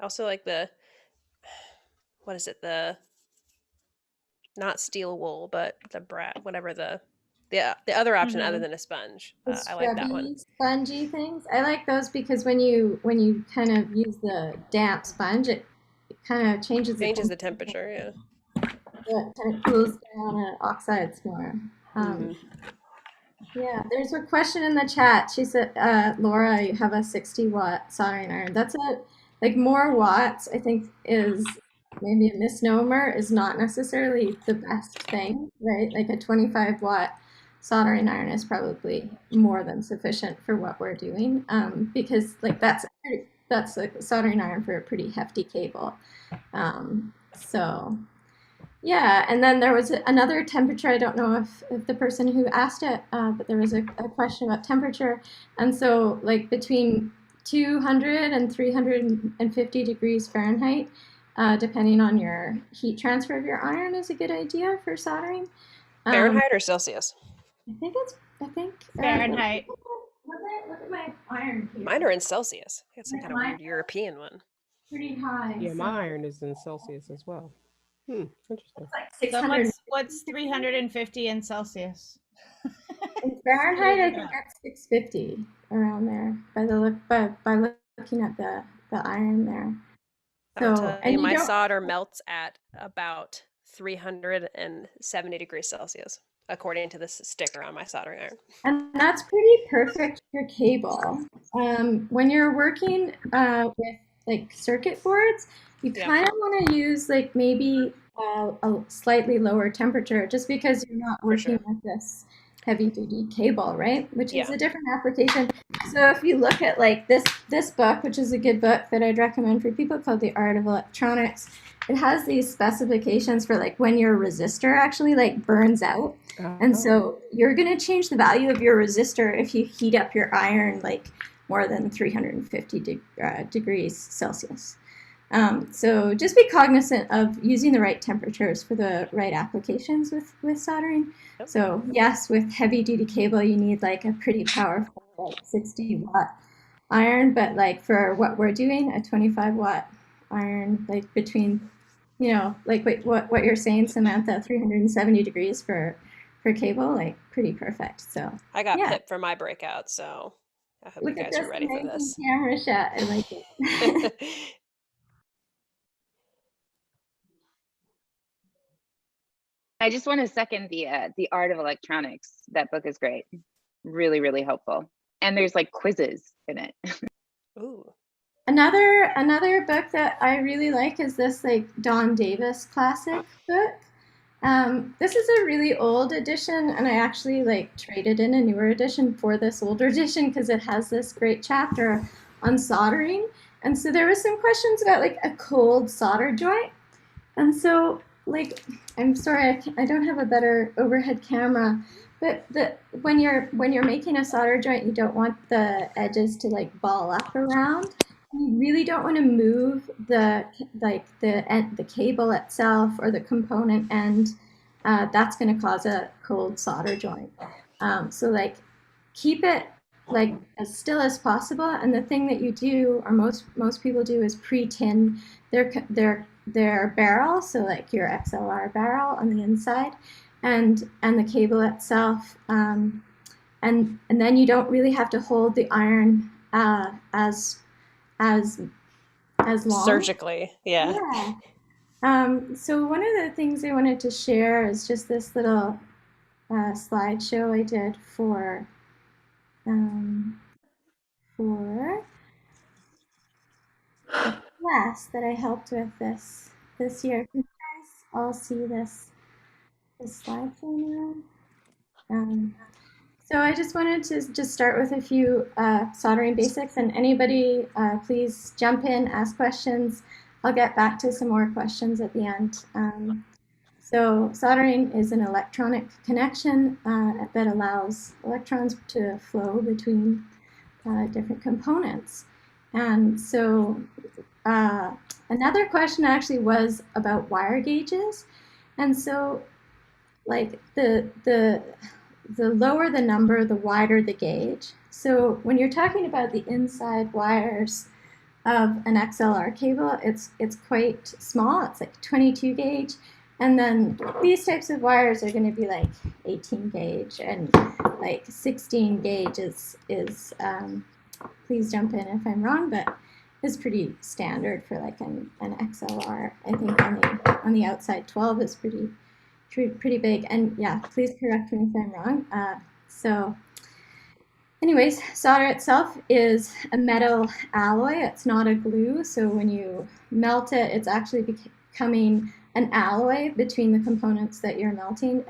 I also like the, what is it? Not steel wool, but the brat, whatever the other option other Mm-hmm. than a sponge. The I like that one. scrubby, spongy things. I like those because when you kind of use the damp sponge, it kind of changes the Changes the temperature. temperature, yeah. So it kind of cools down and oxides more. Um, Hmm. yeah, there's a question in the chat. She said, Laura, you have a 60-watt soldering iron. That's a, like, more watts, I think, is maybe a misnomer, is not necessarily the best thing, right? Like a 25-watt soldering iron is probably more than sufficient for what we're doing, because like that's a soldering iron for a pretty hefty cable. So yeah, and then there was another temperature. I don't know if the person who asked it, but there was a question about temperature. And so, like, between 200 and 350 degrees Fahrenheit, depending on your heat transfer of your iron, is a good idea for soldering. Um, Fahrenheit or Celsius? I think, Fahrenheit. look at my iron Mine here. are in Celsius. I got some kind of Mine weird European one. pretty high, Yeah, so my iron is in Celsius as well. Interesting. it's like So 600. what's 350 in Celsius? In Fahrenheit, I think that's 650 around there by the look by looking at the iron there. I'll So tell you, and you my don't solder melts at about 370 degrees Celsius, according to this sticker on my soldering iron. and that's pretty perfect for cable. When you're working with like circuit boards, you Yep, kind of want to use like maybe a slightly lower temperature just because you're not for working sure. with this heavy duty cable, right? Which is Yeah. a different application. So if you look at like this book, which is a good book that I'd recommend for people called The Art of Electronics, it has these specifications for like when your resistor actually like burns out. And so you're going to change the value of your resistor if you heat up your iron like more than 350 degrees Celsius. So just be cognizant of using the right temperatures for the right applications with soldering. Yep. So yes, with heavy duty cable, you need like a pretty powerful like 60-watt iron, but like for what we're doing, a 25-watt iron, like between, like what you're saying, Samantha, 370 degrees for cable, like pretty perfect. So I got yeah, PIP for my breakout, so I hope you look at guys are this ready for amazing this. camera shot. I like it. I just want to second the Art of Electronics. That book is great. Really, really helpful. And there's like quizzes in it. Ooh. Another book that I really like is this like Don Davis classic book. This is a really old edition, and I actually like traded in a newer edition for this older edition because it has this great chapter on soldering. And so there was some questions about like a cold solder joint. And so like I'm sorry I don't have a better overhead camera, but when you're making a solder joint, you don't want the edges to like ball up around. You really don't want to move the cable itself or the component end. That's going to cause a cold solder joint. So like keep it like as still as possible. And the thing that you do, or most people do, is pre-tin their barrel. So like your XLR barrel on the inside, and the cable itself. And then you don't really have to hold the iron as as long. Surgically, yeah. Yeah. So one of the things I wanted to share is just this little slideshow I did for a class that I helped with this year. Can you guys all see this slideshow now? So I just wanted to just start with a few soldering basics, and anybody please jump in, ask questions. I'll get back to some more questions at the end. So soldering is an electronic connection that allows electrons to flow between different components. And so another question actually was about wire gauges. And so like the lower the number, the wider the gauge. So when you're talking about the inside wires of an XLR cable. It's quite small. It's like 22 gauge. And then these types of wires are going to be like 18 gauge, and like 16 gauge is please jump in if I'm wrong, but is pretty standard for like an XLR. I think on the outside 12 is pretty big. And yeah, please correct me if I'm wrong. So anyways, solder itself is a metal alloy. It's not a glue. So when you melt it, it's actually becoming an alloy between the components that you're melting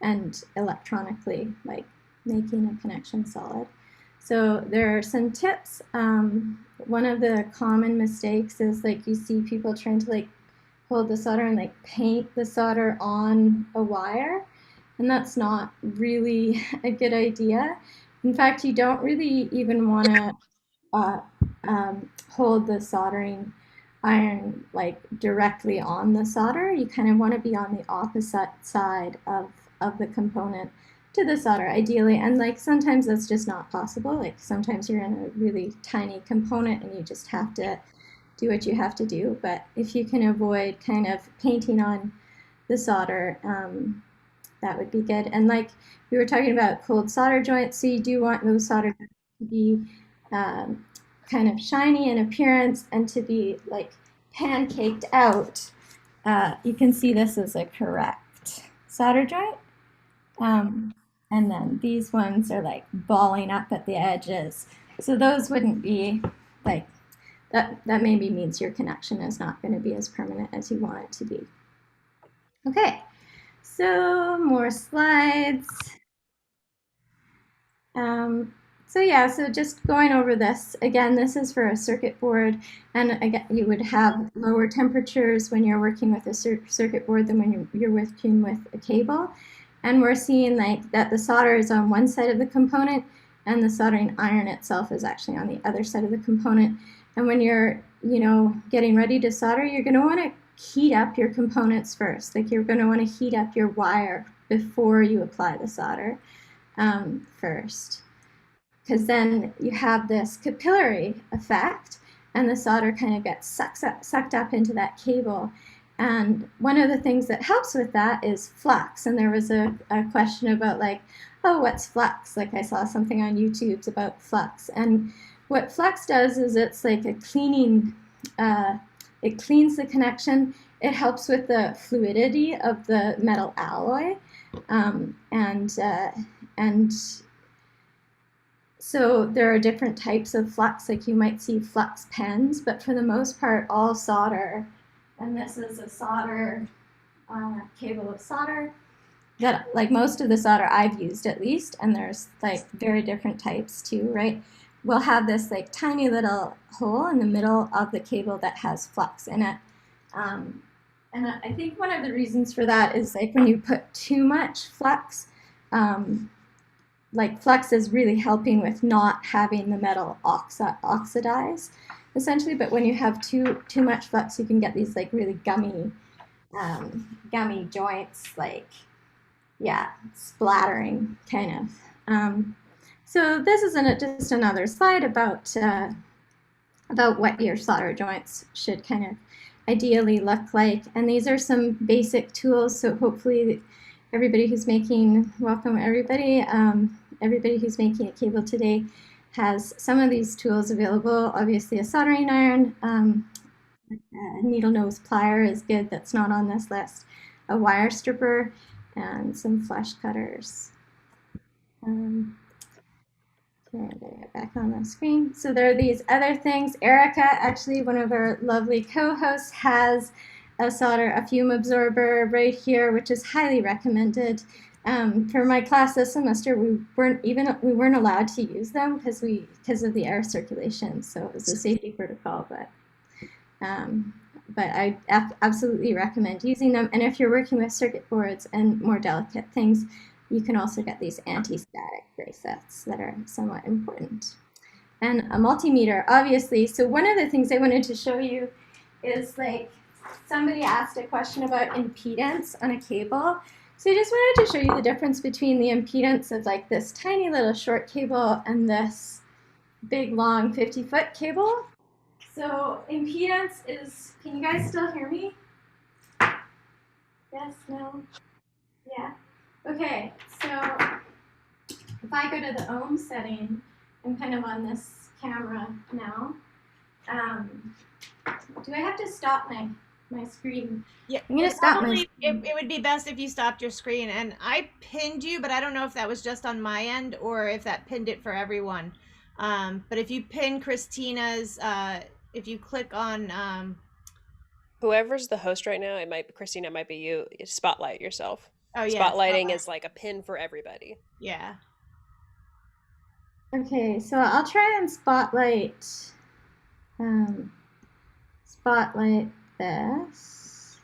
and electronically, like making a connection solid. So there are some tips. One of the common mistakes is like you see people trying to like hold the solder and like paint the solder on a wire, and that's not really a good idea. In fact, you don't really even want to hold the soldering iron like directly on the solder. You kind of want to be on the opposite side of the component to the solder ideally, and like sometimes that's just not possible. Like sometimes you're in a really tiny component and you just have to do what you have to do. But if you can avoid kind of painting on the solder, that would be good. And like we were talking about cold solder joints, so you do want those solder joints to be kind of shiny in appearance and to be like pancaked out. You can see this is a correct solder joint. And then these ones are like balling up at the edges. So those wouldn't be like, that maybe means your connection is not going to be as permanent as you want it to be. Okay, so more slides. So yeah, so just going over this, again, this is for a circuit board, and again, you would have lower temperatures when you're working with a circuit board than when you're working with a cable. And we're seeing like that the solder is on one side of the component and the soldering iron itself is actually on the other side of the component. And when you're, getting ready to solder, you're going to want to heat up your components first. Like you're going to want to heat up your wire before you apply the solder first. Because then you have this capillary effect and the solder kind of gets sucked up into that cable. And one of the things that helps with that is flux. And there was a question about like, oh, what's flux? Like I saw something on YouTube about flux. And what flux does is it's like a cleaning, it cleans the connection. It helps with the fluidity of the metal alloy. And so there are different types of flux. Like you might see flux pens, but for the most part, all solder, and this is a solder cable of solder that like most of the solder I've used at least, and there's like very different types too, right? We'll have this like tiny little hole in the middle of the cable that has flux in it. And I think one of the reasons for that is like when you put too much flux, like flux is really helping with not having the metal oxidize essentially, but when you have too much flux, you can get these like really gummy joints, like, yeah, splattering kind of. So this is just another slide about what your solder joints should kind of ideally look like. And these are some basic tools, so hopefully everybody who's making, welcome everybody, everybody who's making a cable today has some of these tools available. Obviously a soldering iron, a needle nose plier is good, that's not on this list, a wire stripper, and some flush cutters. Get back on the screen. So there are these other things. Erika, actually one of our lovely co-hosts, has a fume absorber right here, which is highly recommended. For my class this semester, we weren't allowed to use them because of the air circulation. So it was a safety protocol, but I absolutely recommend using them. And if you're working with circuit boards and more delicate things, you can also get these anti-static bracelets that are somewhat important. And a multimeter, obviously. So one of the things I wanted to show you is like somebody asked a question about impedance on a cable. So I just wanted to show you the difference between the impedance of like this tiny little short cable and this big long 50-foot cable. So impedance is, can you guys still hear me? Yes, no? Yeah. Okay, so if I go to the ohm setting, I'm kind of on this camera now. Do I have to stop my screen? Yeah, I'm gonna stop my probably screen. it would be best if you stopped your screen. And I pinned you, but I don't know if that was just on my end or if that pinned it for everyone. But if you pin Christina's, if you click on, Whoever's the host right now, it might be Christina, it might be you. Spotlight yourself. oh yeah, Spotlighting is like a pin for everybody. yeah. Okay, so I'll try and spotlight this.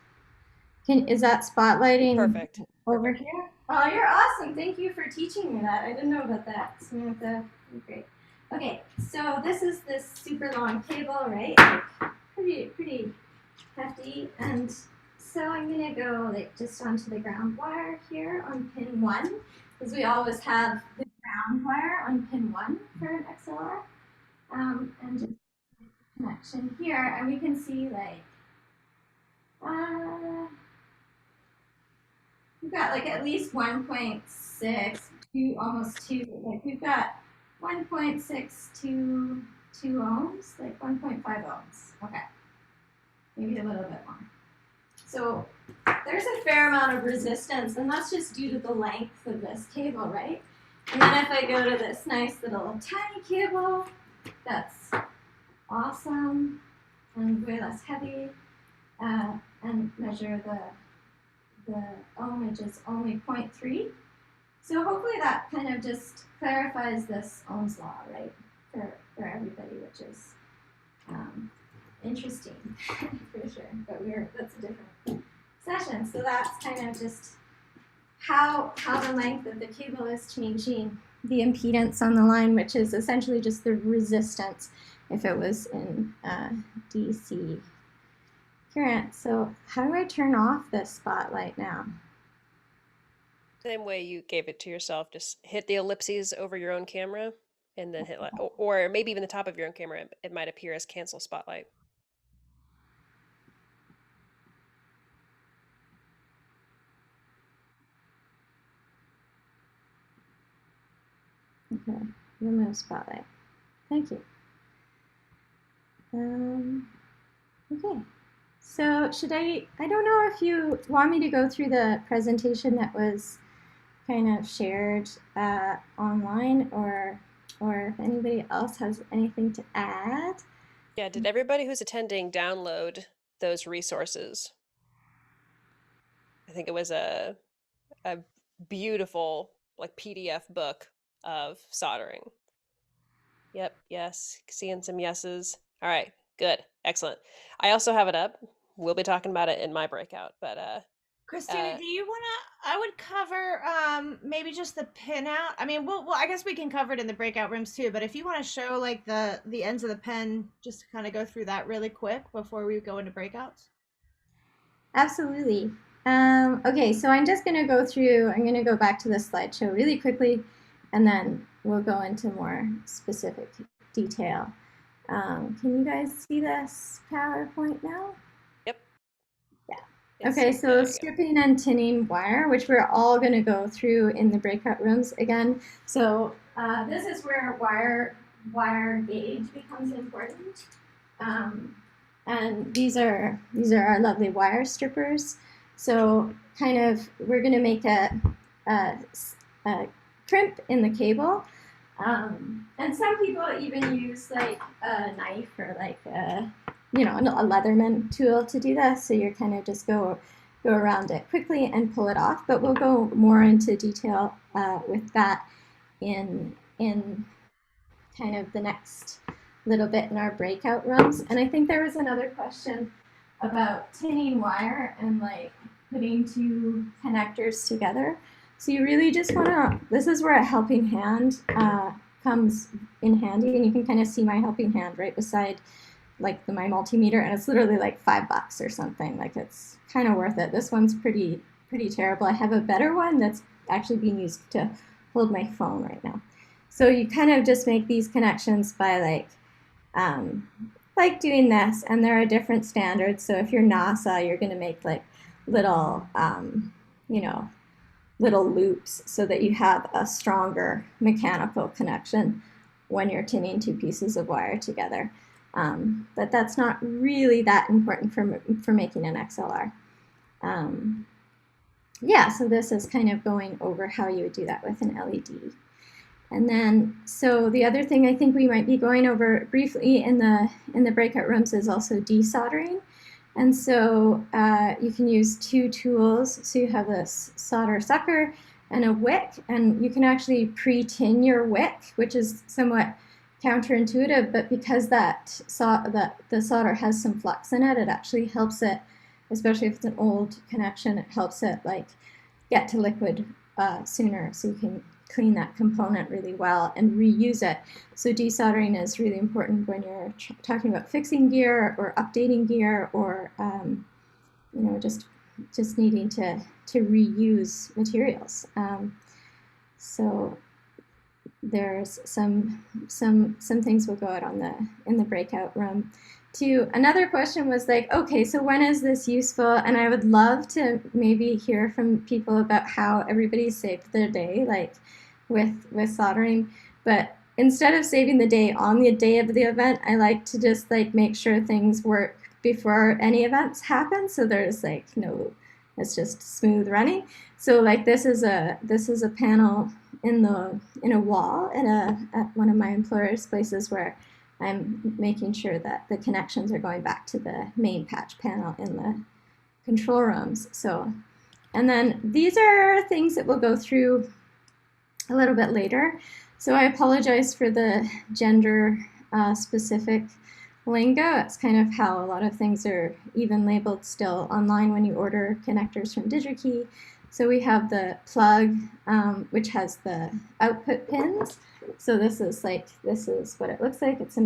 Is that spotlighting Perfect. over here? Oh, you're awesome. Thank you for teaching me that. I didn't know about that, Samantha. You're great. Okay, so this is this super long cable, right? Like, pretty hefty. And so I'm gonna go like just onto the ground wire here on pin 1, because we always have the ground wire on pin 1 for an XLR. And just connection here, and we can see like we've got like at least 1.6 to almost 2, like we've got 1.622 ohms, like 1.5 ohms. Okay, maybe a little bit more. So there's a fair amount of resistance, and that's just due to the length of this cable, right? And then if I go to this nice little tiny cable, that's awesome and way less heavy, and measure the ohmage is only 0.3. So hopefully that kind of just clarifies this Ohm's law, right, for everybody, which is interesting for sure. But that's a different session. So that's kind of just how the length of the cable is changing the impedance on the line, which is essentially just the resistance if it was in DC current. So how do I turn off this spotlight now? Same way you gave it to yourself. Just hit the ellipses over your own camera and then hit, or maybe even the top of your own camera. It might appear as cancel spotlight. Okay, remove spotlight. Thank you. Okay, so I don't know if you want me to go through the presentation that was kind of shared online, or if anybody else has anything to add. Yeah, did everybody who's attending download those resources? I think it was a beautiful like PDF book of soldering. Yep, yes, seeing some yeses. All right, good, excellent. I also have it up. We'll be talking about it in my breakout, but Christina, do you wanna? I would cover maybe just the pin out. I mean, well, I guess we can cover it in the breakout rooms too. But if you want to show like the ends of the pen, just to kind of go through that really quick before we go into breakouts. Absolutely. Okay, so I'm just going to go through, I'm going to go back to the slideshow really quickly, and then we'll go into more specific detail. Can you guys see this PowerPoint now? Yep. Yeah. Okay, so stripping and tinning wire, which we're all going to go through in the breakout rooms again. So this is where wire gauge becomes important. And these are our lovely wire strippers. So kind of we're going to make a crimp in the cable. And some people even use like a knife or like a Leatherman tool to do this. So you're kind of just go around it quickly and pull it off. But we'll go more into detail with that in kind of the next little bit in our breakout rooms. And I think there was another question about tinning wire and like putting two connectors together. So you really just want to, this is where a helping hand comes in handy, and you can kind of see my helping hand right beside like my multimeter, and it's literally like $5 or something. Like it's kind of worth it. This one's pretty terrible. I have a better one that's actually being used to hold my phone right now. So you kind of just make these connections by like like doing this, and there are different standards. So if you're NASA, you're going to make like little, you know, little loops so that you have a stronger mechanical connection when you're tinning two pieces of wire together. But that's not really that important for making an XLR. Yeah, so this is kind of going over how you would do that with an LED. And then, so the other thing I think we might be going over briefly in the breakout rooms is also desoldering. And so you can use two tools. So you have this solder sucker and a wick, and you can actually pre-tin your wick, which is somewhat counterintuitive, but because the solder has some flux in it, it actually helps it, especially if it's an old connection, it helps it like get to liquid sooner, so you can clean that component really well and reuse it. So desoldering is really important when you're talking about fixing gear or updating gear, or you know, just needing to reuse materials. So there's some things we'll go out on in the breakout room. Another question was like, okay, so when is this useful? And I would love to maybe hear from people about how everybody saved their day, like with soldering. But instead of saving the day on the day of the event, I like to just like make sure things work before any events happen. So there's like it's just smooth running. So like this is a panel in a wall at one of my employer's places where I'm making sure that the connections are going back to the main patch panel in the control rooms. So, and then these are things that we'll go through a little bit later. So I apologize for the gender specific lingo. It's kind of how a lot of things are even labeled still online when you order connectors from DigiKey. So we have the plug, which has the output pins. So this is what it looks like. This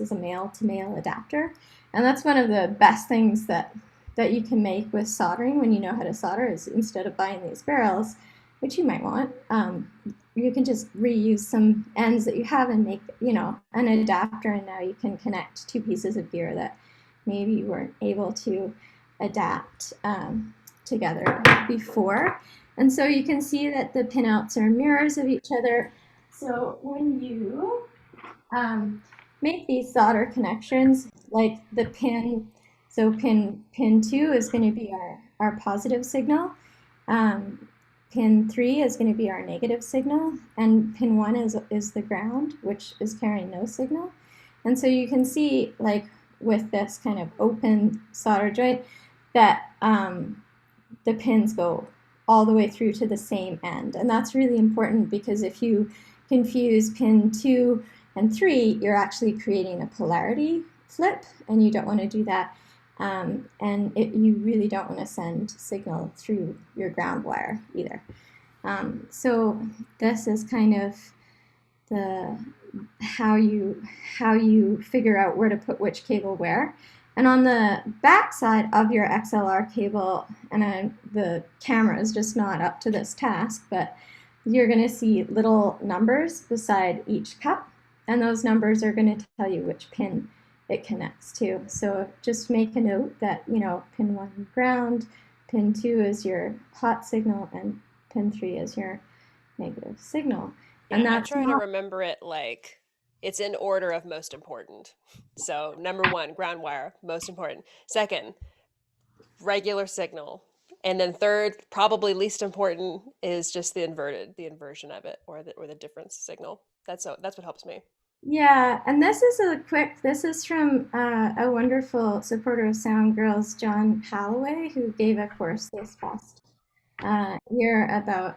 is a male to male adapter. And that's one of the best things that you can make with soldering when you know how to solder, is instead of buying these barrels, which you might want, you can just reuse some ends that you have and make, an adapter, and now you can connect two pieces of gear that maybe you weren't able to adapt together before. And so you can see that the pinouts are mirrors of each other. So when you make these solder connections, like the pin, so pin 2 is going to be our positive signal. Pin 3 is going to be our negative signal, and pin 1 is the ground, which is carrying no signal. And so you can see, like with this kind of open solder joint, that the pins go all the way through to the same end. And that's really important, because if you confuse pin 2 and 3, you're actually creating a polarity flip, and you don't want to do that. You really don't want to send signal through your ground wire either. So this is kind of how you figure out where to put which cable where. And on the back side of your XLR cable, and the camera is just not up to this task, but you're going to see little numbers beside each cup, and those numbers are going to tell you which pin it connects to. So just make a note that, pin 1 ground, pin 2 is your hot signal, and pin 3 is your negative signal. Yeah, and that's trying to remember it like it's in order of most important. So number 1, ground wire, most important. Second, regular signal. And then third, probably least important, is just the inversion of it, or the difference signal. That's what helps me. Yeah, and this is from a wonderful supporter of SoundGirls, John Halloway, who gave a course this past year about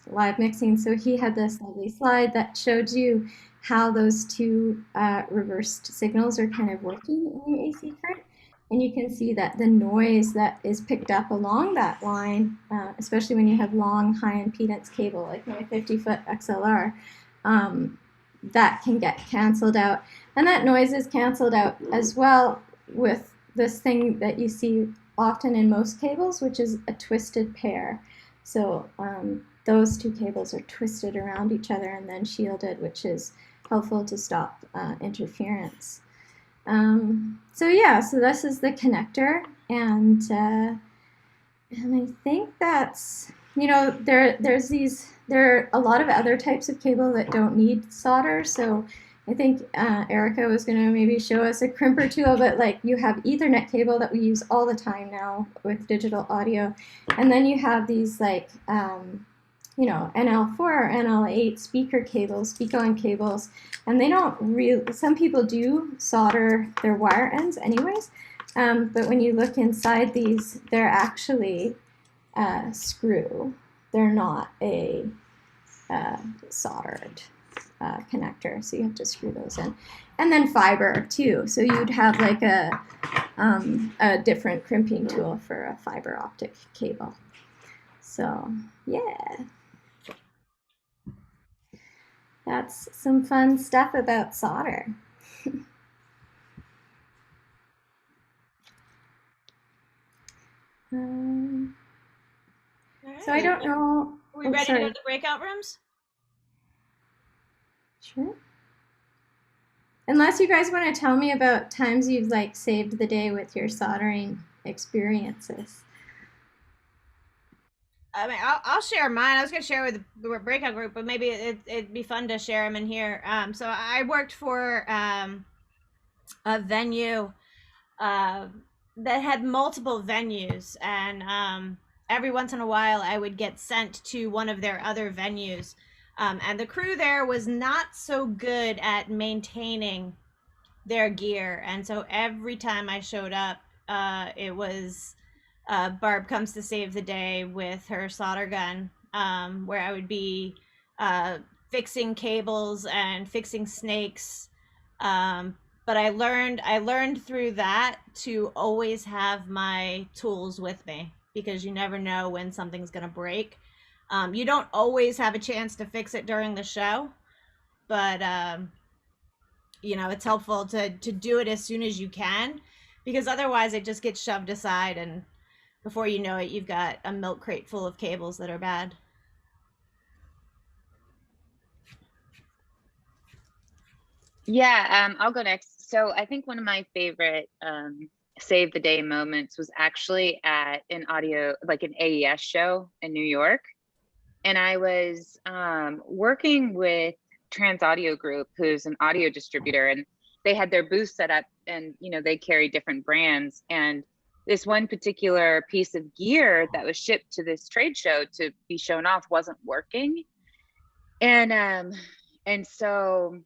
live mixing. So he had this lovely slide that showed you how those two reversed signals are kind of working in your AC current. And you can see that the noise that is picked up along that line, especially when you have long, high impedance cable, like my 50-foot XLR, that can get canceled out. And that noise is canceled out as well with this thing that you see often in most cables, which is a twisted pair. So those two cables are twisted around each other and then shielded, which is helpful to stop interference. So yeah, so this is the connector, and I think that's, there are a lot of other types of cable that don't need solder. So I think Erika was going to maybe show us a crimper tool, but like you have Ethernet cable that we use all the time now with digital audio, and then you have these like NL4 or NL8 speaker cables, speak-on cables, and they don't really. Some people do solder their wire ends anyways, but when you look inside these, they're actually screw. They're not a soldered connector, so you have to screw those in. And then fiber too. So you'd have like a different crimping tool for a fiber optic cable. So yeah, that's some fun stuff about solder. So I don't know. Are we ready to go to the breakout rooms? Sure. Unless you guys want to tell me about times you've like saved the day with your soldering experiences. I mean, I'll share mine. I was going to share with the breakout group, but maybe it'd be fun to share them in here. So I worked for a venue that had multiple venues, and every once in a while I would get sent to one of their other venues. And the crew there was not so good at maintaining their gear. And so every time I showed up, it was Barb comes to save the day with her solder gun, where I would be fixing cables and fixing snakes. But I learned through that to always have my tools with me, because you never know when something's going to break. You don't always have a chance to fix it during the show, but it's helpful to do it as soon as you can, because otherwise it just gets shoved aside, and before you know it, you've got a milk crate full of cables that are bad. Yeah, I'll go next. So I think one of my favorite save the day moments was actually at an AES show in New York. And I was working with Trans Audio Group, who's an audio distributor, and they had their booth set up, and they carry different brands. And this one particular piece of gear that was shipped to this trade show to be shown off wasn't working. And so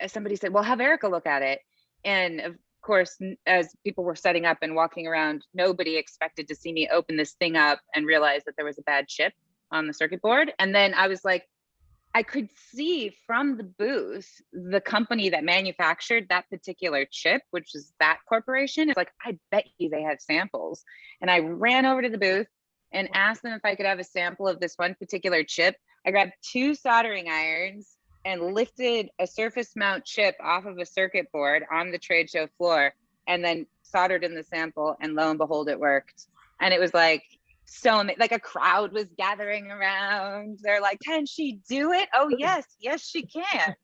somebody said, well, have Erika look at it. And of course, as people were setting up and walking around, nobody expected to see me open this thing up and realize that there was a bad chip on the circuit board. And then I was like, I could see from the booth, the company that manufactured that particular chip, which is that corporation. It's like, I bet you they have samples. And I ran over to the booth and asked them if I could have a sample of this one particular chip. I grabbed 2 soldering irons and lifted a surface mount chip off of a circuit board on the trade show floor, and then soldered in the sample, and lo and behold, it worked. And it was like, like a crowd was gathering around. They're like, can she do it? Oh yes, she can.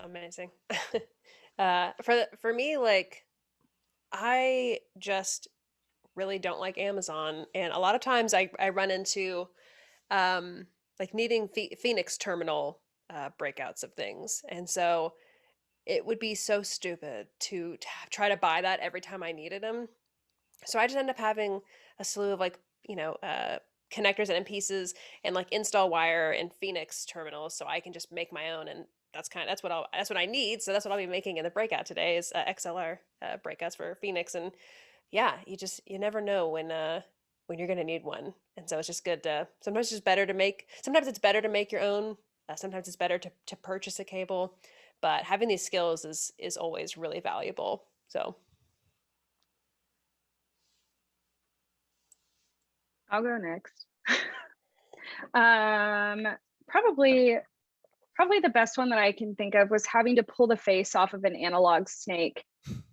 Amazing. For me, like, I just really don't like Amazon, and a lot of times I run into like needing Phoenix terminal breakouts of things, and so it would be so stupid to try to buy that every time I needed them. So I just end up having a slew of like, connectors and pieces, and like install wire and Phoenix terminals, so I can just make my own. And that's what I need. So that's what I'll be making in the breakout today is XLR breakouts for Phoenix. And yeah, you never know when you're going to need one. And so it's just good to, sometimes it's better to make your own. Sometimes it's better to purchase a cable, but having these skills is always really valuable. So I'll go next. Probably the best one that I can think of was having to pull the face off of an analog snake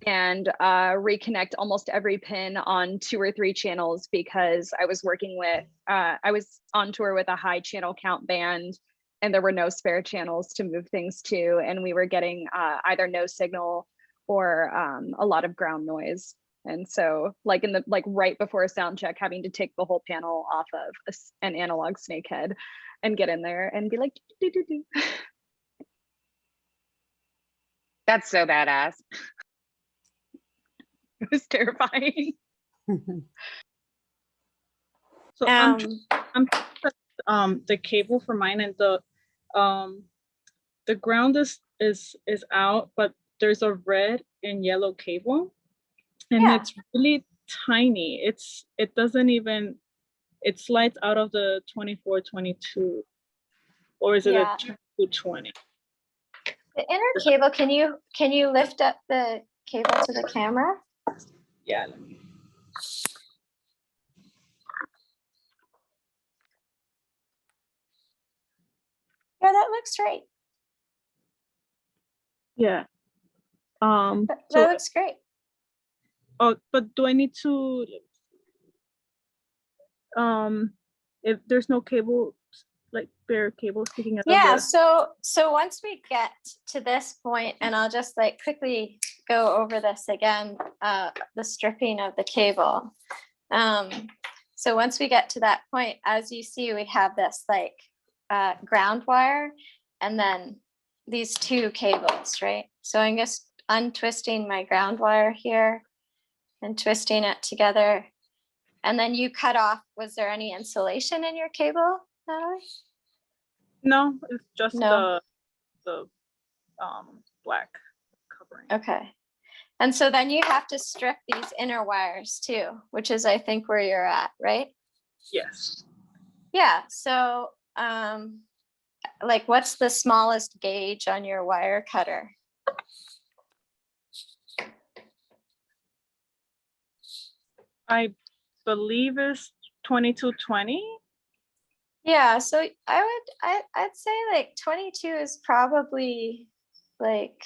and reconnect almost every pin on 2 or 3 channels, because I was working with, I was on tour with a high channel count band, and there were no spare channels to move things to, and we were getting either no signal or a lot of ground noise. And so like right before a sound check, having to take the whole panel off of an analog snake head and get in there and be like, do, do, do. That's so badass. It was terrifying. So I'm the cable for mine, and the ground is out, but there's a red and yellow cable, and it's really tiny. It doesn't even, it slides out of the 2422, or is it a 220? The inner cable, can you lift up the cable to the camera? Yeah, let me. Yeah, that looks right. Yeah. That So looks great. oh, but do I need to if there's no cable, like bare cable sticking out Yeah, of the... so once we get to this point, and I'll just like quickly go over this again, the stripping of the cable. So once we get to that point, as you see, we have this like ground wire and then these two cables, right? So I'm just untwisting my ground wire here and twisting it together. And then you cut off, was there any insulation in your cable, Natalie? No, it's just No. the black covering. Okay. And so then you have to strip these inner wires too, which is I think where you're at, right? Yes. Yeah. So like what's the smallest gauge on your wire cutter? I believe it's 2220. Yeah, so I'd say like 22 is probably like,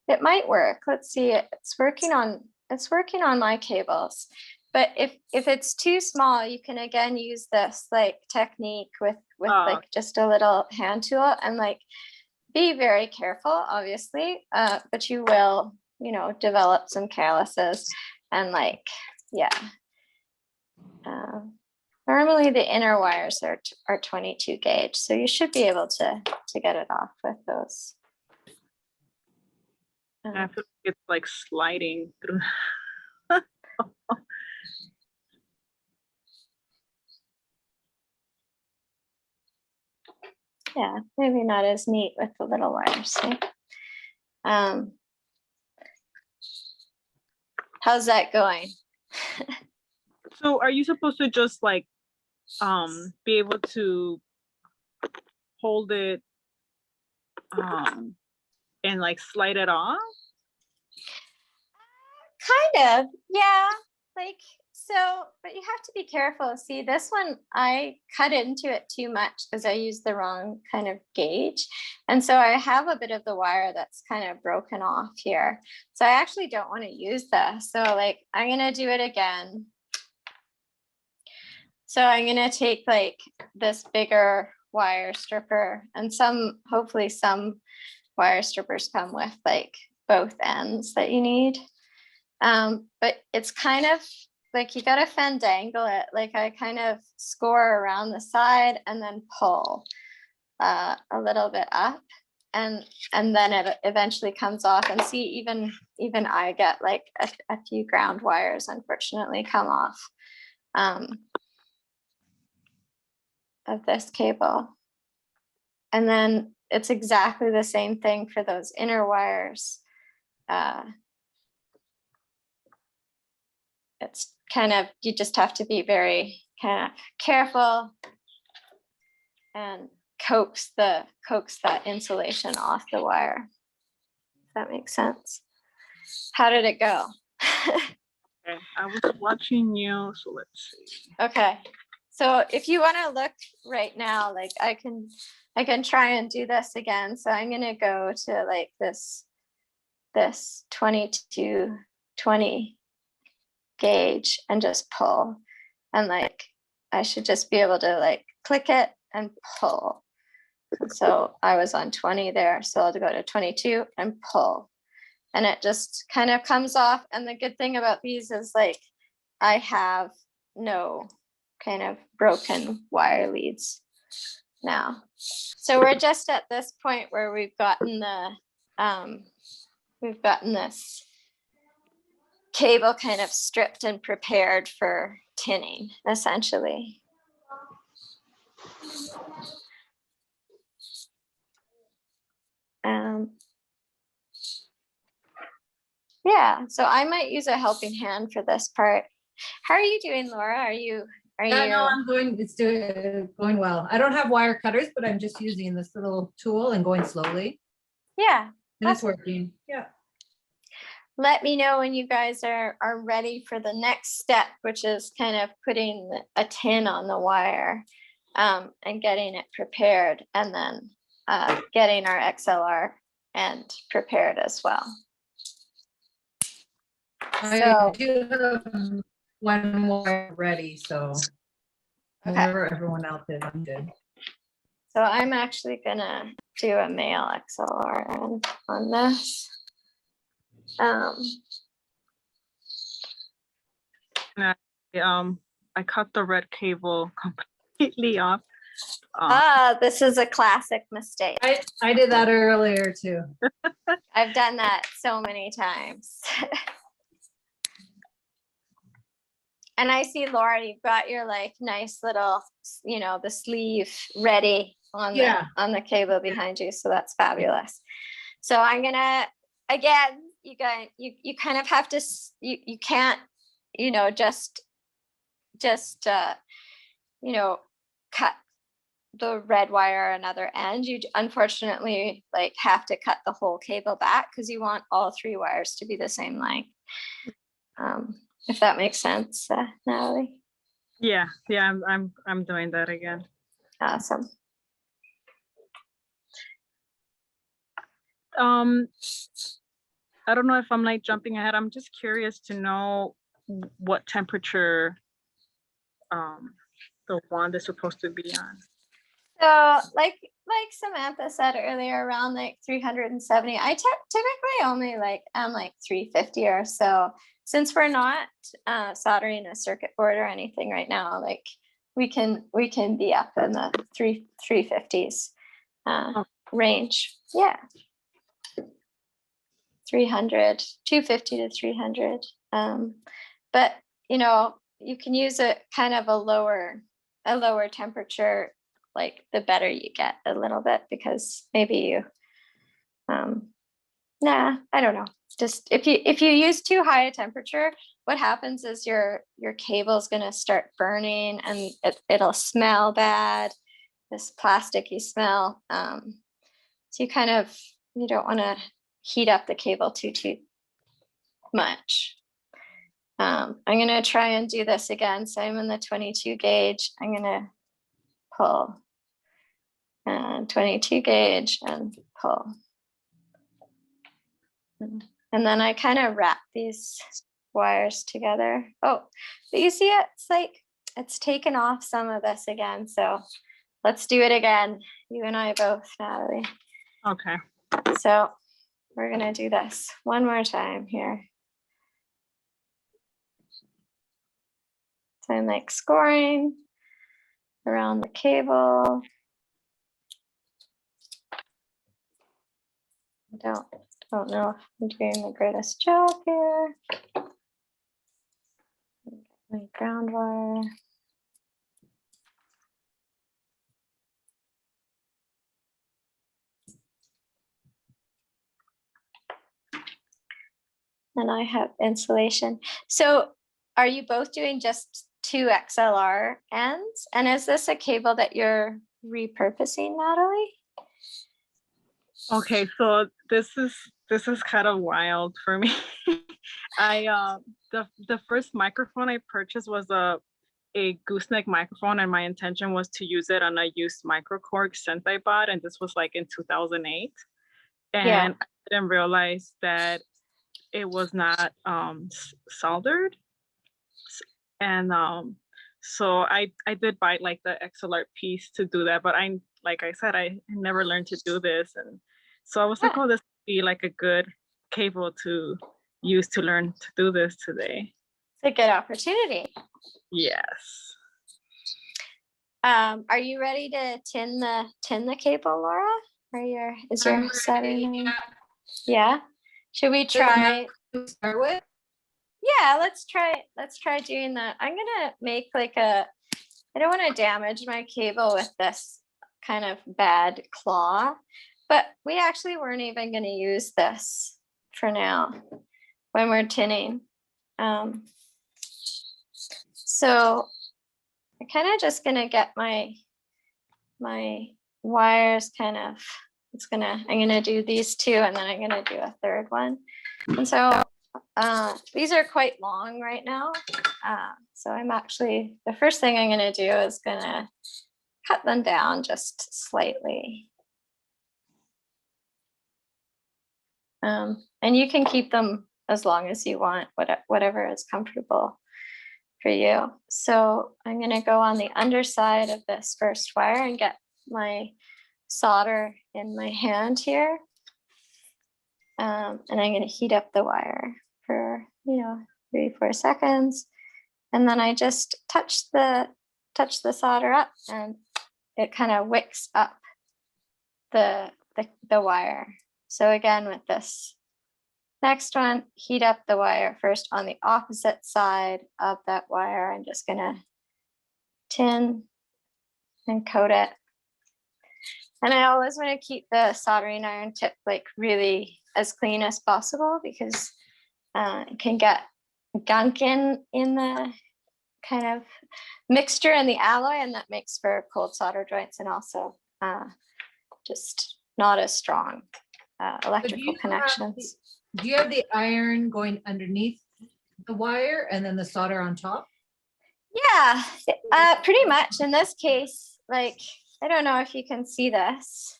it might work. Let's see, it's working on my cables. But if it's too small, you can again use this like technique with like just a little hand tool and like be very careful, obviously, but you will, develop some calluses and like, yeah. Normally the inner wires are 22 gauge, so you should be able to get it off with those. I feel like it's like sliding through. Yeah, maybe not as neat with the little wires. Right? How's that going? So are you supposed to just like be able to hold it and like slide it off? Kind of, yeah. Like, so, but you have to be careful. See, this one, I cut into it too much because I used the wrong kind of gauge. And so I have a bit of the wire that's kind of broken off here. So I actually don't want to use this. So like, I'm going to do it again. So I'm going to take like this bigger wire stripper, and hopefully some wire strippers come with like both ends that you need. But it's kind of like you got to fandangle it. Like I kind of score around the side and then pull a little bit up, and then it eventually comes off. And see, even I get like a few ground wires unfortunately come off of this cable. And then it's exactly the same thing for those inner wires. It's kind of, you just have to be very kind of careful and coax that insulation off the wire. If that makes sense. How did it go? Okay, I was watching you, so let's see. Okay. So if you want to look right now, like I can try and do this again. So I'm going to go to like this 2220 gauge and just pull, and like I should just be able to like click it and pull So I was on 20 there. So I'll go to 22 and pull. And it just kind of comes off. And the good thing about these is like, I have no kind of broken wire leads now. So we're just at this point where we've gotten this cable kind of stripped and prepared for tinning, essentially. Yeah, so I might use a helping hand for this part. How are you doing, Laura? Are you? No, I'm going. It's going well. I don't have wire cutters, but I'm just using this little tool and going slowly. Yeah, and awesome. It's working. Yeah. Let me know when you guys are ready for the next step, which is kind of putting a tin on the wire and getting it prepared, and then getting our XLR end prepared as well. I do have one more ready, so whenever everyone else is, I'm good. So I'm actually gonna do a male XLR end on this. I cut the red cable completely off. This is a classic mistake. I did that earlier too. I've done that so many times. And I see, Laura, you've got your like nice little, the sleeve ready on the cable behind you. So that's fabulous. So I'm gonna, again, you guys, you kind of have to, you can't, just cut the red wire another end. You unfortunately like have to cut the whole cable back because you want all 3 wires to be the same length. If that makes sense, Natalie. Yeah, I'm doing that again. Awesome. I don't know if I'm like jumping ahead. I'm just curious to know what temperature the wand is supposed to be on. So like Samantha said earlier, around like 370. I typically only I'm like 350 or so. Since we're not soldering a circuit board or anything right now, like we can be up in the 350s range. Yeah. 300, 250 to 300. But you can use a kind of a lower temperature, like the better you get a little bit, because maybe you I don't know. Just if you use too high a temperature, what happens is your cable is going to start burning and it'll smell bad, this plasticky smell. So you don't want to heat up the cable too much. I'm going to try and do this again. So I'm in the 22 gauge. I'm going to pull and 22 gauge and pull. And then I kind of wrap these wires together. Oh, but you see it? It's like it's taken off some of this again. So let's do it again. You and I both, Natalie. Okay. So we're going to do this one more time here. So I'm like scoring around the cable. I don't know if I'm doing the greatest job here. My ground wire. And I have insulation. So are you both doing just 2 XLR ends? And is this a cable that you're repurposing, Natalie? Okay, so this is kind of wild for me. The first microphone I purchased was a gooseneck microphone, and my intention was to use it on a used microcorg synth I bought, and this was like in 2008. And I didn't realize that it was not soldered. And so I did buy like the XLR piece to do that, but like I said, I never learned to do this. And so I was like, oh, this would be like a good cable to use to learn to do this today. It's a good opportunity. Yes. Are you ready to tin the cable, Laura? Is your setting? Yeah. Should we try? Start with? Yeah, let's try doing that. I'm gonna make like I don't want to damage my cable with this kind of bad claw, but we actually weren't even going to use this for now when we're tinning. So I'm kind of just going to get my wires kind of, I'm going to do these two and then I'm going to do a third one. And so these are quite long right now. So I'm actually, the first thing I'm going to do is going to cut them down just slightly. And you can keep them as long as you want, whatever is comfortable for you. So I'm going to go on the underside of this first wire and get my solder in my hand here. And I'm going to heat up the wire for 3-4 seconds, and then I just touch the solder up, and it kind of wicks up the wire. So again, with this next one, heat up the wire first on the opposite side of that wire. I'm just going to tin and coat it, and I always want to keep the soldering iron tip like really as clean as possible, because it can get gunk in the kind of mixture in the alloy, and that makes for cold solder joints, and also just not as strong electrical connections. Do you have the iron going underneath the wire and then the solder on top? Yeah, pretty much. In this case, like, I don't know if you can see this.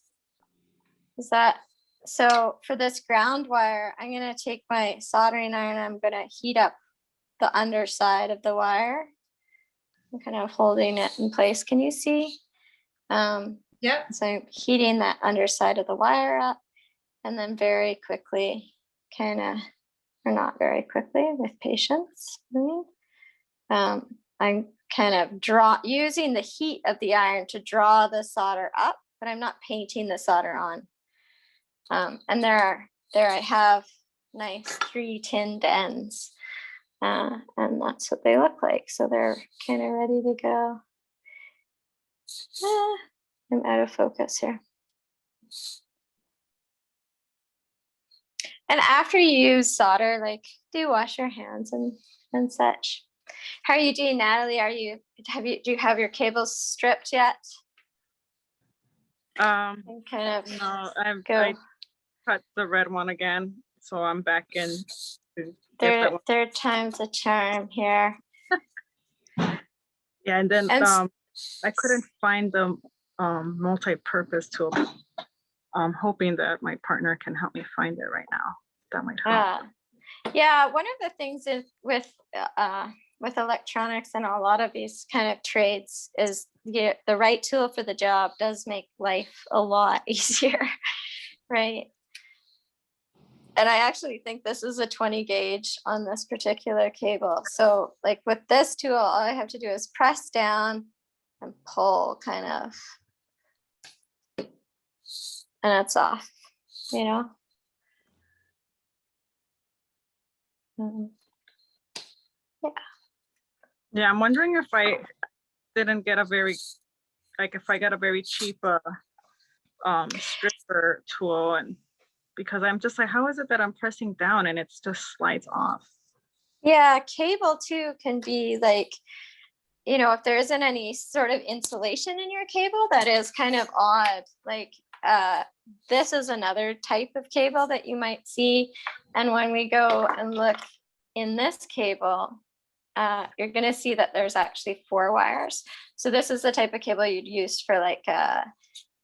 So for this ground wire, I'm going to take my soldering iron, I'm going to heat up the underside of the wire. I'm kind of holding it in place. Can you see? Yeah. So I'm heating that underside of the wire up, and then very quickly, or not very quickly, with patience, I'm kind of using the heat of the iron to draw the solder up, but I'm not painting the solder on. And there I have nice 3 tinned ends, and that's what they look like. So they're kind of ready to go. I'm out of focus here. And after you use solder, like, do wash your hands and such. How are you doing, Natalie? Do you have your cables stripped yet? No, I cut the red one again, so I'm back in. Third time's a charm here. Yeah, and then I couldn't find the multi-purpose tool. I'm hoping that my partner can help me find it right now. That might help. Yeah, one of the things with electronics and a lot of these kind of trades is the right tool for the job does make life a lot easier, right? And I actually think this is a 20 gauge on this particular cable. So like with this tool, all I have to do is press down and pull kind of, and it's off, Yeah. Yeah, I'm wondering if I didn't get if I got a very cheap stripper tool, and because I'm just like, how is it that I'm pressing down and it's just slides off? Yeah, cable too can be like, if there isn't any sort of insulation in your cable, that is kind of odd. Like this is another type of cable that you might see. And when we go and look in this cable, you're going to see that there's actually 4 wires. So this is the type of cable you'd use for like a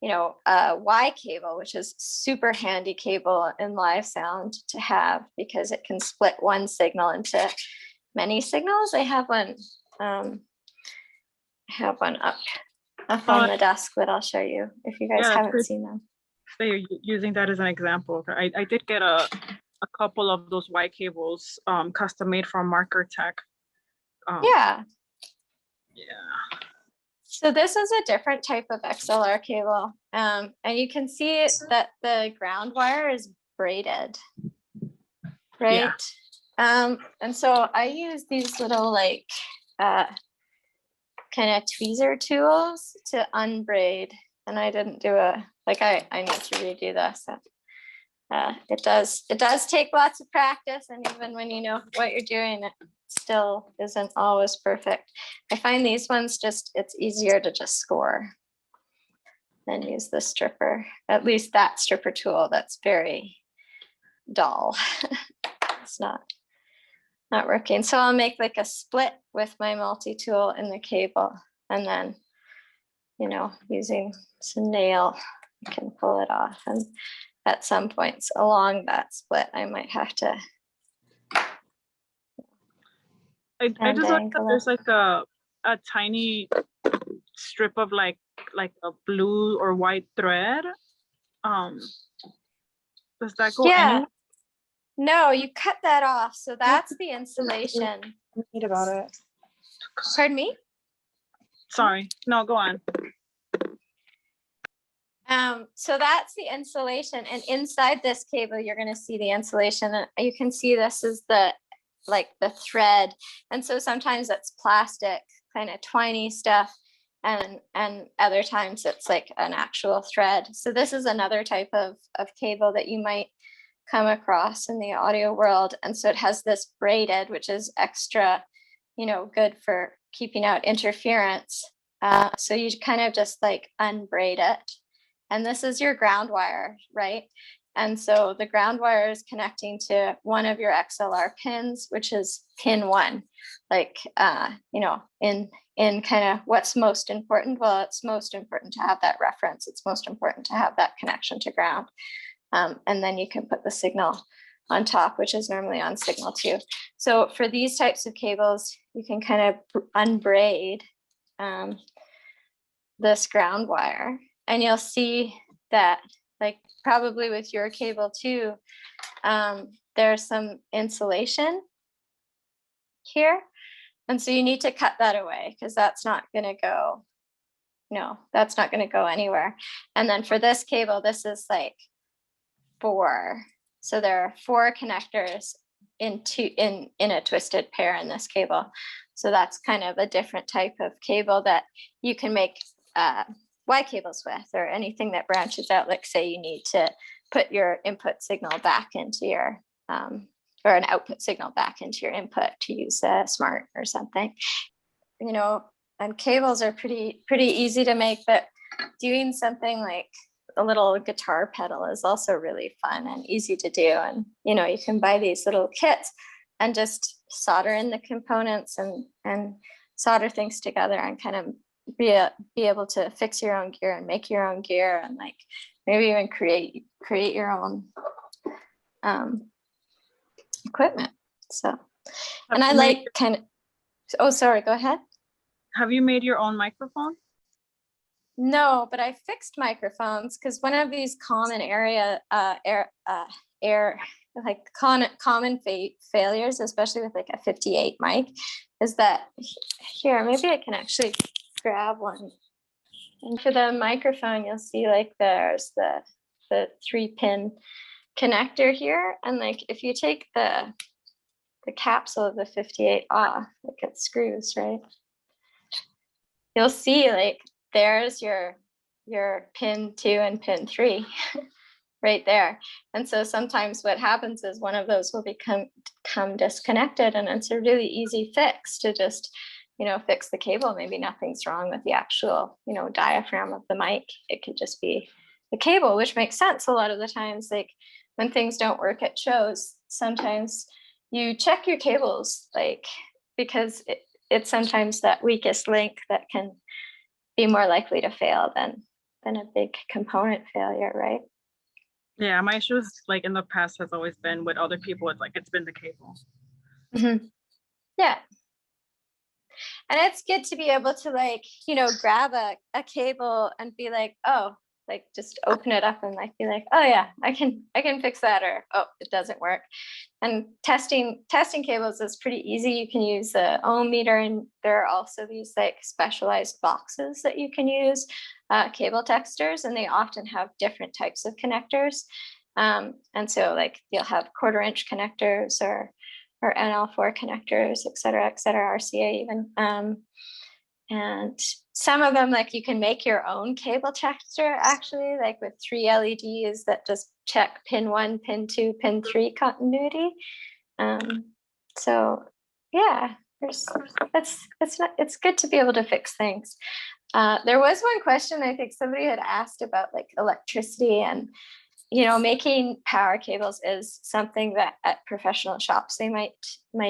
Y cable, which is super handy cable in live sound to have, because it can split one signal into many signals. I have one up up on the desk, but I'll show you if you guys haven't seen them. So you're using that as an example. I did get a couple of those white cables custom made from Marker Tech. Yeah. Yeah. So this is a different type of XLR cable. And you can see that the ground wire is braided, right? Yeah. And so I use these little like kind of tweezer tools to unbraid. And I didn't do I need to redo this. It does take lots of practice, and even when you know what you're doing, it still isn't always perfect. I find these ones it's easier to just score than use the stripper, at least that stripper tool that's very dull. It's not working. So I'll make like a split with my multi-tool in the cable, and then, using some nail, I can pull it off. And at some points along that split, I might have to. I just like that there's like a tiny strip of like a blue or white thread. Does that go anywhere? No, you cut that off. So that's the insulation. Read about it. Pardon me? Sorry. No, go on. So that's the insulation, and inside this cable, you're going to see the insulation. And you can see this is the thread. And so sometimes it's plastic, kind of twiny stuff, and other times it's like an actual thread. So this is another type of cable that you might come across in the audio world. And so it has this braided, which is extra, good for keeping out interference. So you kind of just like unbraid it. And this is your ground wire, right? And so the ground wire is connecting to one of your XLR pins, which is pin 1. Like, in kind of what's most important. Well, it's most important to have that reference. It's most important to have that connection to ground. And then you can put the signal on top, which is normally on signal 2. So for these types of cables, you can kind of unbraid this ground wire. And you'll see that, like probably with your cable too, there's some insulation here. And so you need to cut that away, because that's not going to go, that's not going to go anywhere. And then for this cable, this is like 4. So there are 4 connectors in a twisted pair in this cable. So that's kind of a different type of cable that you can make Y cables with, or anything that branches out. Like say you need to put your input signal back into your or an output signal back into your input to use a smart or something, and cables are pretty easy to make, but doing something like a little guitar pedal is also really fun and easy to do. And you can buy these little kits and just solder in the components and solder things together, and kind of be able to fix your own gear and make your own gear, and like maybe even create your own equipment. So, and I like kind of, oh, sorry, go ahead. Have you made your own microphone? No, but I fixed microphones, because one of these common common failures, especially with like a 58 mic, is that here, maybe I can actually grab one. And for the microphone, you'll see like there's the 3-pin connector here. And like if you take the capsule of the 58 off, like it screws, right? You'll see like there's your pin 2 and pin 3 right there. And so sometimes what happens is one of those will become disconnected, and it's a really easy fix to just fix the cable. Maybe nothing's wrong with the actual diaphragm of the mic. It could just be the cable, which makes sense a lot of the times. Like when things don't work at shows, sometimes you check your cables, like because it's sometimes that weakest link that can be more likely to fail than a big component failure, right? Yeah, my issues like in the past has always been with other people. It's been the cable. Mm-hmm. Yeah. And it's good to be able to like, you know, grab a cable and be like, oh, like just open it up and like be like, oh yeah, I can fix that, or oh, it doesn't work. And testing cables is pretty easy. You can use the ohm meter, and there are also these like specialized boxes that you can use, cable testers, and they often have different types of connectors. And so like you'll have 1/4-inch connectors or NL4 connectors, et cetera, RCA even. And some of them, like you can make your own cable tester actually, like with 3 LEDs that just check pin 1, pin 2, pin 3 continuity. So yeah, it's good to be able to fix things. There was one question I think somebody had asked about like electricity, and you know, making power cables is something that at professional shops they might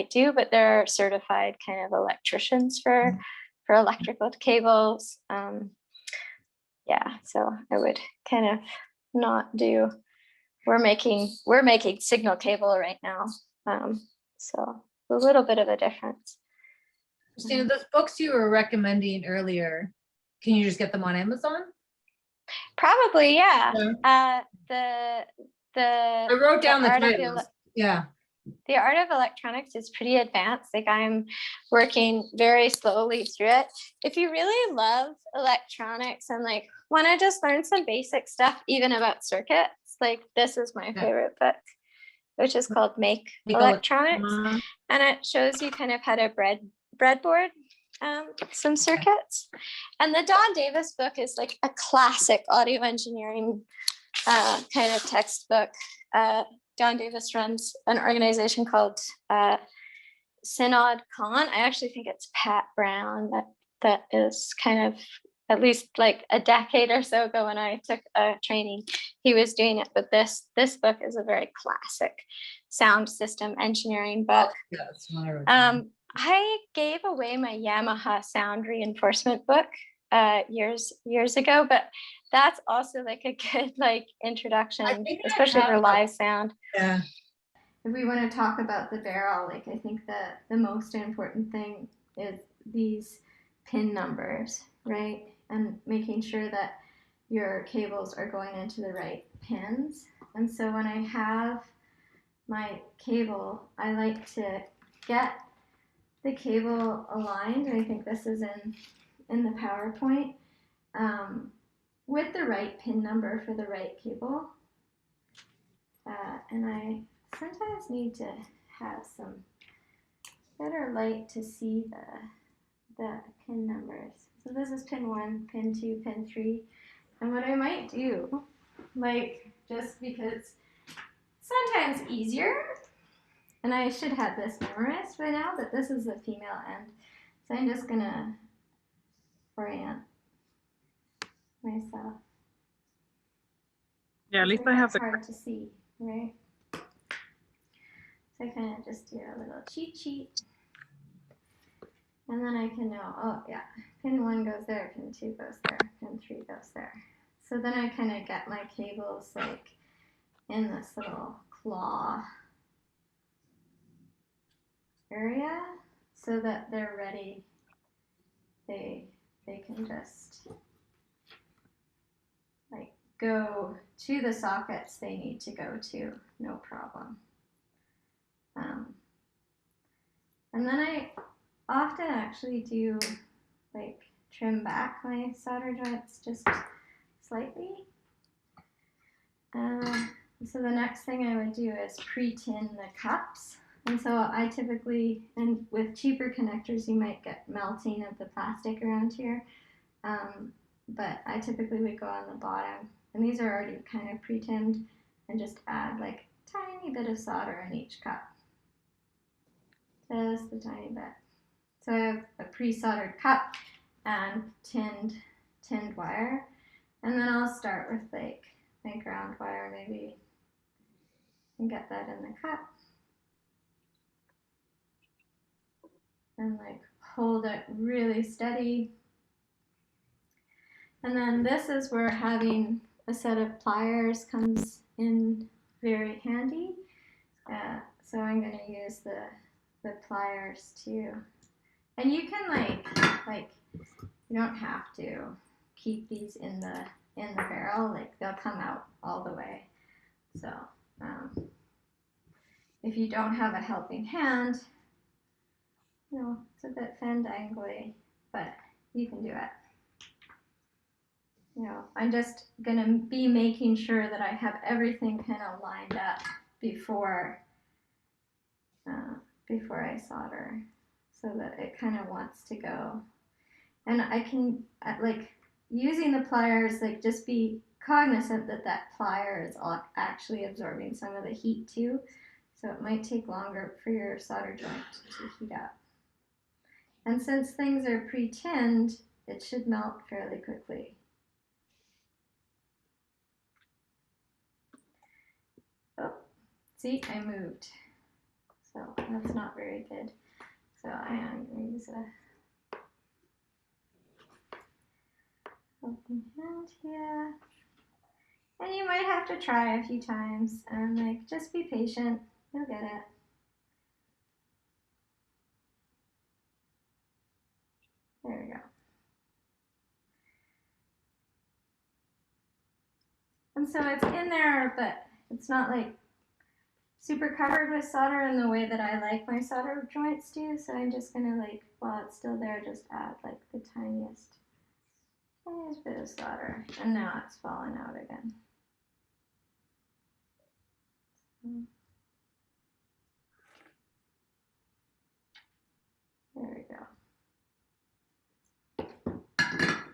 do, but they're certified kind of electricians for electrical cables. Yeah, so I would kind of not do. We're making signal cable right now, so a little bit of a difference. Christina, those books you were recommending earlier, can you just get them on Amazon? Probably, yeah. I wrote down the titles. Yeah. The Art of Electronics is pretty advanced. Like I'm working very slowly through it. If you really love electronics and like want to just learn some basic stuff, even about circuits, like this is my favorite book, which is called Make Electronics. And it shows you kind of how to breadboard some circuits. And the Don Davis book is like a classic audio engineering kind of textbook. Don Davis runs an organization called Synod Con. I actually think it's Pat Brown that is kind of, at least like a decade or so ago when I took a training, he was doing it. But this book is a very classic sound system engineering book. I gave away my Yamaha sound reinforcement book years ago, but that's also like a good like introduction, especially for live sound. Yeah. If we want to talk about the barrel, like I think that the most important thing is these pin numbers, right? And making sure that your cables are going into the right pins. And so when I have my cable, I like to get the cable aligned, and I think this is in the PowerPoint, with the right pin number for the right cable. And I sometimes need to have some better light to see the pin numbers. So this is pin 1, pin 2, pin 3. And what I might do, like just because sometimes easier, and I should have this memorized by now, but this is the female end. So I'm just gonna orient myself. Yeah, at least I have the. Hard to see, right? So I kind of just do a little cheat sheet. And then I can know, oh yeah, pin 1 goes there, pin 2 goes there, pin 3 goes there. So then I kind of get my cables like in this little claw area so that they're ready. They can just like go to the sockets they need to go to, no problem. And then I often actually do like trim back my solder joints just slightly. So the next thing I would do is pre-tin the cups. And so I typically, and with cheaper connectors, you might get melting of the plastic around here. But I typically would go on the bottom, and these are already kind of pre-tinned, and just add like a tiny bit of solder in each cup. Just a tiny bit. So I have a pre-soldered cup and tinned wire. And then I'll start with like my ground wire maybe, and get that in the cup. And like hold it really steady. And then this is where having a set of pliers comes in very handy. So I'm going to use the pliers to And you can like you don't have to keep these in the barrel. Like they'll come out all the way. So if you don't have a helping hand, you know, it's a bit fendangly, but you can do it. You know, I'm just gonna be making sure that I have everything kind of lined up before I solder, so that it kind of wants to go. And I can, like, using the pliers, like, just be cognizant that that plier is actually absorbing some of the heat too. So it might take longer for your solder joint to heat up. And since things are pre-tinned, it should melt fairly quickly. Oh, see, I moved. So that's not very good. So I am going to use a helping hand here. And you might have to try a few times and like just be patient. You'll get it. There we go. And so it's in there, but it's not like super covered with solder in the way that I like my solder joints to. So I'm just gonna, like, while it's still there, just add like the tiniest bit of solder. And now it's falling out again. There we go.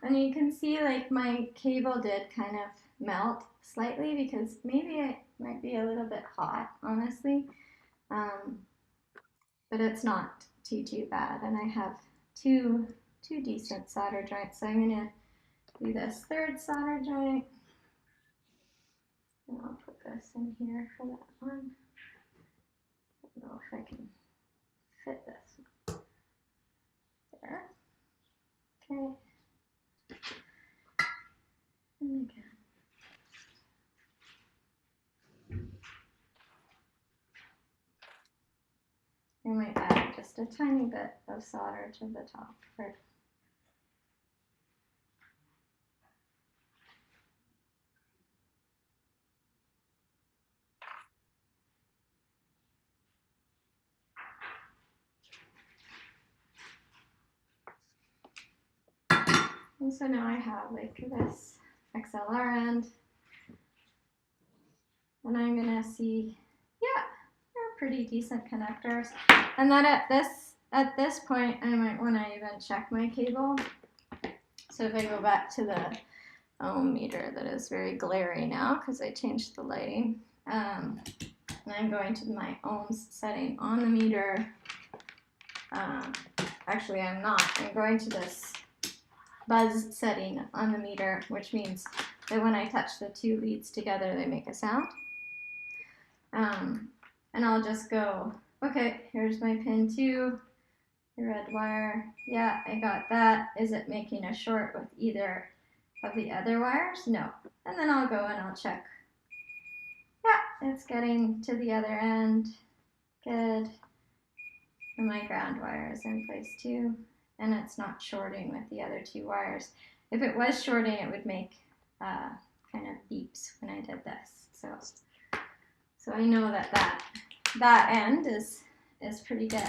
And you can see like my cable did kind of melt slightly because maybe it might be a little bit hot, honestly. But it's not too bad. And I have two decent solder joints. So I'm gonna do this third solder joint. And I'll put this in here for that one. I don't know if I can fit this. There. Okay. And again. We might add just a tiny bit of solder to the top first. And so now I have like this XLR end, and I'm gonna see, yeah, they're pretty decent connectors. And then at this point, I might want to even check my cable. So if I go back to the ohm meter that is very glary now because I changed the lighting, and I'm going to my ohms setting on the meter. Actually, I'm not. I'm going to this buzz setting on the meter, which means that when I touch the two leads together, they make a sound. And I'll just go, okay, here's my pin 2, the red wire. Yeah, I got that. Is it making a short with either of the other wires? No. And then I'll go and I'll check. Yeah, it's getting to the other end. Good. And my ground wire is in place too. And it's not shorting with the other two wires. If it was shorting, it would make kind of beeps when I did this. So I know that end is pretty good,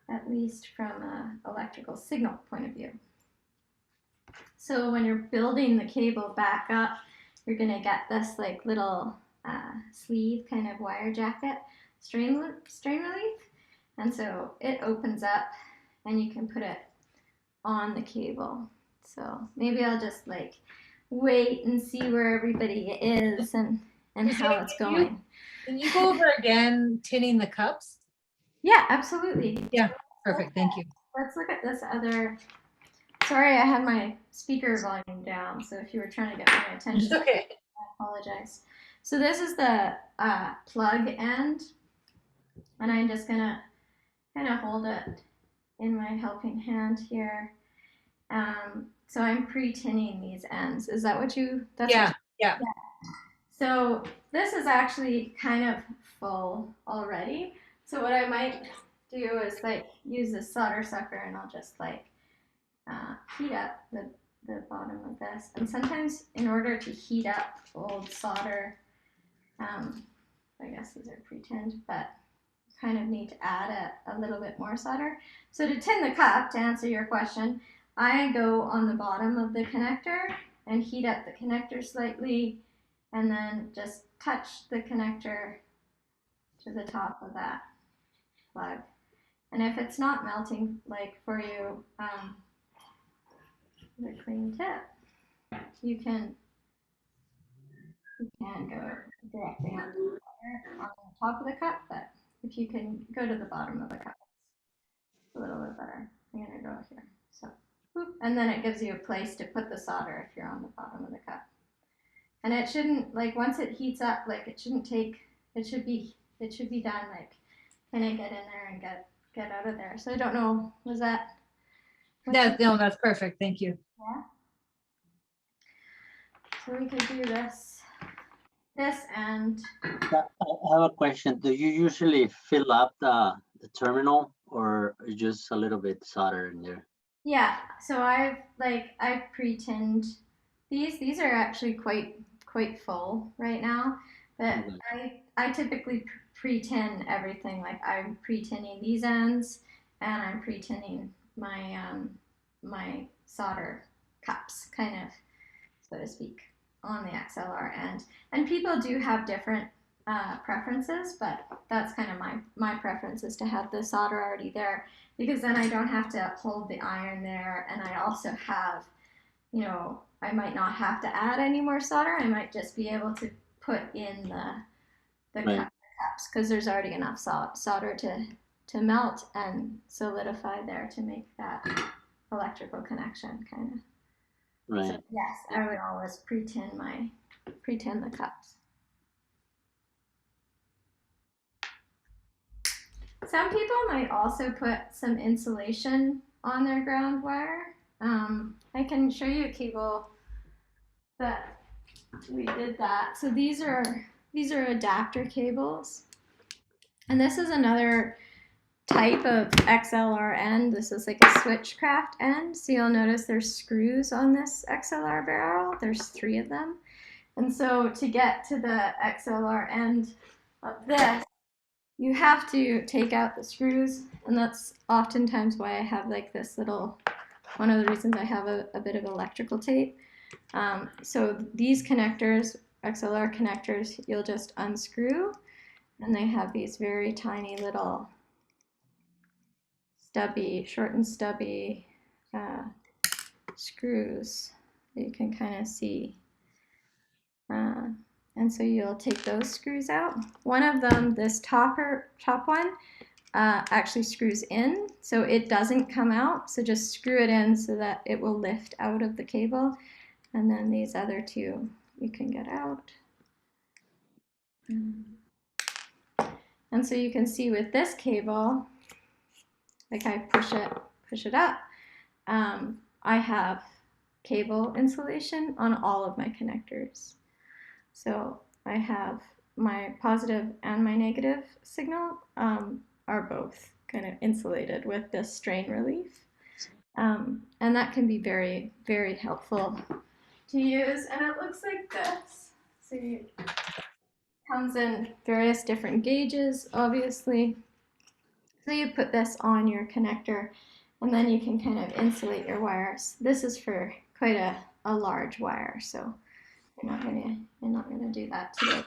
at least from an electrical signal point of view. So when you're building the cable back up, you're gonna get this like little sleeve kind of wire jacket strain relief. And so it opens up and you can put it on the cable. So maybe I'll just like wait and see where everybody is and how it's going. Can you go over again tinning the cups? Yeah, absolutely. Yeah, perfect. Thank you. Let's look at this other. Sorry, I had my speaker volume down, so if you were trying to get my attention, okay. I apologize. So this is the plug end, and I'm just gonna kind of hold it in my helping hand here. So I'm pre-tinning these ends. Is that what you? Yeah. So this is actually kind of full already. So what I might do is like use this solder sucker, and I'll just like heat up the bottom of this. And sometimes in order to heat up old solder, I guess these are pretend, but kind of need to add a little bit more solder. So to tin the cup, to answer your question, I go on the bottom of the connector and heat up the connector slightly, and then just touch the connector to the top of that plug. And if it's not melting, like for you, the clean tip, you can go directly on the top of the cup, but if you can go to the bottom of the cup, it's a little bit better. I'm gonna go here, so, and then it gives you a place to put the solder if you're on the bottom of the cup. And it shouldn't, like, once it heats up, like, it shouldn't take, it should be done, like, kind of get in there and get out of there. So I don't know, was that? No, that's perfect. Thank you. Yeah. So we could do this and. I have a question. Do you usually fill up the terminal, or just a little bit solder in there? Yeah, so I pre-tinned these. These are actually quite full right now, but I typically pre-tin everything. Like I'm pre-tinning these ends, and I'm pre-tinning my my solder cups, kind of, so to speak, on the XLR end. And people do have different preferences, but that's kind of my preference, is to have the solder already there, because then I don't have to hold the iron there, and I also have, you know, I might not have to add any more solder. I might just be able to put in the cups, because there's already enough solder to melt and solidify there to make that electrical connection, kind of. Right. So yes, I would always pre-tin the cups. Some people might also put some insulation on their ground wire. I can show you a cable that we did that. So these are adapter cables, and this is another type of XLR end. This is like a switchcraft end. So you'll notice there's screws on this XLR barrel. There's 3 of them. And so to get to the XLR end of this, you have to take out the screws, and that's oftentimes why I have like this little, one of the reasons I have a bit of electrical tape. So these connectors, XLR connectors, you'll just unscrew, and they have these very tiny little stubby, short and stubby screws that you can kind of see. And so you'll take those screws out. One of them, this top one, actually screws in, so it doesn't come out. So just screw it in so that it will lift out of the cable. And then these other 2 you can get out. And so you can see with this cable, like I push it up, I have cable insulation on all of my connectors. So I have my positive and my negative signal are both kind of insulated with this strain relief. And that can be very, very helpful to use. And it looks like this. So it comes in various different gauges, obviously. So you put this on your connector, and then you can kind of insulate your wires. This is for quite a large wire, so you're not gonna do that today.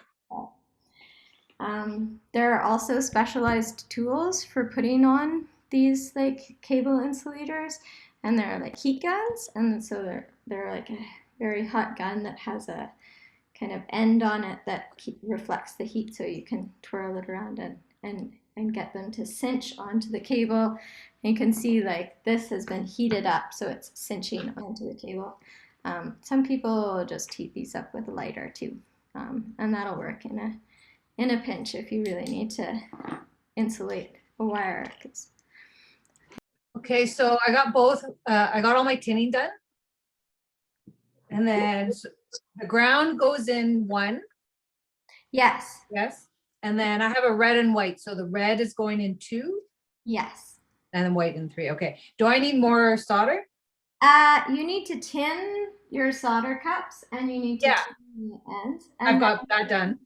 There are also specialized tools for putting on these like cable insulators, and they're like heat guns, and so they're like a very hot gun that has a kind of end on it that reflects the heat, so you can twirl it around and get them to cinch onto the cable. And you can see like this has been heated up, so it's cinching onto the cable. Some people just heat these up with a lighter too, and that'll work in a pinch if you really need to insulate a wire. Okay, so I got both. I got all my tinning done, and then the ground goes in 1. Yes. Yes. And then I have a red and white, so the red is going in 2. Yes. And then white in 3. Okay. Do I need more solder? You need to tin your solder cups, and you need to tin the ends. And I've got that done.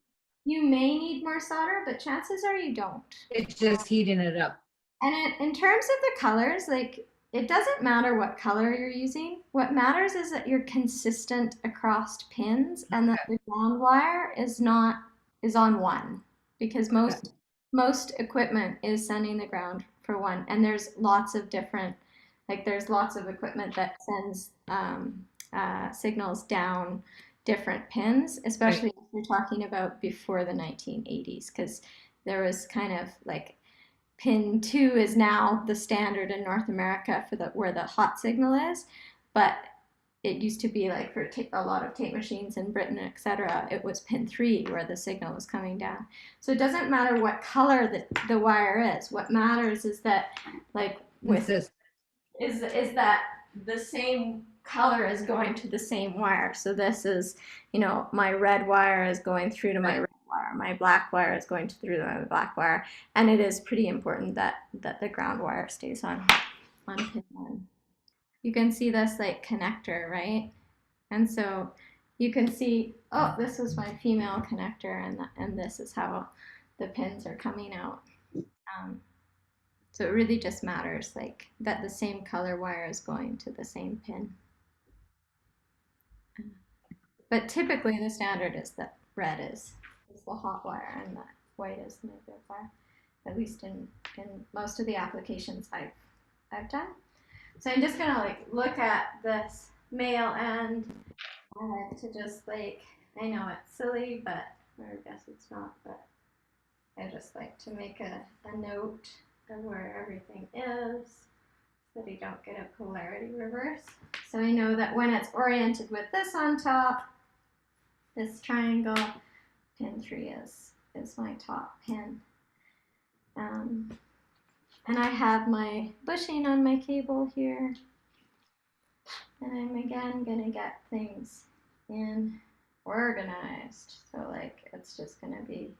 You may need more solder, but chances are you don't. It's just heating it up. And in terms of the colors, like, it doesn't matter what color you're using. What matters is that you're consistent across pins, and that the ground wire is on one, because most equipment is sending the ground for one, and there's lots of different, like, there's lots of equipment that sends signals down different pins, especially if you're talking about before the 1980s, because there was kind of like pin 2 is now the standard in North America for where the hot signal is, but it used to be like for a lot of tape machines in Britain, etc. It was pin 3 where the signal was coming down. So it doesn't matter what color the wire is. What matters is that, like, with is that the same color is going to the same wire. So this is, my red wire is going through to my red wire. My black wire is going through to my black wire. And it is pretty important that the ground wire stays on pin 1. You can see this like connector, right? And so you can see, oh, this is my female connector, and this is how the pins are coming out. So it really just matters, like, that the same color wire is going to the same pin. But typically the standard is that red is the hot wire and that white is the negative wire, at least in most of the applications I've done. So I'm just gonna like look at this male end. I like to just like, I know it's silly, but, or I guess it's not, but I just like to make a note of where everything is, so that you don't get a polarity reverse. So I know that when it's oriented with this on top, this triangle, pin 3 is my top pin. And I have my bushing on my cable here. And I'm again gonna get things in organized. So like, it's just gonna be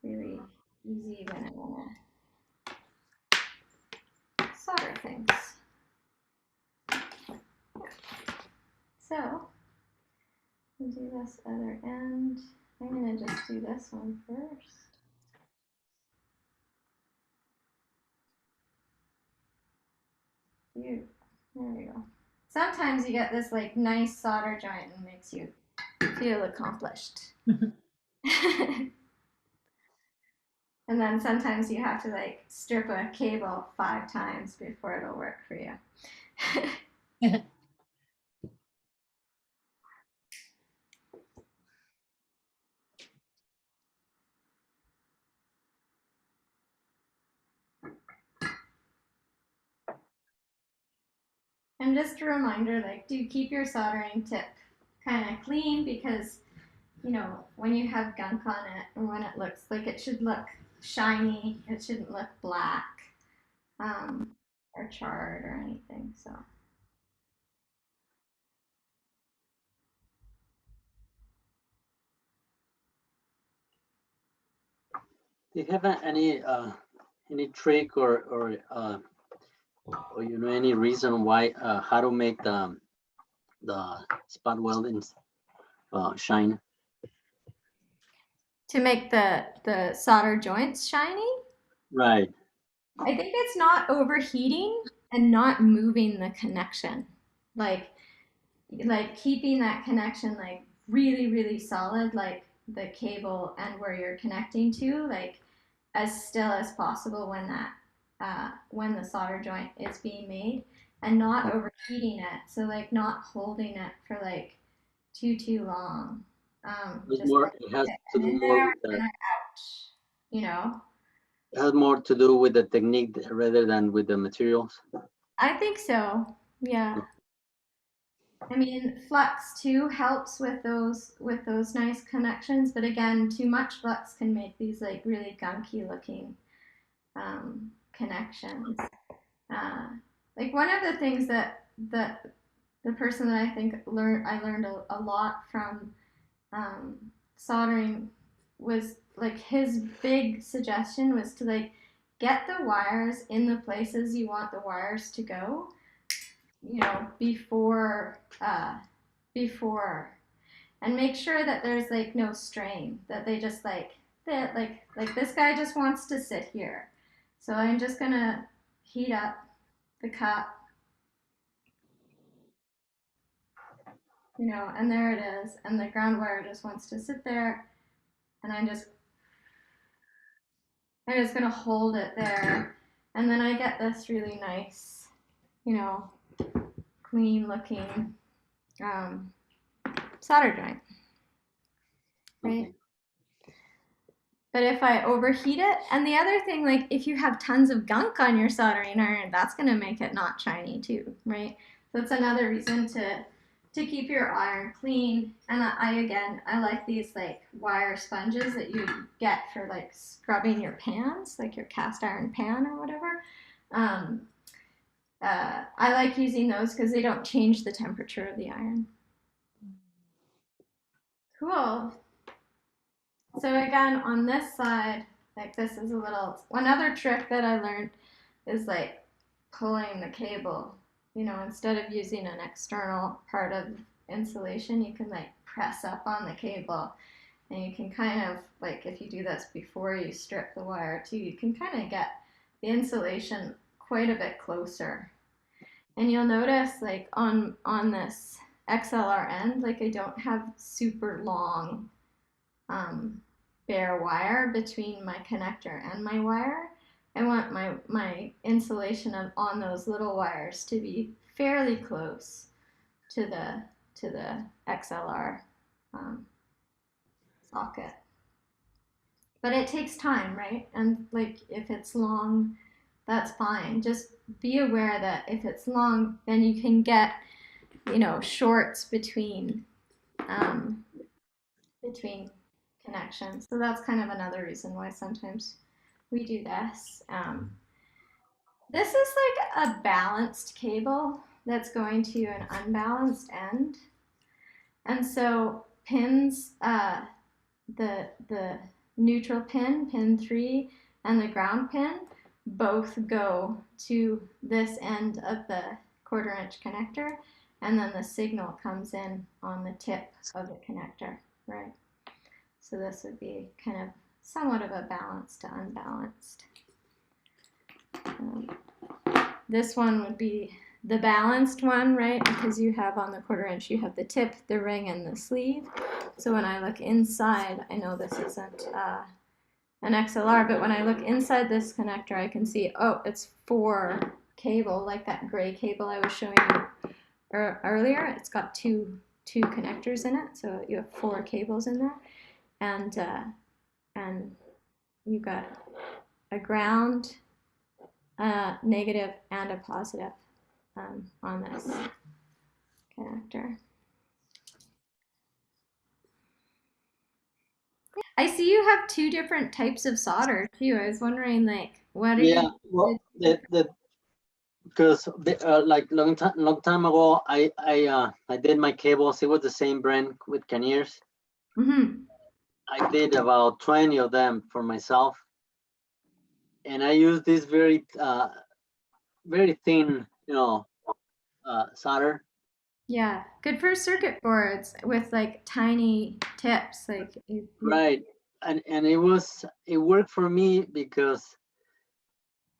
really easy when I wanna solder things. So, I'll do this other end. I'm gonna just do this one first. Beautiful. There we go. Sometimes you get this like nice solder joint and makes you feel accomplished. And then sometimes you have to like strip a cable 5 times before it'll work for you. And just a reminder, like, do keep your soldering tip kind of clean, because, when you have gunk on it, or when it looks like, it should look shiny, it shouldn't look black or charred or anything. So. Do you have any trick or any reason why how to make the spot welding shine? To make the solder joints shiny? Right. I think it's not overheating and not moving the connection. Like keeping that connection like really, really solid, like the cable and where you're connecting to, like as still as possible when the solder joint is being made, and not overheating it. So like not holding it for like too long. It has to do more with the, It has more to do with the technique rather than with the materials. I think so. Yeah. I mean, flux too helps with those nice connections, but again, too much flux can make these like really gunky looking connections. Like one of the things that the person that I think I learned a lot from soldering was like, his big suggestion was to like get the wires in the places you want the wires to go, you know, before, and make sure that there's like no strain, that they just like this guy just wants to sit here. So I'm just gonna heat up the cup, you know, and there it is, and the ground wire just wants to sit there, and I'm just gonna hold it there, and then I get this really nice, you know, clean looking solder joint, right? Okay. But if I overheat it, and the other thing, like if you have tons of gunk on your soldering iron, that's gonna make it not shiny too, right? So that's another reason to keep your iron clean. And I like these like wire sponges that you get for like scrubbing your pans, like your cast iron pan or whatever. I like using those because they don't change the temperature of the iron. Cool. So again, on this side, like this is a little, one other trick that I learned is like pulling the cable, you know, instead of using an external part of insulation, you can like press up on the cable, and you can kind of like, if you do this before you strip the wire too, you can kind of get the insulation quite a bit closer. And you'll notice like on this XLR end, like I don't have super long bare wire between my connector and my wire. I want my insulation on those little wires to be fairly close to the XLR socket. But it takes time, right? And like if it's long, that's fine. Just be aware that if it's long, then you can get, you know, shorts between connections. So that's kind of another reason why sometimes we do this. This is like a balanced cable that's going to an unbalanced end. And so pins, the neutral pin, pin 3, and the ground pin both go to this end of the 1/4 inch connector, and then the signal comes in on the tip of the connector, right? So this would be kind of somewhat of a balanced to unbalanced. This one would be the balanced one, right? Because you have on the 1/4 inch, you have the tip, the ring, and the sleeve. So when I look inside, I know this isn't an XLR, but when I look inside this connector, I can see, oh, it's 4 cable, like that gray cable I was showing you earlier. It's got two connectors in it, so you have 4 cables in there, and you got a ground, negative, and a positive on this connector. I see you have 2 different types of solder too. I was wondering, like, what are you? Well, because like long time ago, I did my cables. It was the same brand with Caniers. Mm-hmm. I did about 20 of them for myself, and I used this very thin, you know, solder. Yeah, good for circuit boards with like tiny tips, like right. And it worked for me because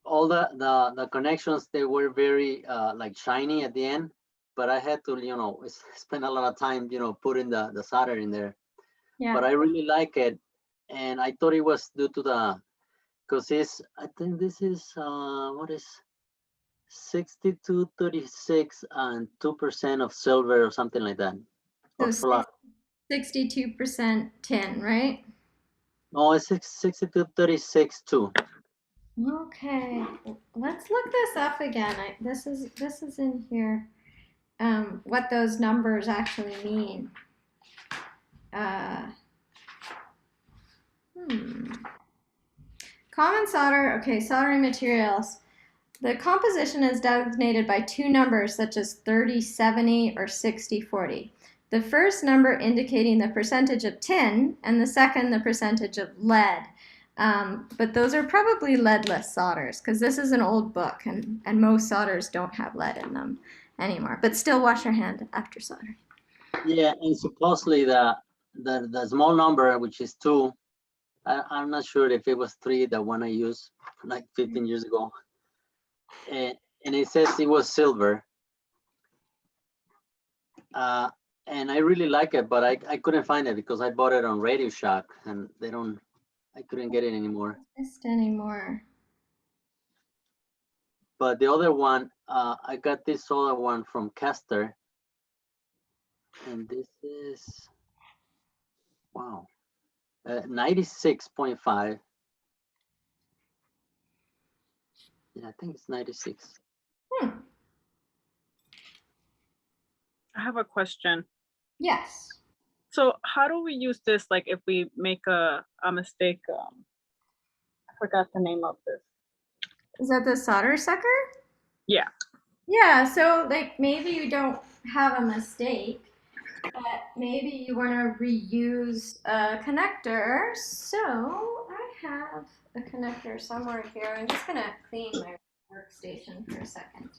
all the connections, they were very like shiny at the end, but I had to, you know, spend a lot of time, you know, putting the solder in there. Yeah. But I really like it, and I thought it was due to because I think this is what is 6236 and 2% of silver or something like that. So 62% tin, right? No, it's 6236 too. Okay, let's look this up again. This is in here. What those numbers actually mean. Common solder. Okay, soldering materials. The composition is designated by 2 numbers such as 30/70 or 60/40. The first number indicating the percentage of tin and the second the percentage of lead. But those are probably leadless solders because this is an old book and most solders don't have lead in them anymore. But still wash your hand after soldering. Yeah, and supposedly the small number, which is 2, I'm not sure if it was 3, the one I used like 15 years ago. And it says it was silver. And I really like it, but I couldn't find it because I bought it on Radio Shack and I couldn't get it anymore. Just anymore. But the other one, I got this other one from Castor. And this is, wow, 96.5. Yeah, I think it's 96. I have a question. Yes. So how do we use this? Like if we make a mistake, I forgot the name of this. Is that the solder sucker? Yeah. Yeah, so like maybe you don't have a mistake, but maybe you want to reuse a connector. So I have a connector somewhere here. I'm just gonna clean my workstation for a second.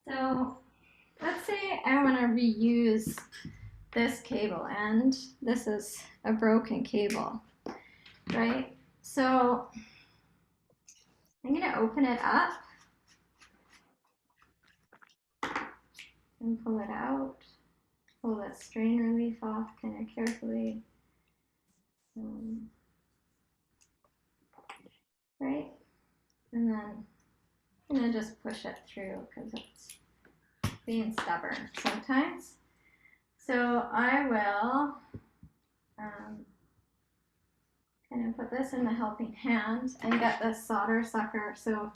So let's say I want to reuse this cable end. This is a broken cable, right? So I'm gonna open it up and pull it out. Pull that strain relief off kind of carefully. Right? And then I'm gonna just push it through because it's being stubborn sometimes. So I will kind of put this in the helping hand and get the solder sucker. So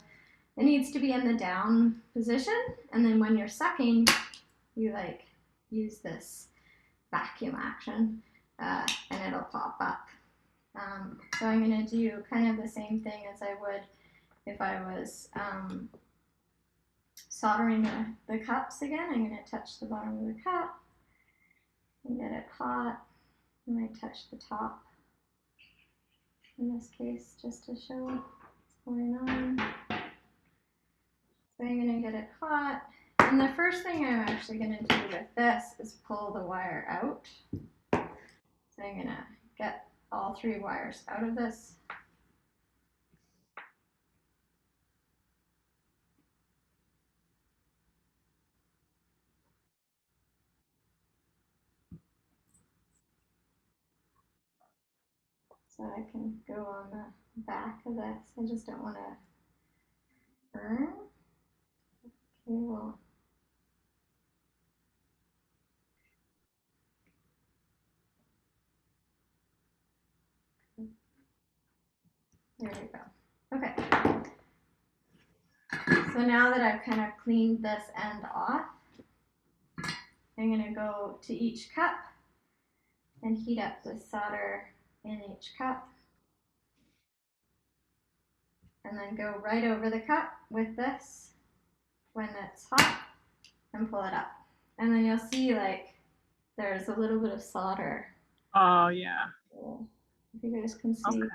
it needs to be in the down position. And then when you're sucking, you like use this vacuum action and it'll pop up. So I'm going to do kind of the same thing as I would if I was soldering the cups again. I'm going to touch the bottom of the cup and get it hot. And I touch the top in this case just to show what's going on. So I'm going to get it hot. And the first thing I'm actually going to do with this is pull the wire out. So I'm going to get all 3 wires out of this. So I can go on the back of this. I just don't want to burn the cable. There we go. Okay. So now that I've kind of cleaned this end off, I'm going to go to each cup and heat up the solder in each cup. And then go right over the cup with this when it's hot and pull it up. And then you'll see like there's a little bit of solder. Oh, yeah. If you guys can see. Okay.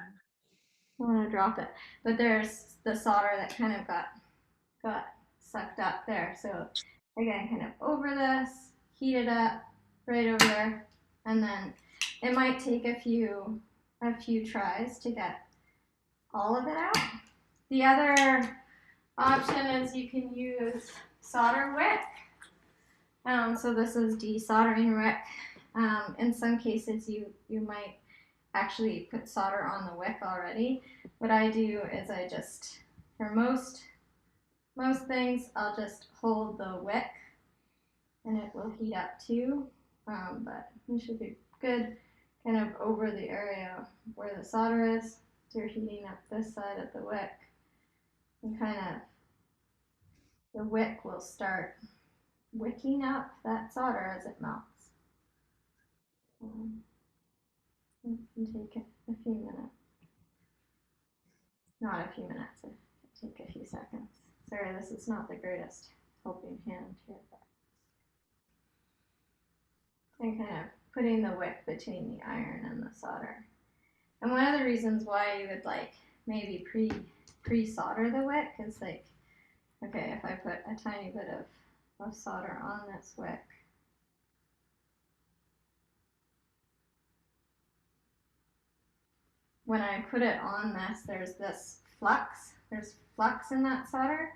I want to drop it. But there's the solder that kind of got sucked up there. So again, kind of over this, heat it up right over there. And then it might take a few tries to get all of it out. The other option is you can use solder wick. So this is desoldering wick. In some cases, you might actually put solder on the wick already. What I do is I just, for most things, I'll just hold the wick and it will heat up too. But you should be good kind of over the area where the solder is. So you're heating up this side of the wick. And kind of, the wick will start wicking up that solder as it melts. It can take a few minutes. Not a few minutes, it can take a few seconds. Sorry, this is not the greatest helping hand here, but I'm kind of putting the wick between the iron and the solder. And one of the reasons why you would like maybe pre-solder the wick is like, okay, if I put a tiny bit of solder on this wick, when I put it on this, there's this flux. There's flux in that solder,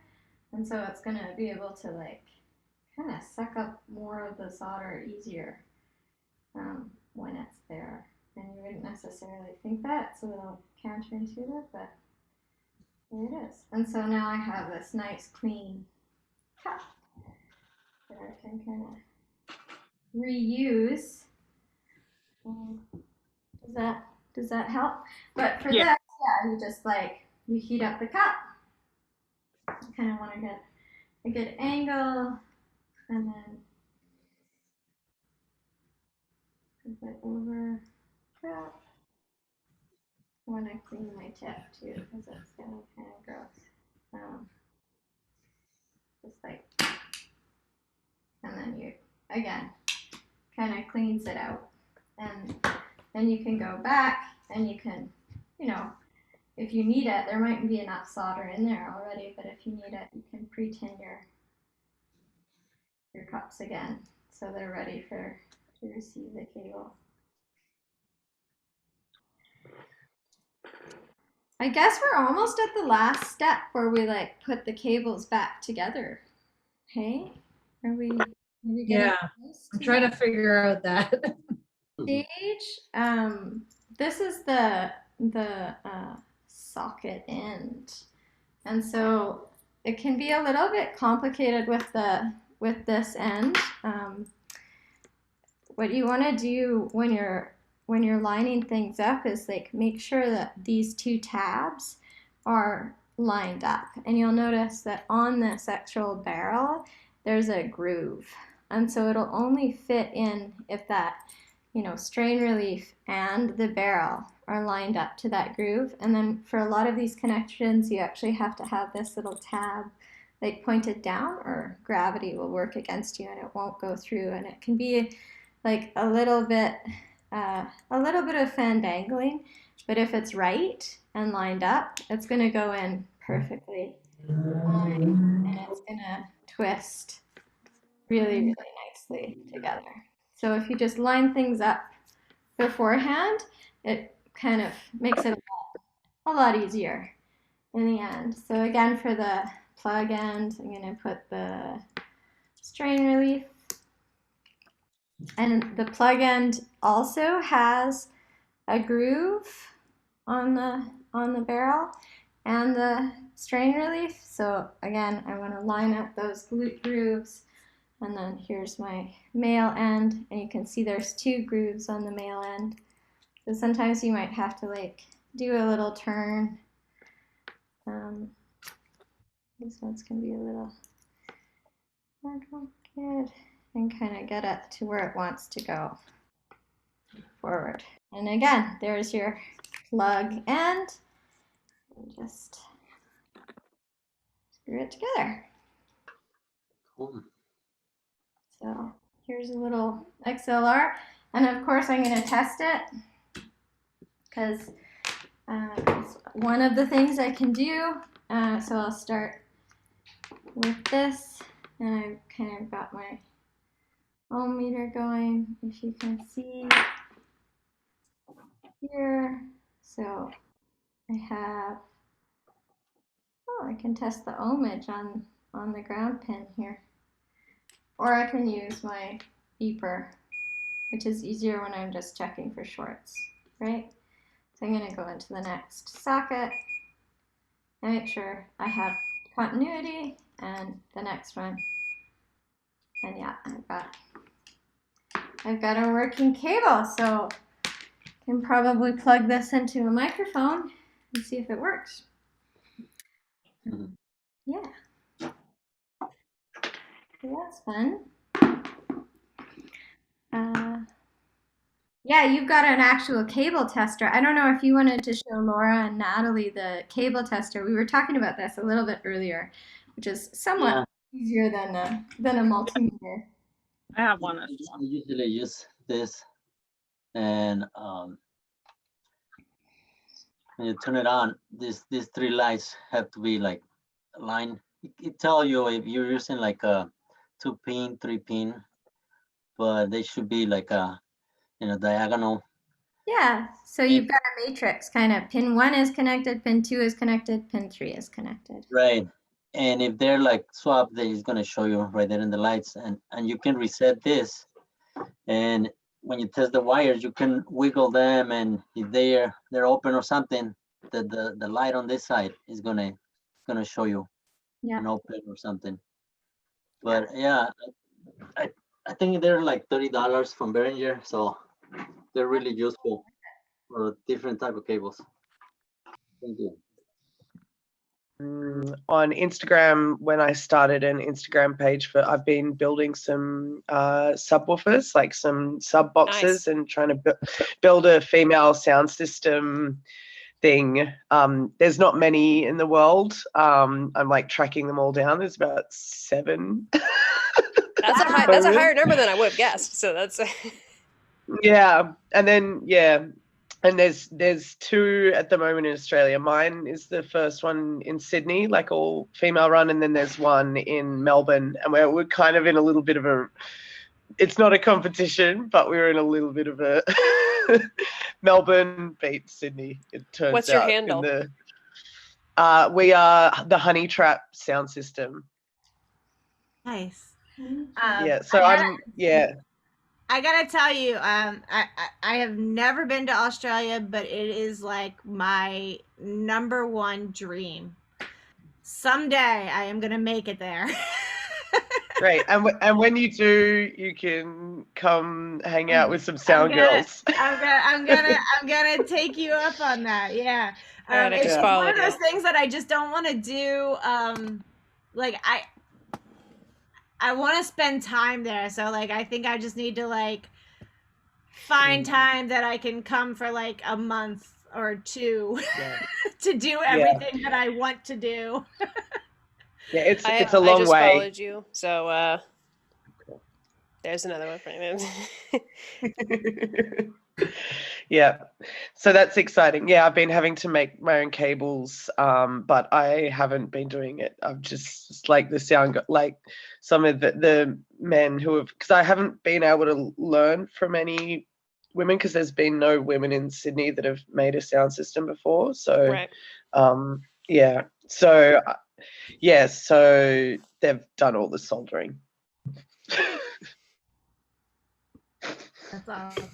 and so it's going to be able to like kind of suck up more of the solder easier when it's there. And you wouldn't necessarily think that. It's a little counterintuitive, but there it is. And so now I have this nice clean cup that I can kind of reuse. Does that help? But for this, yeah, you just like, you heat up the cup. You kind of want to get a good angle, and then put it over cup. I want to clean my tip too, because it's getting kind of gross. Just like, and then you, again, kind of cleans it out. And then you can go back and you can, you know, if you need it, there might be enough solder in there already, but if you need it, you can pre-tin your cups again so they're ready to receive the cable. I guess we're almost at the last step where we like put the cables back together. Hey, are we Yeah, I'm trying to figure out that stage. This is the socket end, and so it can be a little bit complicated with this end. What you want to do when you're lining things up is like make sure that these two tabs are lined up, and you'll notice that on this actual barrel there's a groove, and so it'll only fit in if that, you know, strain relief and the barrel are lined up to that groove. And then for a lot of these connections you actually have to have this little tab like pointed down, or gravity will work against you and it won't go through, and it can be like a little bit of fandangling, but if it's right and lined up, it's going to go in perfectly, and it's going to twist really, really nicely together. So if you just line things up beforehand, it kind of makes it a lot easier in the end. So again, for the plug end, I'm going to put the strain relief. And the plug end also has a groove on the barrel and the strain relief. So again, I want to line up those grooves, and then here's my male end, and you can see there's two grooves on the male end. So sometimes you might have to like do a little turn. This one's gonna be a little more complicated, and kind of get it to where it wants to go forward. And again, there's your plug end. And just screw it together. Cool. So here's a little XLR, and of course I'm going to test it because it's one of the things I can do. So I'll start with this, and I've kind of got my ohm meter going, if you can see here. So I have, I can test the ohmage on the ground pin here. Or I can use my beeper, which is easier when I'm just checking for shorts, right? So I'm going to go into the next socket and make sure I have continuity, and the next one. And yeah, I've got a working cable, so I can probably plug this into a microphone and see if it works. Yeah. So that's fun. Yeah, you've got an actual cable tester. I don't know if you wanted to show Laura and Natalie the cable tester. We were talking about this a little bit earlier, which is somewhat easier than a multimeter. I have one. I usually use this, and when you turn it on, these three lights have to be like aligned. It tell you if you're using like a 2-pin, 3-pin, but they should be like a diagonal. Yeah, so you've got a matrix kind of. Pin 1 is connected, pin 2 is connected, pin 3 is connected. Right. And if they're like swapped, then it's gonna show you right there in the lights, and you can reset this. And when you test the wires, you can wiggle them, and if they're open or something, the light on this side is gonna show you an open or something. But yeah, I think they're like $30 from Behringer, so they're really useful for different type of cables. Thank you. On Instagram, when I started an Instagram page I've been building some subwoofers, like some sub boxes, and trying to build a female sound system thing. There's not many in the world. I'm like tracking them all down. There's about 7. That's a higher number than I would have guessed. So that's yeah. And then and there's 2 at the moment in Australia. Mine is the first one in Sydney, like all female run, and then there's one in Melbourne, and we're kind of in a little bit of a, it's not a competition, but we're in a little bit of a Melbourne beats Sydney, it turns out. What's your handle? We are the Honey Trap sound system. Nice. So I gotta tell you, I have never been to Australia, but it is like my #1 dream. Someday I am gonna make it there. Great, and when you do, you can come hang out with some SoundGirls. I'm gonna take you up on that. Yeah, it's one of those things that I just don't want to do. Like I want to spend time there, so like I think I just need to like find time that I can come for like a month or 2 to do everything that I want to do. It's a long way. I just followed you, so there's another one for you. Yeah, so that's exciting. Yeah, I've been having to make my own cables, but I haven't been doing it. I've just like the sound, like some of the men who have, because I haven't been able to learn from any women, because there's been no women in Sydney that have made a sound system before. So, so they've done all the soldering. That's awesome.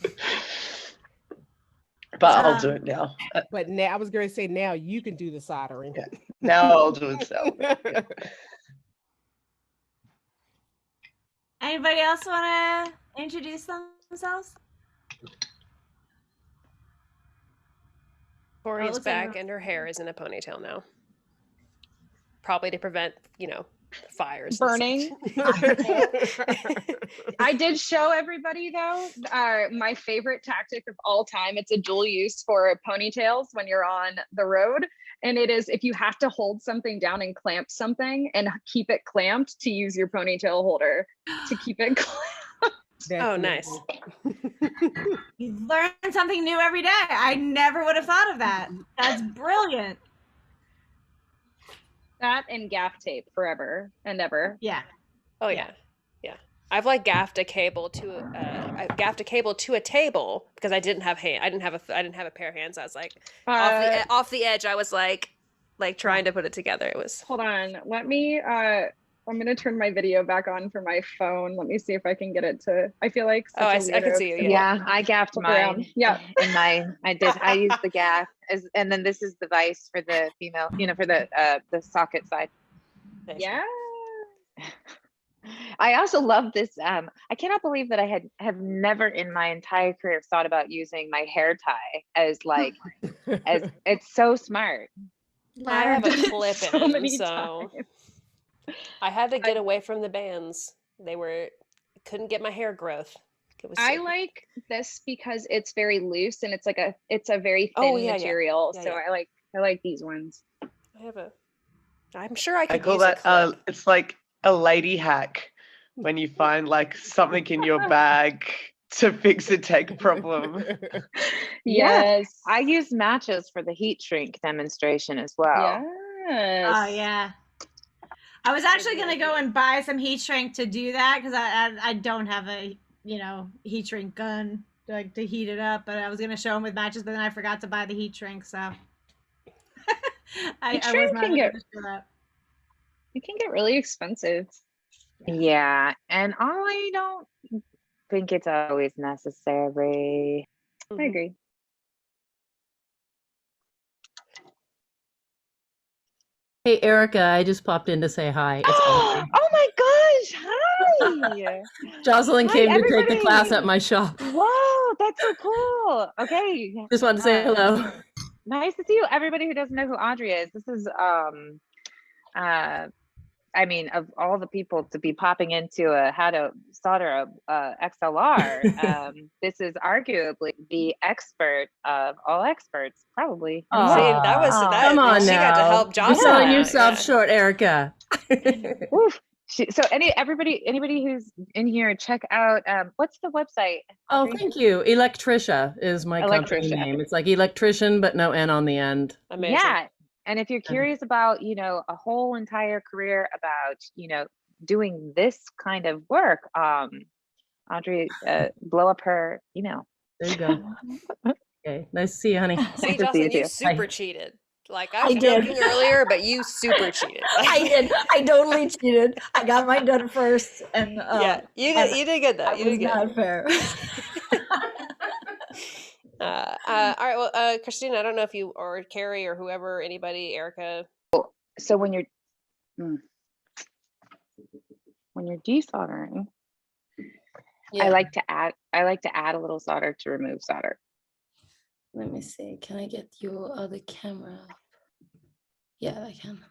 But I'll do it now. But now I was going to say, now you can do the soldering. Yeah. Now I'll do it self. Anybody else want to introduce themselves? Corey's back, and her hair is in a ponytail now. Probably to prevent, fires. Burning. I did show everybody though, my favorite tactic of all time. It's a dual use for ponytails when you're on the road. And it is, if you have to hold something down and clamp something and keep it clamped, to use your ponytail holder to keep it clamped. Oh, nice. You learn something new every day. I never would have thought of that. That's brilliant. That and gaff tape forever and ever. Yeah. Oh yeah. Yeah. I've like gaffed a cable to a table because I didn't have I didn't have a pair of hands. I was like off the edge. I was like trying to put it together. It was. Hold on. Let me. I'm gonna turn my video back on for my phone. Let me see if I can get it to. I feel like. I can see you. Yeah, I gaffed mine. Yeah. In mine, I did. I used the gaff and then this is the vise for the female. For the socket side. Yeah. I also love this. I cannot believe that I have never in my entire career thought about using my hair tie as like as it's so smart. I have a clip so in, many so times. I had to get away from the bands. Couldn't get my hair growth. I like this because it's very loose and it's a very thin material. So I like these ones. I'm sure I could. I call that it's like a lady hack when you find like something in your bag to fix a tech problem. Yes. I use matches for the heat shrink demonstration as well. Yes. Oh yeah. I was actually gonna go and buy some heat shrink to do that because I don't have a heat shrink gun like to heat it up, but I was gonna show them with matches, but then I forgot to buy the heat shrink, so I was not in a position for that. It can get really expensive. Yeah, and I don't think it's always necessary. I agree. Hey, Erika, I just popped in to say hi. It's Oh my gosh, hi! Jocelyn Hi, came to take the class everybody. at my shop. Whoa, that's so cool. Okay. Just wanted to say hello. Nice to see you. Everybody who doesn't know who Audrey is, this is I mean, of all the people to be popping into how to solder a XLR, this is arguably the expert of all experts, probably. See, that was that. Come on she now. got to help You're Jocelyn. selling yourself short, Erika. Oof. So anybody who's in here, check out what's the website? Oh, Audrey? thank you. Electricia is my company name. It's like electrician, but no N on the end. Amazing. Yeah. And if you're curious about, a whole entire career about, doing this kind of work, Audrey, blow up her email. There you go. Okay. Nice to see you, honey. See, Nice to see Jocelyn, you you too. super Bye. cheated. Like I was joking earlier, but you super cheated. I did. I totally cheated. I got mine done first, and yeah, you did good though. You did good. Not fair. All right. Well, Christina, I don't know if you or Carrie or whoever, anybody, Erika. So when you're desoldering, Yeah. I like to add a little solder to remove solder. Let me see. Can I get your other camera up? Yeah, I can.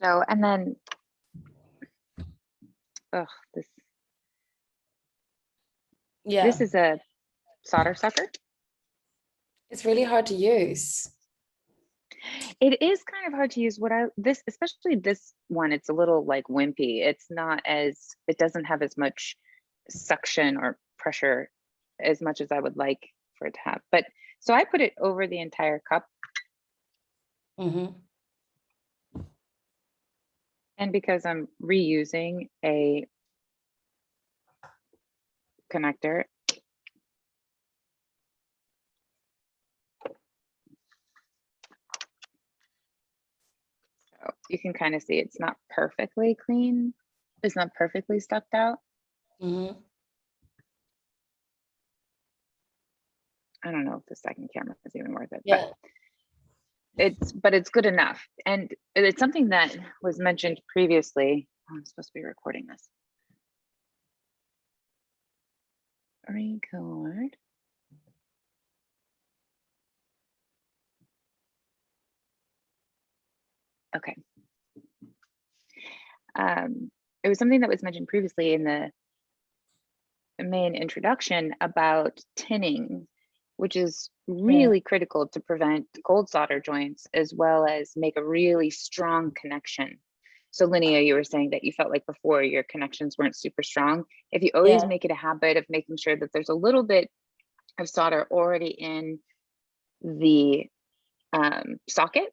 So, and then, this is a solder sucker. It's really hard to use. It is kind of hard to use. Especially this one, it's a little like wimpy. It doesn't have as much suction or pressure as much as I would like for it to have. But so I put it over the entire cup. Mm-hmm. And because I'm reusing a connector, so you can kind of see it's not perfectly clean. It's not perfectly stuffed out. Mm-hmm. I don't know if the second camera is even worth it. Yeah. But it's good enough. And it's something that was mentioned previously. I'm supposed to be recording this. Record. Okay. It was something that was mentioned previously in the main introduction about tinning, which is really critical to prevent cold solder joints, as well as make a really strong connection. So Linnea, you were saying that you felt like before your connections weren't super strong. If you always make it a habit of making sure that there's a little bit of solder already in the socket,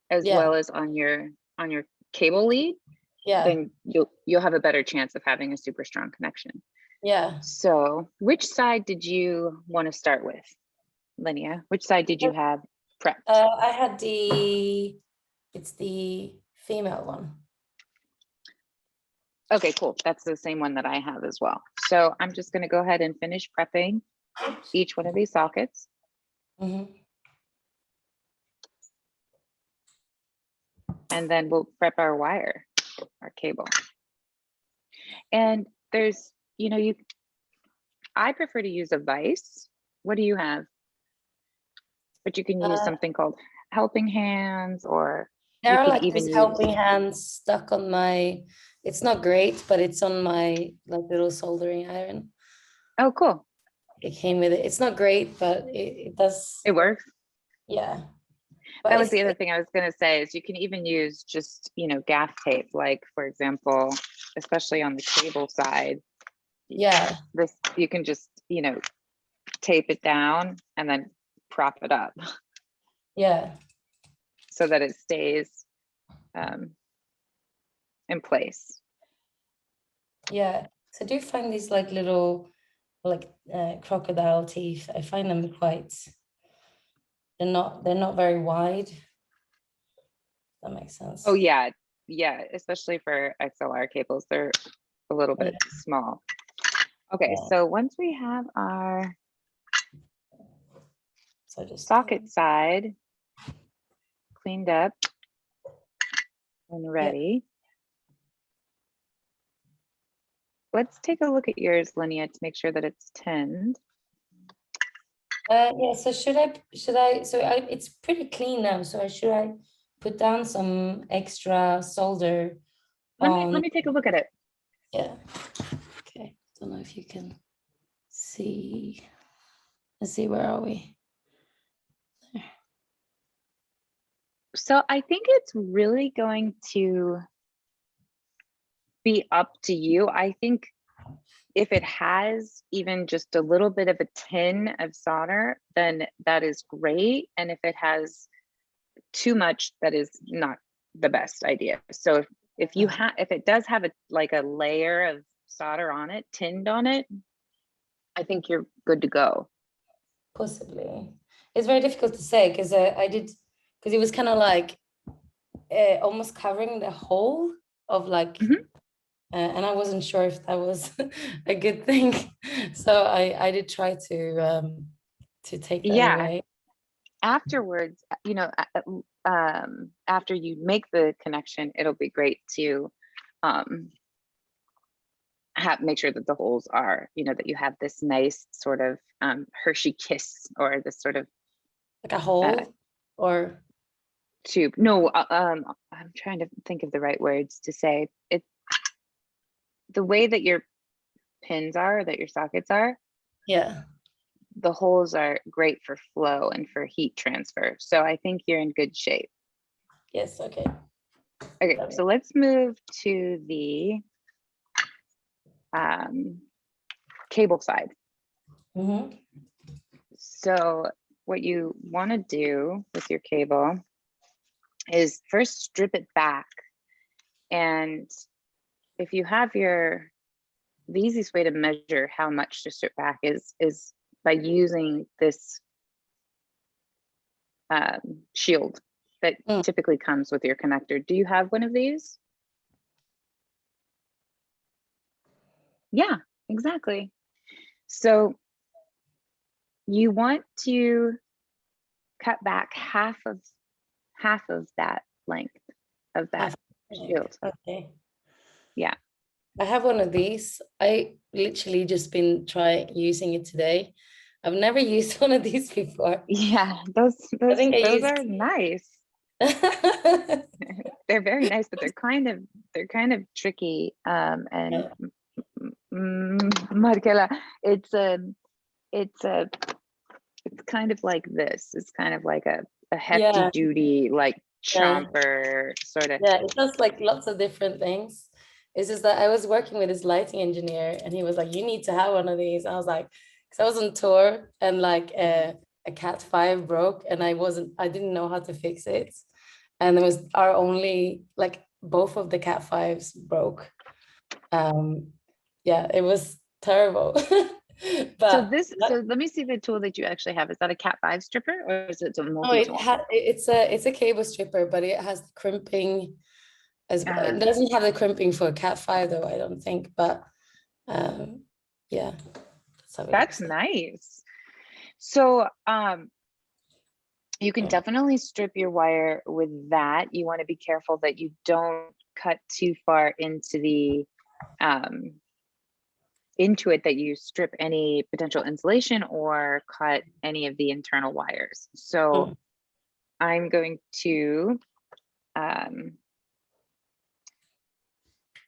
as well as on your cable lead, then you'll have a better chance of having a super strong connection. Yeah. So which side did you want to start with, Linnea? Which side did you have prepped? I had it's the female one. Okay, cool. That's the same one that I have as well. So I'm just going to go ahead and finish prepping each one of these sockets. Mm-hmm. And then we'll prep our wire, our cable. And there's, I prefer to use a vise. What do you have? But you can use something called helping hands, or there are like even these helping hands stuck on my, it's not great, but it's on my like little soldering iron. Oh, cool. It came with it. It's not great, but it does. It works. Yeah. That was the other thing I was going to say is you can even use just, gaff tape, like for example, especially on the cable side. Yeah. This, you can just, tape it down and then prop it up. Yeah. So that it stays in place. Yeah. So I do find these like little, crocodile teeth. I find them they're not very wide. That makes sense. Oh yeah, especially for XLR cables, they're a little bit small. Okay, so once we have our socket side cleaned up and ready, let's take a look at yours, Linnea, to make sure that it's tinned. Yeah, so it's pretty clean now, so should I put down some extra solder? Let me take a look at it. Yeah. Okay. Don't know if you can see. Let's see, where are we? There. So I think it's really going to be up to you. I think if it has even just a little bit of a tin of solder, then that is great. And if it has too much, that is not the best idea. So if it does have a layer of solder on it, tinned on it, I think you're good to go. Possibly. It's very difficult to say because it was kind of like almost covering the whole of and I wasn't sure if that was a good thing. So I did try to take that away. Afterwards, after you make the connection, it'll be great to make sure that the holes are, that you have this nice sort of Hershey kiss, or this sort of like a hole or tube. No, I'm trying to think of the right words to say it. The way that your pins are, that your sockets are, the holes are great for flow and for heat transfer. So I think you're in good shape. Yes. Okay. Okay. So let's move to the cable side. Mm-hmm. So what you want to do with your cable is first strip it back. And if you have the easiest way to measure how much to strip back is by using this shield that typically comes with your connector. Do you have one of these? Yeah, exactly. So you want to cut back half of that length of that shield. Okay. Yeah. I have one of these. I literally just been using it today. I've never used one of these before. Yeah, those are nice. They're very nice, but they're kind of tricky. And Markela, it's kind of like this. It's kind of like a hefty duty, like chomper sort of. Yeah, it does lots of different things. It's just that I was working with this lighting engineer and he was like, you need to have one of these. I was like, because I was on tour and a Cat 5 broke and I didn't know how to fix it. And it was our only, both of the Cat 5s broke. It was terrible. So let me see the tool that you actually have. Is that a Cat 5 stripper or is it a multi-tool? It's a cable stripper, but it has the crimping as well. It doesn't have the crimping for a Cat 5 though, I don't think, but that's nice. So you can definitely strip your wire with that. You want to be careful that you don't cut too far into the into it, that you strip any potential insulation or cut any of the internal wires. So I'm going to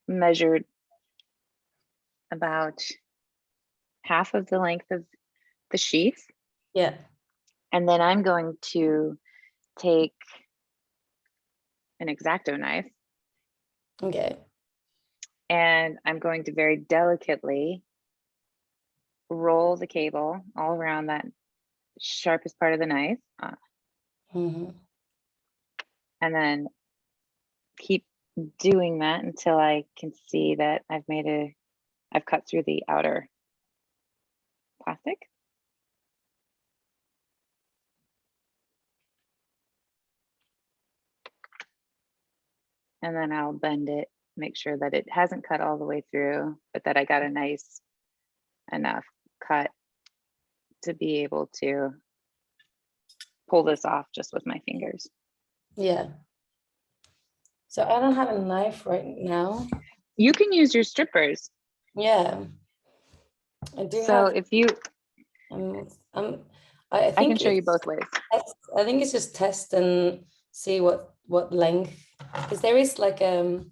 measure about half of the length of the sheath. Yeah. And then I'm going to take an X-Acto knife. Okay. And I'm going to very delicately roll the cable all around that sharpest part of the knife. Mm-hmm. And then keep doing that until I can see that I've cut through the outer plastic. And then I'll bend it, make sure that it hasn't cut all the way through, but that I got a nice enough cut to be able to pull this off just with my fingers. Yeah. So I don't have a knife right now. You can use your strippers. Yeah. I do So have, if you, I I can show you both ways. I think it's just test and see what length, because there's like a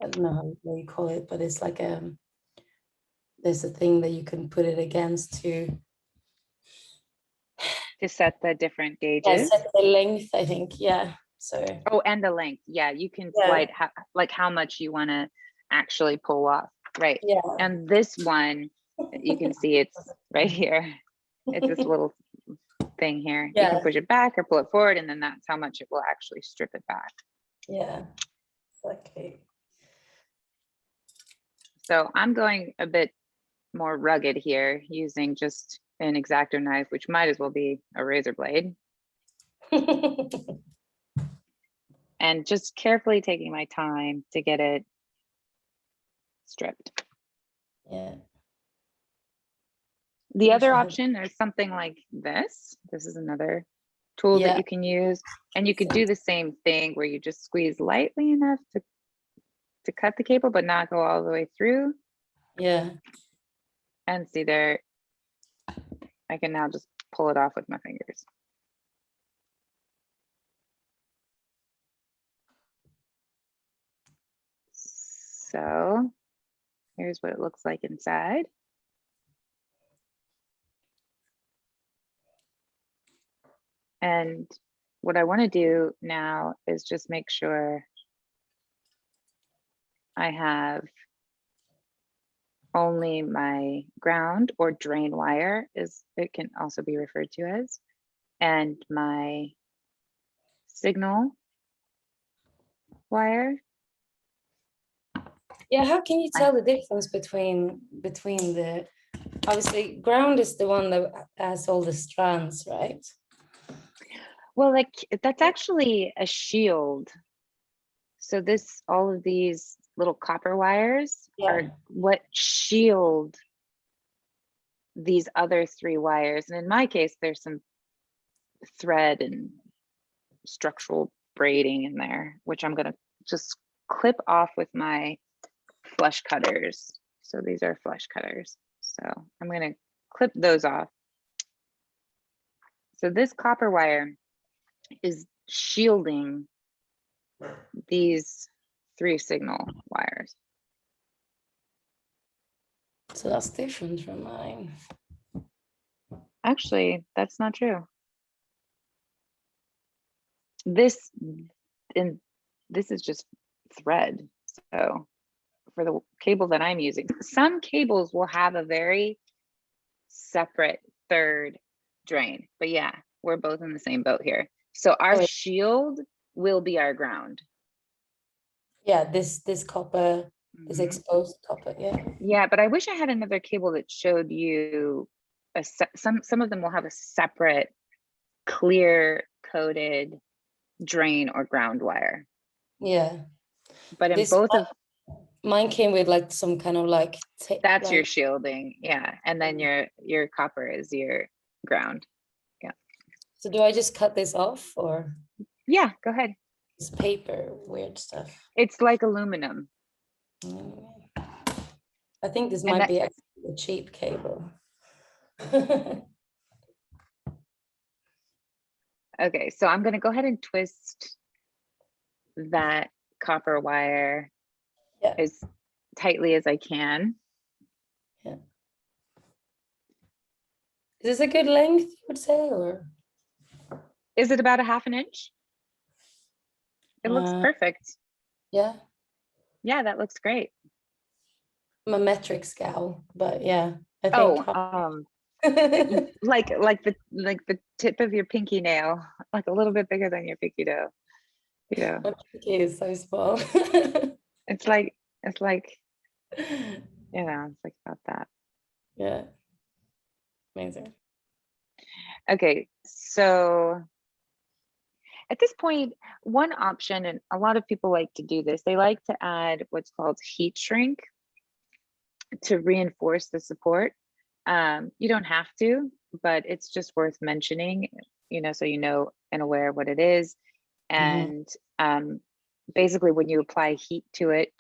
I don't know how you call it, but it's like there's a thing that you can put it against to set the different gauges. Yeah, set the length, I think. Yeah. So. Oh, and the length. Yeah, you can slide how much you want to actually pull off. Right. Yeah. And this one, you can see it's right here. It's this little thing here. Yeah. You can push it back or pull it forward, and then that's how much it will actually strip it back. Yeah. Okay. So I'm going a bit more rugged here, using just an X-Acto knife, which might as well be a razor blade. And just carefully taking my time to get it stripped. Yeah. The other option is something like this. This is another tool that you can use. And you could do the same thing where you just squeeze lightly enough to cut the cable, but not go all the way through. Yeah. And see there, I can now just pull it off with my fingers. So here's what it looks like inside. And what I want to do now is just make sure I have only my ground or drain wire, is it can also be referred to as, and my signal wire. Yeah, how can you tell the difference between the, obviously ground is the one that has all the strands, right? Well, like that's actually a shield. So all of these little copper wires are what shield these other three wires. And in my case, there's some thread and structural braiding in there, which I'm gonna just clip off with my flush cutters. So these are flush cutters. So I'm gonna clip those off. So this copper wire is shielding these three signal wires. So that's different from mine. Actually, that's not true. This is just thread. So for the cable that I'm using, some cables will have a very separate third drain, but yeah, we're both in the same boat here. So our shield will be our ground. Yeah, this copper is exposed copper. Yeah, but I wish I had another cable that showed you some of them will have a separate clear coded drain or ground wire. Yeah, but in both of mine came with like some kind of like that's your shielding. Yeah, and then your copper is your ground. Yeah. So do I just cut this off, or? Yeah, go ahead. It's paper, weird stuff. It's like aluminum. I think this might be a cheap cable. Okay, so I'm going to go ahead and twist that copper wire as tightly as I can. Yeah. Is this a good length, you would say, or? Is it about a half an inch? It looks perfect. Yeah. Yeah, that looks great. I'm a metric scale, but yeah, I think. Like the tip of your pinky nail, like a little bit bigger than your pinky nail. Yeah. My pinky is so small. It's like, you know, it's like about that. Yeah. Amazing. Okay, so at this point, one option, and a lot of people like to do this, they like to add what's called heat shrink to reinforce the support. You don't have to, but it's just worth mentioning, you know, so you know and aware what it is. And basically when you apply heat to it,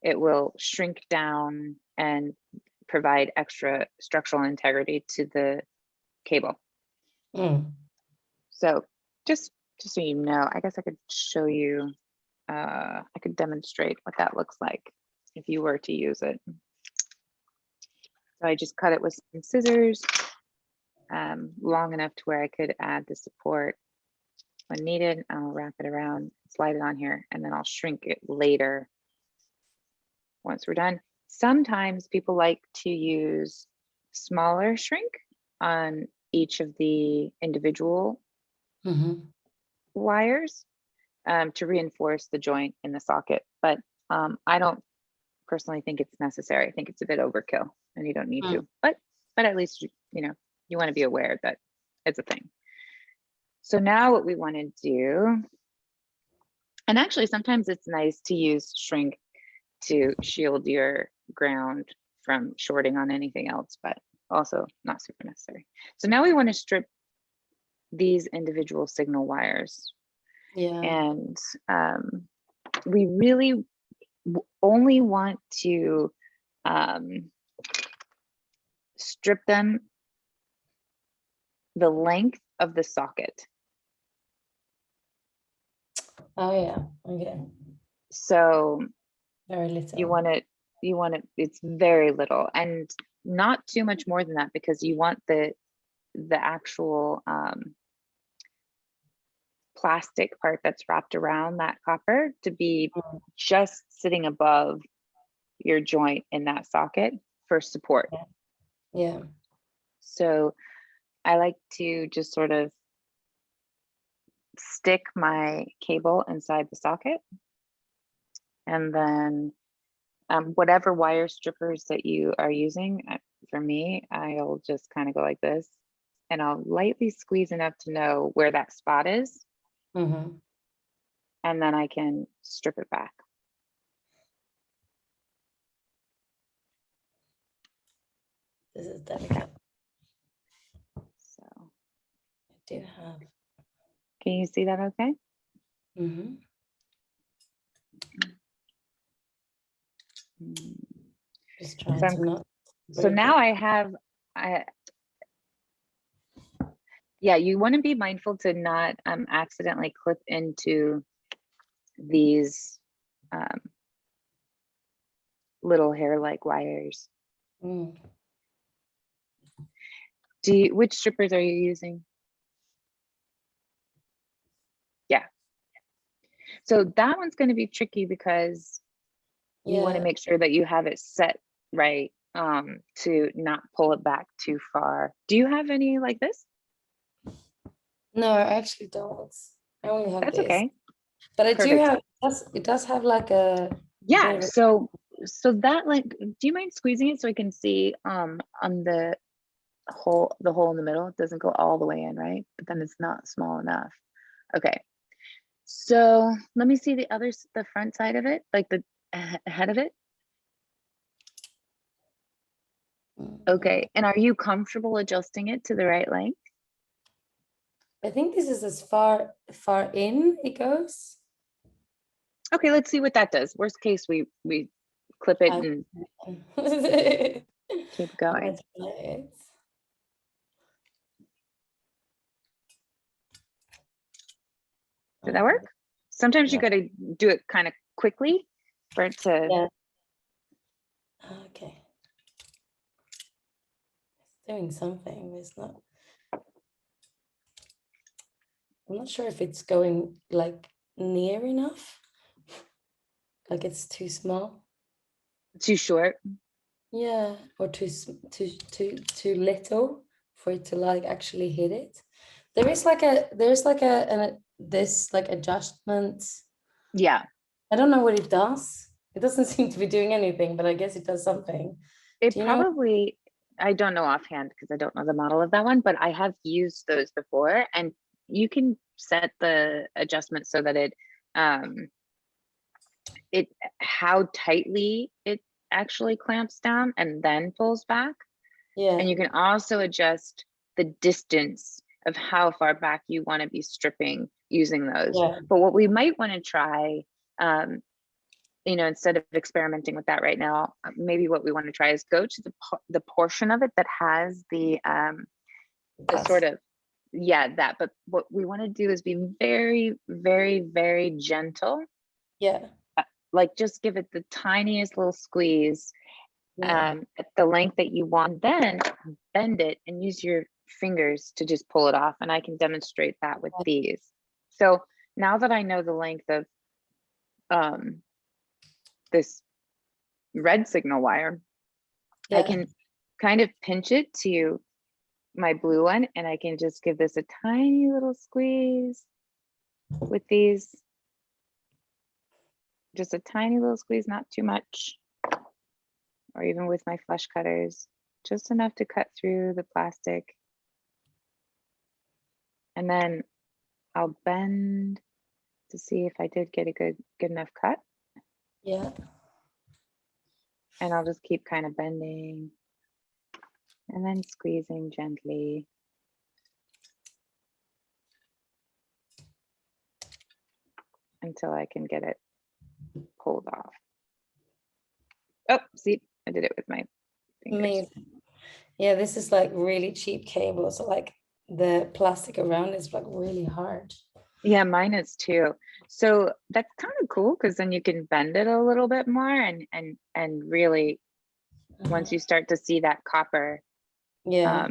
it will shrink down and provide extra structural integrity to the cable. So just so you know, I guess I could show you, I could demonstrate what that looks like if you were to use it. So I just cut it with some scissors, long enough to where I could add the support when needed. I'll wrap it around, slide it on here, and then I'll shrink it later once we're done. Sometimes people like to use smaller shrink on each of the individual wires to reinforce the joint in the socket. But I don't personally think it's necessary. I think it's a bit overkill and you don't need to, but at least, you know, you want to be aware that it's a thing. So now what we want to do, and actually sometimes it's nice to use shrink to shield your ground from shorting on anything else, but also not super necessary. So now we want to strip these individual signal wires. Yeah. And we really only want to strip them the length of the socket. Oh yeah, okay. So very little. You want it, it's very little and not too much more than that, because you want the actual plastic part that's wrapped around that copper to be just sitting above your joint in that socket for support. Yeah. So I like to just sort of stick my cable inside the socket, and then whatever wire strippers that you are using, for me, I'll just kind of go like this, and I'll lightly squeeze enough to know where that spot is. And then I can strip it back. This is delicate. So I do have. Can you see that okay? Just trying to not. So now I have, yeah, you want to be mindful to not accidentally clip into these little hair-like wires. Which strippers are you using? Yeah. So that one's going to be tricky because you want to make sure that you have it set right to not pull it back too far. Do you have any like this? No, I actually don't. I only have That's this. okay. But I Perfect. do have, it does have like a. Yeah, so that, like, do you mind squeezing it so I can see on the hole in the middle? It doesn't go all the way in, right? But then it's not small enough. Okay. So let me see the front side of it, like the head of it. Okay, and are you comfortable adjusting it to the right length? I think this is as far in it goes. Okay, let's see what that does. Worst case, we clip it and keep going. Did that work? Sometimes you got to do it kind of quickly for it to. Yeah. Okay. doing something. It's not. I'm not sure if it's going like near enough. Like it's too small. Too short. Yeah, or too little for it to like actually hit it. There's like this like adjustment. Yeah. I don't know what it does. It doesn't seem to be doing anything, but I guess it does something. It probably, I don't know offhand because I don't know the model of that one, but I have used those before, and you can set the adjustment so that it how tightly it actually clamps down and then pulls back. Yeah. And you can also adjust the distance of how far back you want to be stripping using those. Yeah. But what we might want to try, instead of experimenting with that right now, maybe what we want to try is go to the portion of it that has the sort of, that. But what we want to do is be very, very, very gentle. Yeah. Like just give it the tiniest little squeeze at the length that you want, then bend it and use your fingers to just pull it off. And I can demonstrate that with these. So now that I know the length of this red signal wire, I can kind of pinch it to my blue one, and I can just give this a tiny little squeeze with these. Just a tiny little squeeze, not too much. Or even with my flush cutters, just enough to cut through the plastic. And then I'll bend to see if I did get a good enough cut. Yeah. And I'll just keep kind of bending and then squeezing gently. Until I can get it pulled off. Oh, see, I did it with my fingers. Amazing. Yeah, this is like really cheap cable. So like the plastic around is like really hard. Yeah, mine is too. So that's kind of cool because then you can bend it a little bit more and really once you start to see that copper. Yeah.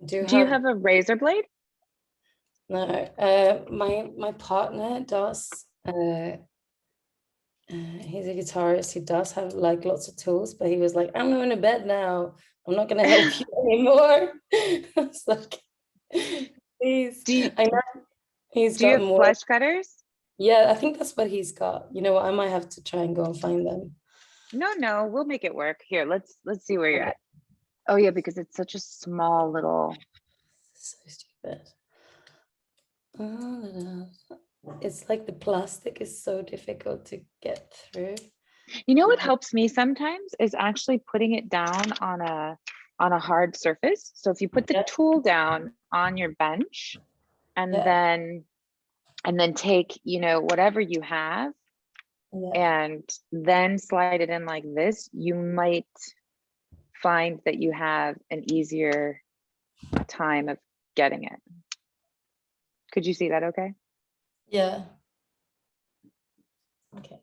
Do you have a razor blade? No, my partner does. He's a guitarist. He does have like lots of tools, but he was like, "I'm going to bed now. I'm not going to help you anymore." It's like, please. I know he's got more flush cutters. Yeah, I think that's what he's got. You know what? I might have to try and go and find them. No, we'll make it work. Here, let's see where you're at. Oh yeah, because it's such a small little. So stupid. It's like the plastic is so difficult to get through. You know what helps me sometimes is actually putting it down on a hard surface. So if you put the tool down on your bench and then take, whatever you have and then slide it in like this, you might find that you have an easier time of getting it. Could you see that okay? Yeah. Okay.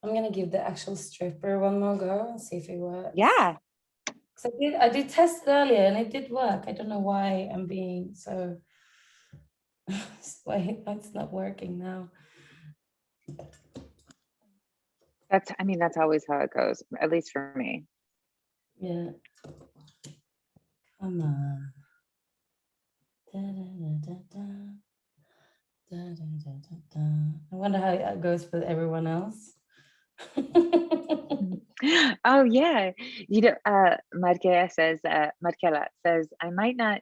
I'm gonna give the actual stripper one more go and see if it works. Yeah. So I did test it earlier and it did work. I don't know why I'm being so why it's not working now. That's always how it goes, at least for me. Yeah. Come on. I wonder how it goes for everyone else. Oh yeah, Markela says, I might not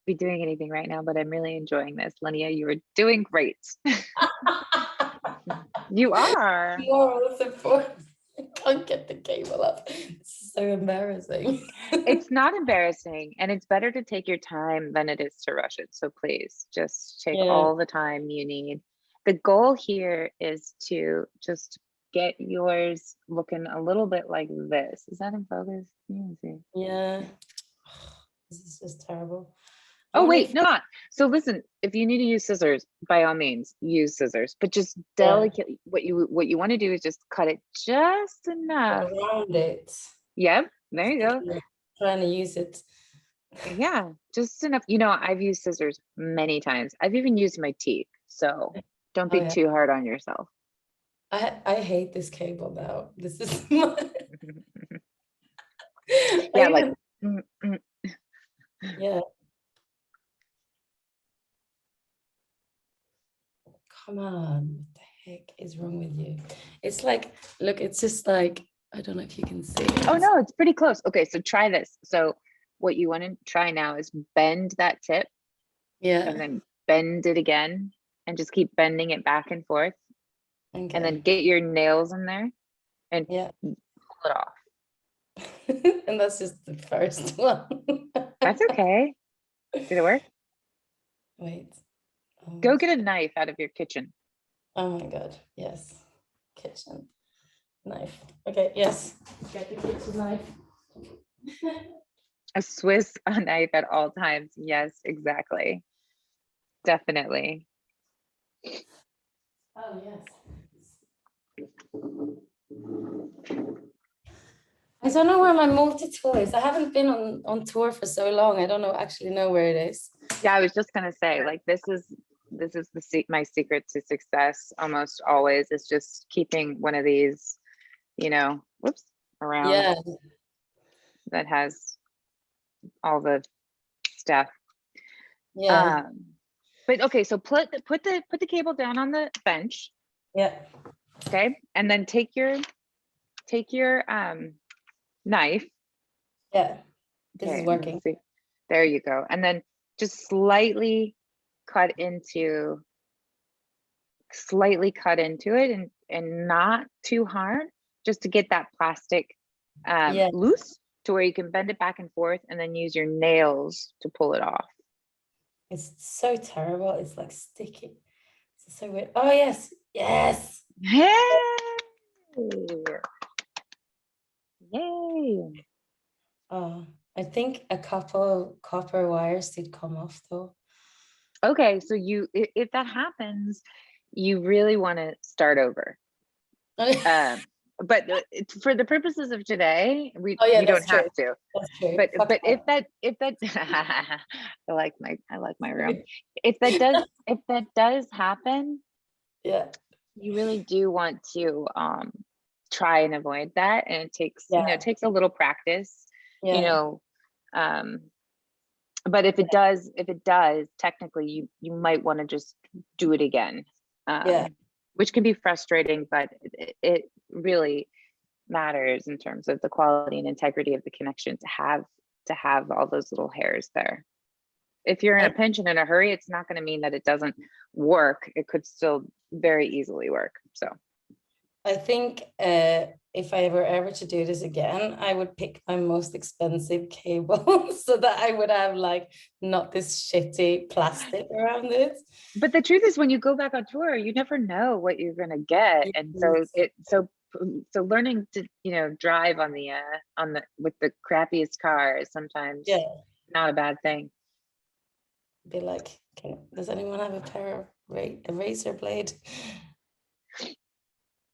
be doing anything right now, but I'm really enjoying this. Linnea, you are doing great. You are. Moral support. I can't get the cable up. It's so embarrassing. It's not embarrassing, and it's better to take your time than it is to rush it. So please just take all the time you need. The goal here is to just get yours looking a little bit like this. Is that in focus? See. Yeah. This is just terrible. Oh wait, no, not. So listen, if you need to use scissors, by all means, use scissors. But just delicately, what you want to do is just cut it just enough around it. Yep, there you go. Trying to use it. Yeah, just enough. You know, I've used scissors many times. I've even used my teeth. So don't be too hard on yourself. I hate this cable now. This is my... yeah, like yeah. Come on, what the heck is wrong with you? It's like, look, it's just like, I don't know if you can see it. Oh no, it's pretty close. Okay, so try this. So what you want to try now is bend that tip. Yeah. And then bend it again and just keep bending it back and forth. Okay. And then get your nails in there and pull it off. And that's just the first one. That's okay. Did it work? Wait. Go get a knife out of your kitchen. Oh my God. Yes. Kitchen knife. Okay. Yes. Get the kitchen knife. A Swiss knife at all times. Yes, exactly. Definitely. Oh, yes. I don't know where my multi-tool is. I haven't been on tour for so long. I don't actually know where it is. Yeah, I was just gonna say, like, this is my secret to success almost always is just keeping one of these, you know, around. Yeah. That has all the stuff. Yeah. But okay, so put the cable down on the bench. Yeah. Okay, and then take your knife. Yeah. This is working. There you go. And then just slightly cut into it and not too hard, just to get that plastic loose to where you can bend it back and forth and then use your nails to pull it off. It's so terrible. It's like sticky. It's so weird. Oh yes. Yes. Hey. Yay. Oh, I think a couple of copper wires did come off though. Okay, so if that happens, you really want to start over. But for the purposes of today, you don't have to. That's true. But if that I like my room. If that does happen, yeah, you really do want to try and avoid that, and it takes it takes a little practice, you know. But if it does, technically you might want to just do it again. Which can be frustrating, but it really matters in terms of the quality and integrity of the connection to have all those little hairs there. If you're in a pinch and in a hurry, it's not going to mean that it doesn't work. It could still very easily work. So I think if I were ever to do this again, I would pick my most expensive cable so that I would have like not this shitty plastic around it. But the truth is, when you go back on tour, you never know what you're gonna get, and so learning to drive on the with the crappiest car is sometimes not a bad thing. Be like, does anyone have a pair of a razor blade?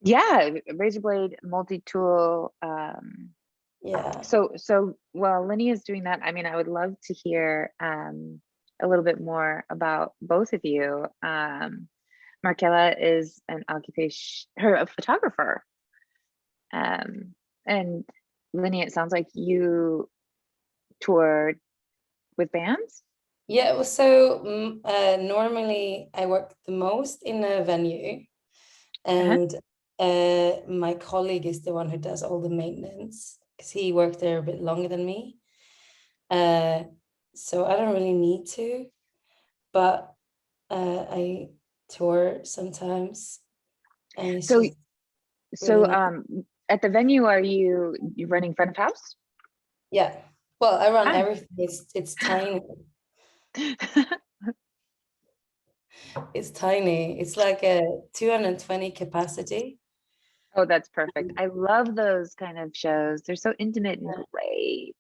Yeah, razor blade, multi-tool. So while Linny is doing that, I mean, I would love to hear a little bit more about both of you. Markella is an occupation, a photographer. And Linny, it sounds like you toured with bands? Yeah, so normally I work the most in a venue, and my colleague is the one who does all the maintenance because he worked there a bit longer than me. So I don't really need to, but I tour sometimes. And at the venue, are you running front of house? Yeah. Well, I run everything. It's tiny. It's tiny. It's like a 220 capacity. Oh, that's perfect. I love those kind of shows. They're so intimate and great.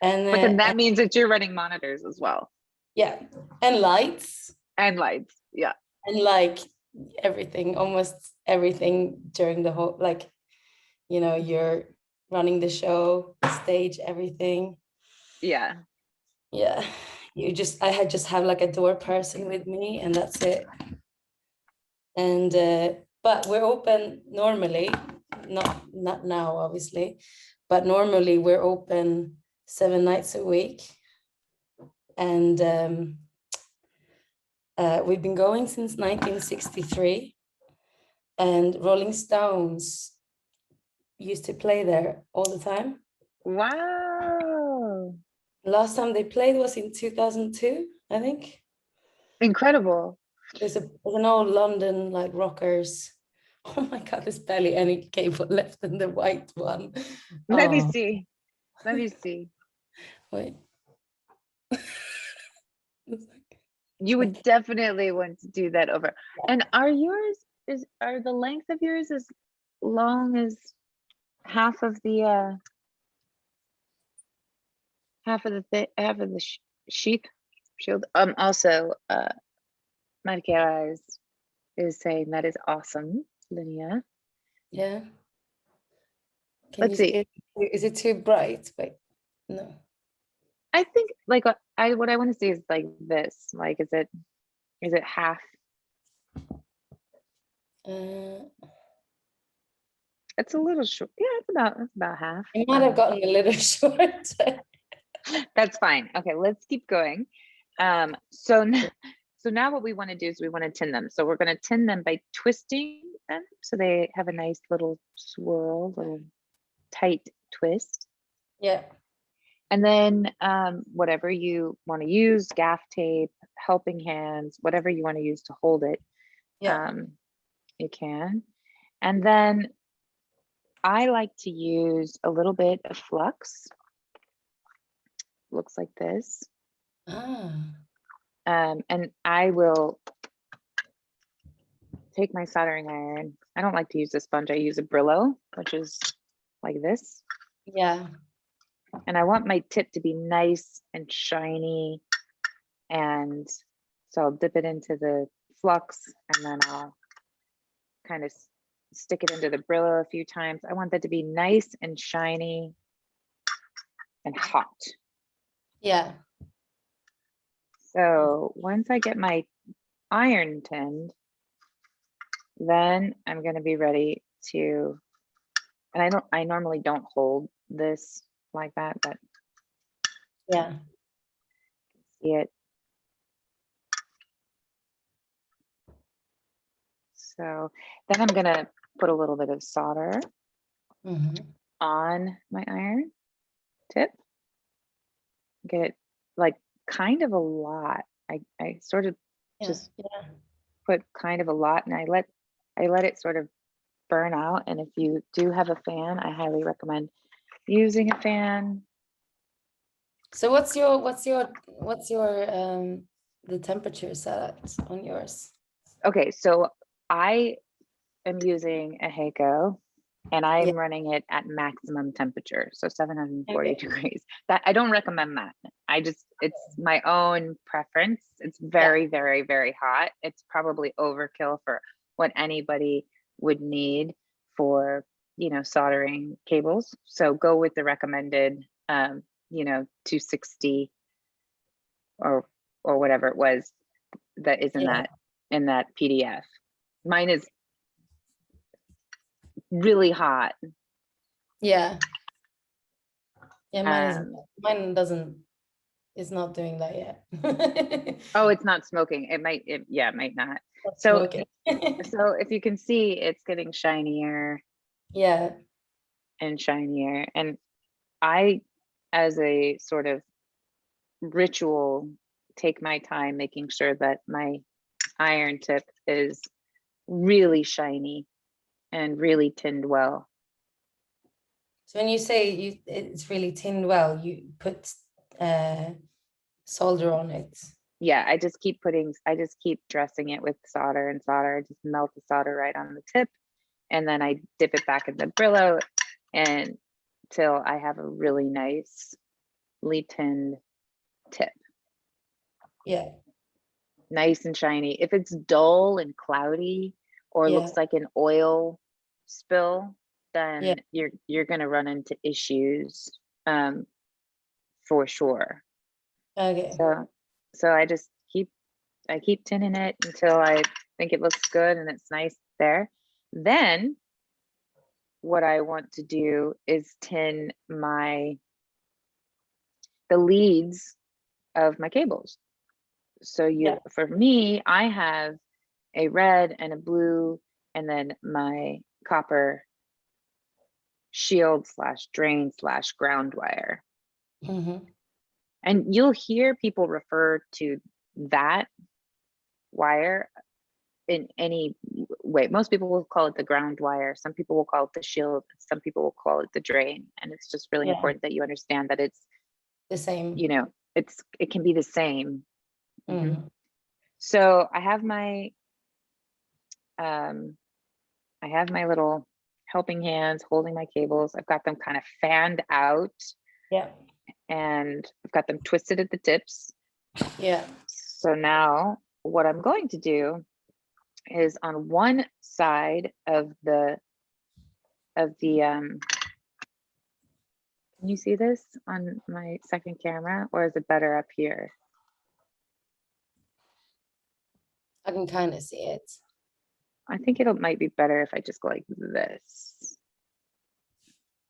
And but then that means that you're running monitors as well. Yeah, and lights. And lights, yeah. And like everything, almost everything during the whole, like, you know, you're running the show, stage, everything. Yeah. Yeah. I just have like a door person with me, and that's it. And but we're open normally, not now obviously, but normally we're open 7 nights a week. And we've been going since 1963, and Rolling Stones used to play there all the time. Wow. Last time they played was in 2002, I think. Incredible. There's an old London like rockers. Oh my God, there's barely any cable left in the white one. Let me see. Let me see. Wait. You would definitely want to do that over. And are the length of yours as long as half of the sheath shield? Also, Marquera is saying that is awesome, Linnea. Yeah. Let's see. Is it too bright? Wait, no. I think like what I want to see is like this. Like, is it half? It's a little short. Yeah, it's about half. It might have gotten a little short. That's fine. Okay, let's keep going. So now what we want to do is we want to tin them. So we're going to tin them by twisting them so they have a nice little swirl, little tight twist. Yeah. And then whatever you want to use, gaff tape, helping hands, whatever you want to use to hold it, you can. And then I like to use a little bit of flux. Looks like this. And I will take my soldering iron. I don't like to use a sponge. I use a Brillo, which is like this. Yeah. And I want my tip to be nice and shiny. And so I'll dip it into the flux, and then I'll kind of stick it into the Brillo a few times. I want that to be nice and shiny and hot. Yeah. So once I get my iron tinned, then I'm going to be ready to, and I normally don't hold this like that, but yeah, see it. So then I'm going to put a little bit of solder on my iron tip. Get it like kind of a lot. I sort of just put kind of a lot, and I let it sort of burn out. And if you do have a fan, I highly recommend using a fan. So what's your the temperature set on yours? Okay, so I am using a Heiko, and I'm running it at maximum temperature, so 740 degrees. That I don't recommend that. It's my own preference. It's very, very, very hot. It's probably overkill for what anybody would need for, soldering cables. So go with the recommended, 260 or whatever it was that is in that PDF. Mine is really hot. Yeah. Yeah, mine is not doing that yet. Oh, it's not smoking. It might not. So if you can see, it's getting shinier. Yeah. And shinier. And I, as a sort of ritual, take my time making sure that my iron tip is really shiny and really tinned well. So when you say it's really tinned well, you put solder on it? Yeah, I just keep dressing it with solder and solder. I just melt the solder right on the tip, and then I dip it back in the Brillo and till I have a really nicely tinned tip. Yeah. Nice and shiny. If it's dull and cloudy or looks like an oil spill, then you're gonna run into issues for sure. Okay. So I just keep tinning it until I think it looks good and it's nice there. Then what I want to do is tin the leads of my cables. So for me, I have a red and a blue, and then my copper shield / drain / ground wire. And you'll hear people refer to that wire in any way. Most people will call it the ground wire. Some people will call it the shield. Some people will call it the drain. And it's just really important that you understand that it's the same. You know, it can be the same. So I have my little helping hands holding my cables. I've got them kind of fanned out. Yeah. And I've got them twisted at the tips. Yeah. So now what I'm going to do is on one side of the can you see this on my second camera, or is it better up here? I can kind of see it. I think might be better if I just go like this.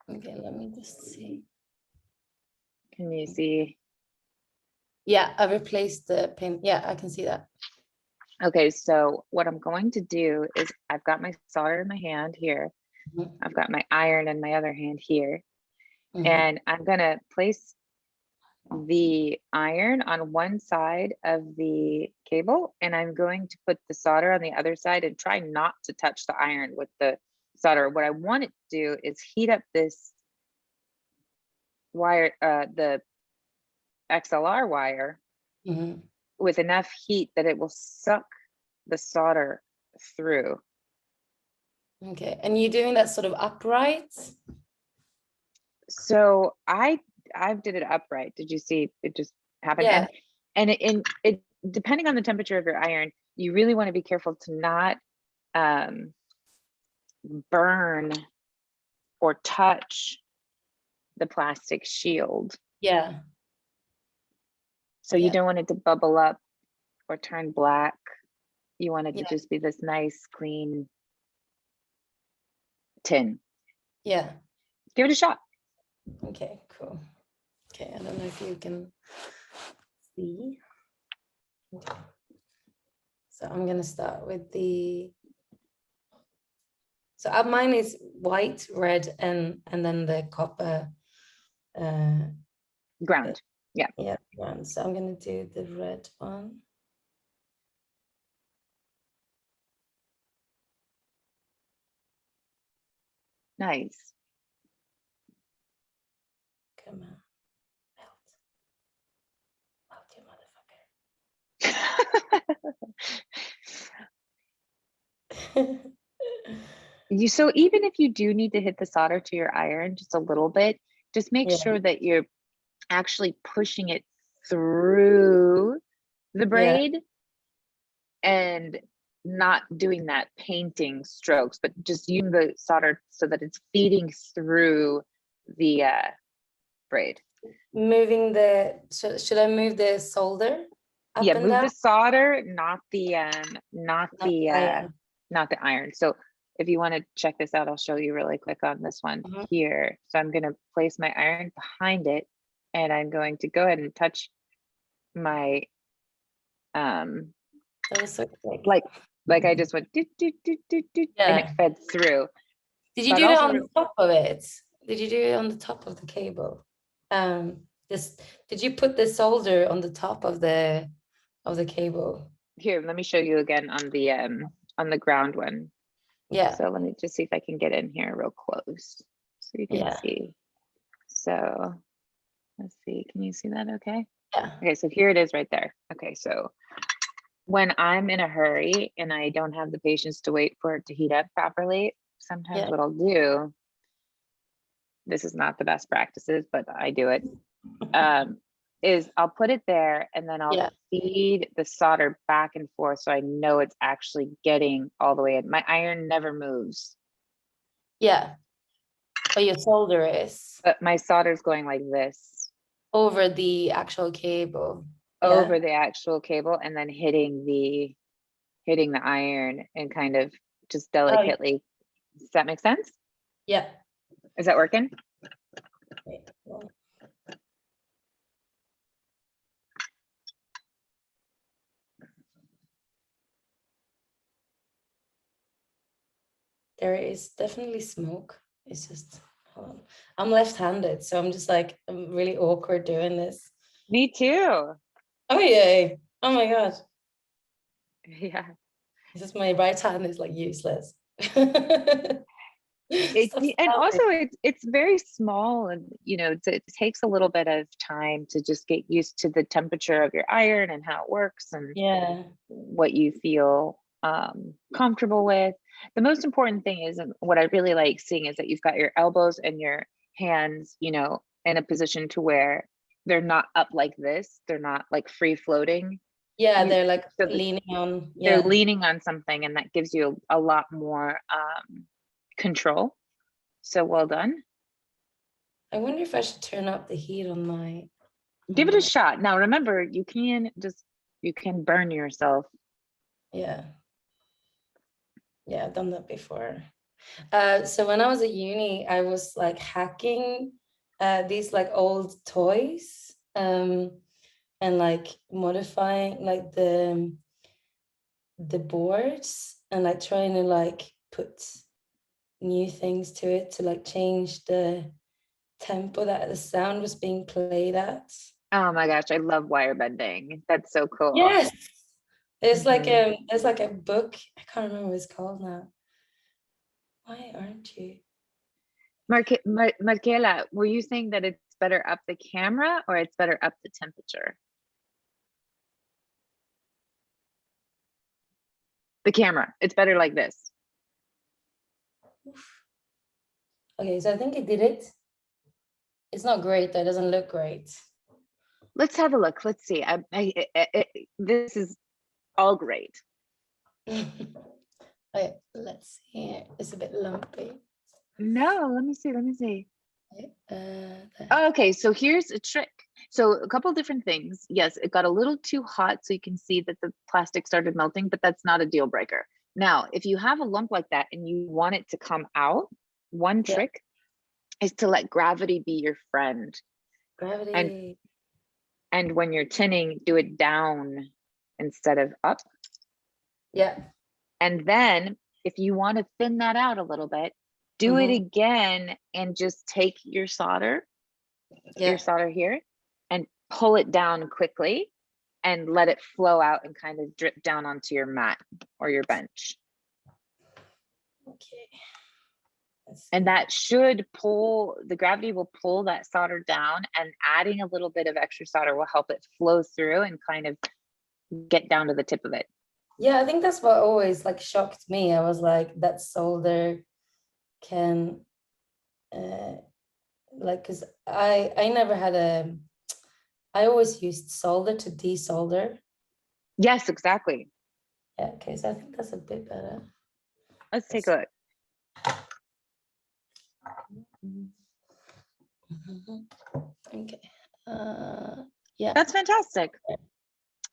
Okay, let me just see. Can you see? Yeah, I replaced the pin. Yeah, I can see that. Okay, so what I'm going to do is I've got my solder in my hand here. I've got my iron in my other hand here. And I'm gonna place the iron on one side of the cable, and I'm going to put the solder on the other side and try not to touch the iron with the solder. What I want it to do is heat up this wire, the XLR wire, with enough heat that it will suck the solder through. Okay, and you're doing that sort of upright? So I did it upright. Did you see it just happen? Yeah. And it depending on the temperature of your iron, you really want to be careful to not burn or touch the plastic shield. Yeah. So you don't want it to bubble up or turn black. You want it to just be this nice, clean tin. Yeah. Give it a shot. Okay, cool. Okay, I don't know if you can see. Okay. So I'm gonna start with so mine is white, red, and then the copper ground. Yeah. Yeah, ground. So I'm gonna do the red one. Nice. Come on. So even if you do need to hit the solder to your iron just a little bit, just make sure that you're actually pushing it through the braid and not doing that painting strokes, but just using the solder so that it's feeding through the braid. Moving should I move the solder up and move down? the solder, not the iron. So if you want to check this out, I'll show you really quick on this one here. So I'm going to place my iron behind it, and I'm going to go ahead and touch my that was so quick. like I just went and it fed through. Did you do it on the top of it? Did you do it on the top of the cable? Did you put the solder on the top of the cable? Here, let me show you again on the ground one. Yeah. So let me just see if I can get in here real close so you can see. So let's see, can you see that okay? Yeah. Okay, so here it is right there. Okay, so when I'm in a hurry and I don't have the patience to wait for it to heat up properly, sometimes what I'll do, this is not the best practices, but I do it, is I'll put it there and then I'll feed the solder back and forth so I know it's actually getting all the way in. My iron never moves. Yeah. But your solder is. But my solder is going like this. Over the actual cable. Over the actual cable and then hitting the iron and kind of just delicately. Does that make sense? Yeah. Is that working? Wait, well. There is definitely smoke. It's just, hold on. I'm left-handed, so I'm just like, I'm really awkward doing this. Me too. Oh yay. Oh my God. Yeah. It's just my right hand is like useless. And also it's very small, and it takes a little bit of time to just get used to the temperature of your iron and how it works and what you feel comfortable with. The most important thing is, and what I really like seeing, is that you've got your elbows and your hands, in a position to where they're not up like this. They're not like free floating. Yeah, they're like leaning on. They're leaning on something, and that gives you a lot more control. So well done. I wonder if I should turn up the heat on my. Give it a shot. Now remember, you can burn yourself. Yeah. Yeah, I've done that before. So when I was at uni, I was like hacking these like old toys and like modifying like the boards and like trying to like put new things to it to like change the tempo that the sound was being played at. Oh my gosh, I love wire bending. That's so cool. Yes. There's like a book. I can't remember what it's called now. Why aren't you? Markela, were you saying that it's better up the camera or it's better up the temperature? The camera. It's better like this. Okay, so I think it did it. It's not great. That doesn't look great. Let's have a look. Let's see. This is all great. Okay, let's see. It's a bit lumpy. No, let me see. Okay, so here's a trick. So a couple different things. Yes, it got a little too hot, so you can see that the plastic started melting, but that's not a deal breaker. Now, if you have a lump like that and you want it to come out, one trick is to let gravity be your friend. Gravity. And when you're tinning, do it down instead of up. Yeah. And then if you want to thin that out a little bit, do it again and just take your solder, here, and pull it down quickly and let it flow out and kind of drip down onto your mat or your bench. Okay. And that should the gravity will pull that solder down, and adding a little bit of extra solder will help it flow through and kind of get down to the tip of it. Yeah, I think that's what always like shocked me. I was like, that solder can like, because I never had I always used solder to desolder. Yes, exactly. Yeah, okay, so I think that's a bit better. Let's take a look. Okay. Yeah. That's fantastic.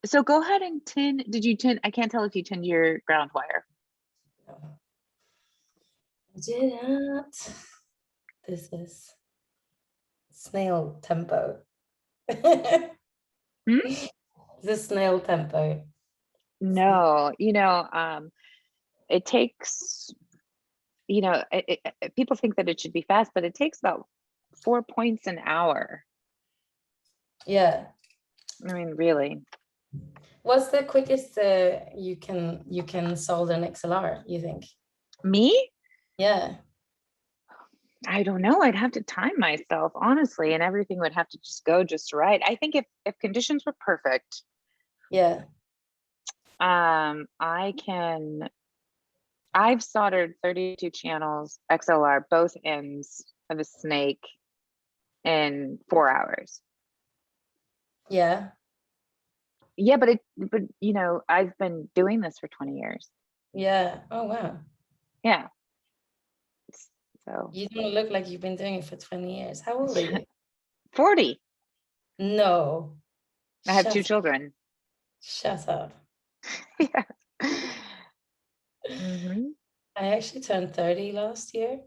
So go ahead and tin. Did you tin? I can't tell if you tinned your ground wire. I did not. This is snail tempo. This is snail tempo. No, it takes, people think that it should be fast, but it takes about 4 points an hour. Yeah. I mean, really. What's the quickest you can solder an XLR, you think? Me? Yeah. I don't know. I'd have to time myself, honestly, and everything would have to just go just right. I think if conditions were perfect, yeah, I can I've soldered 32 channels XLR, both ends of a snake in 4 hours. Yeah. Yeah, but you know, I've been doing this for 20 years. Yeah. Oh wow. Yeah. So you don't look like you've been doing it for 20 years. How old are you? 40. No. I have 2 children. Shut up. Yeah. I actually turned 30 last year.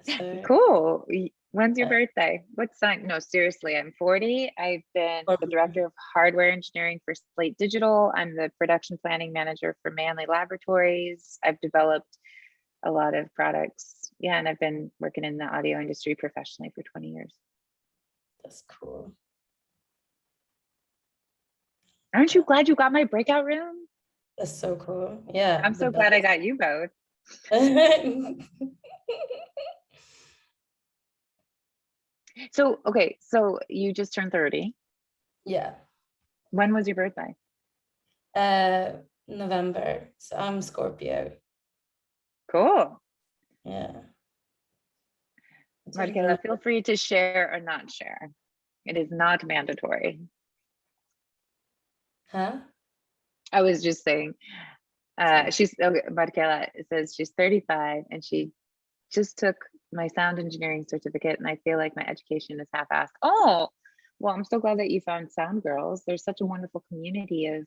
So, cool. When's your birthday? What sign? No, seriously, I'm 40. I've been the director of hardware engineering for Slate Digital. I'm the production planning manager for Manley Laboratories. I've developed a lot of products. Yeah, and I've been working in the audio industry professionally for 20 years. That's cool. Aren't you glad you got my breakout room? That's so cool. Yeah. I'm so glad I got you both. So, okay, so you just turned 30. Yeah. When was your birthday? November. So I'm Scorpio. Cool. Yeah. Markela, feel free to share or not share. It is not mandatory. Huh? I was just saying, she's, okay, Markela says she's 35 and she just took my sound engineering certificate and I feel like my education is half-assed. Oh, well, I'm so glad that you found SoundGirls. There's such a wonderful community of,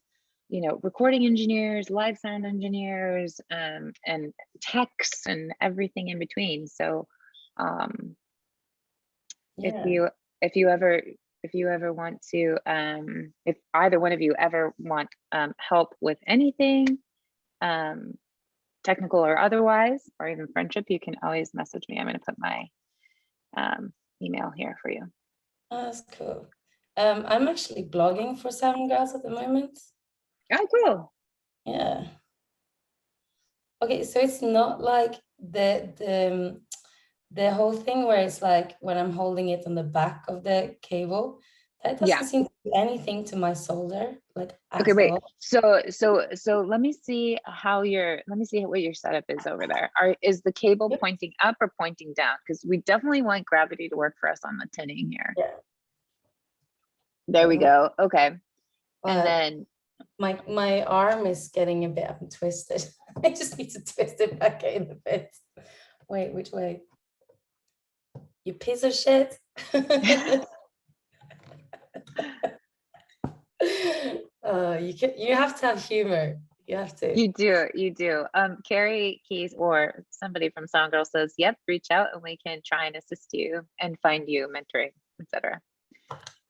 you know, recording engineers, live sound engineers, and techs and everything in between. So yeah. if you ever want to, if either one of you ever want help with anything, technical or otherwise, or even friendship, you can always message me. I'm going to put my email here for you. Oh, that's cool. I'm actually blogging for SoundGirls at the moment. Oh, cool. Yeah. Okay, so it's not like the whole thing where it's like when I'm holding it on the back of the cable, that doesn't seem to do anything to my solder, like okay, wait. all. So let me see what your setup is over there. Is the cable pointing up or pointing down? Because we definitely want gravity to work for us on the tinning here. Yeah. There we go. Okay. And then my arm is getting a bit twisted. I just need to twist it back in a bit. Wait, which way? You piece of shit. You have to have humor. You have to. You do. Carrie Keys or somebody from SoundGirl says, yep, reach out and we can try and assist you and find you mentoring, etc.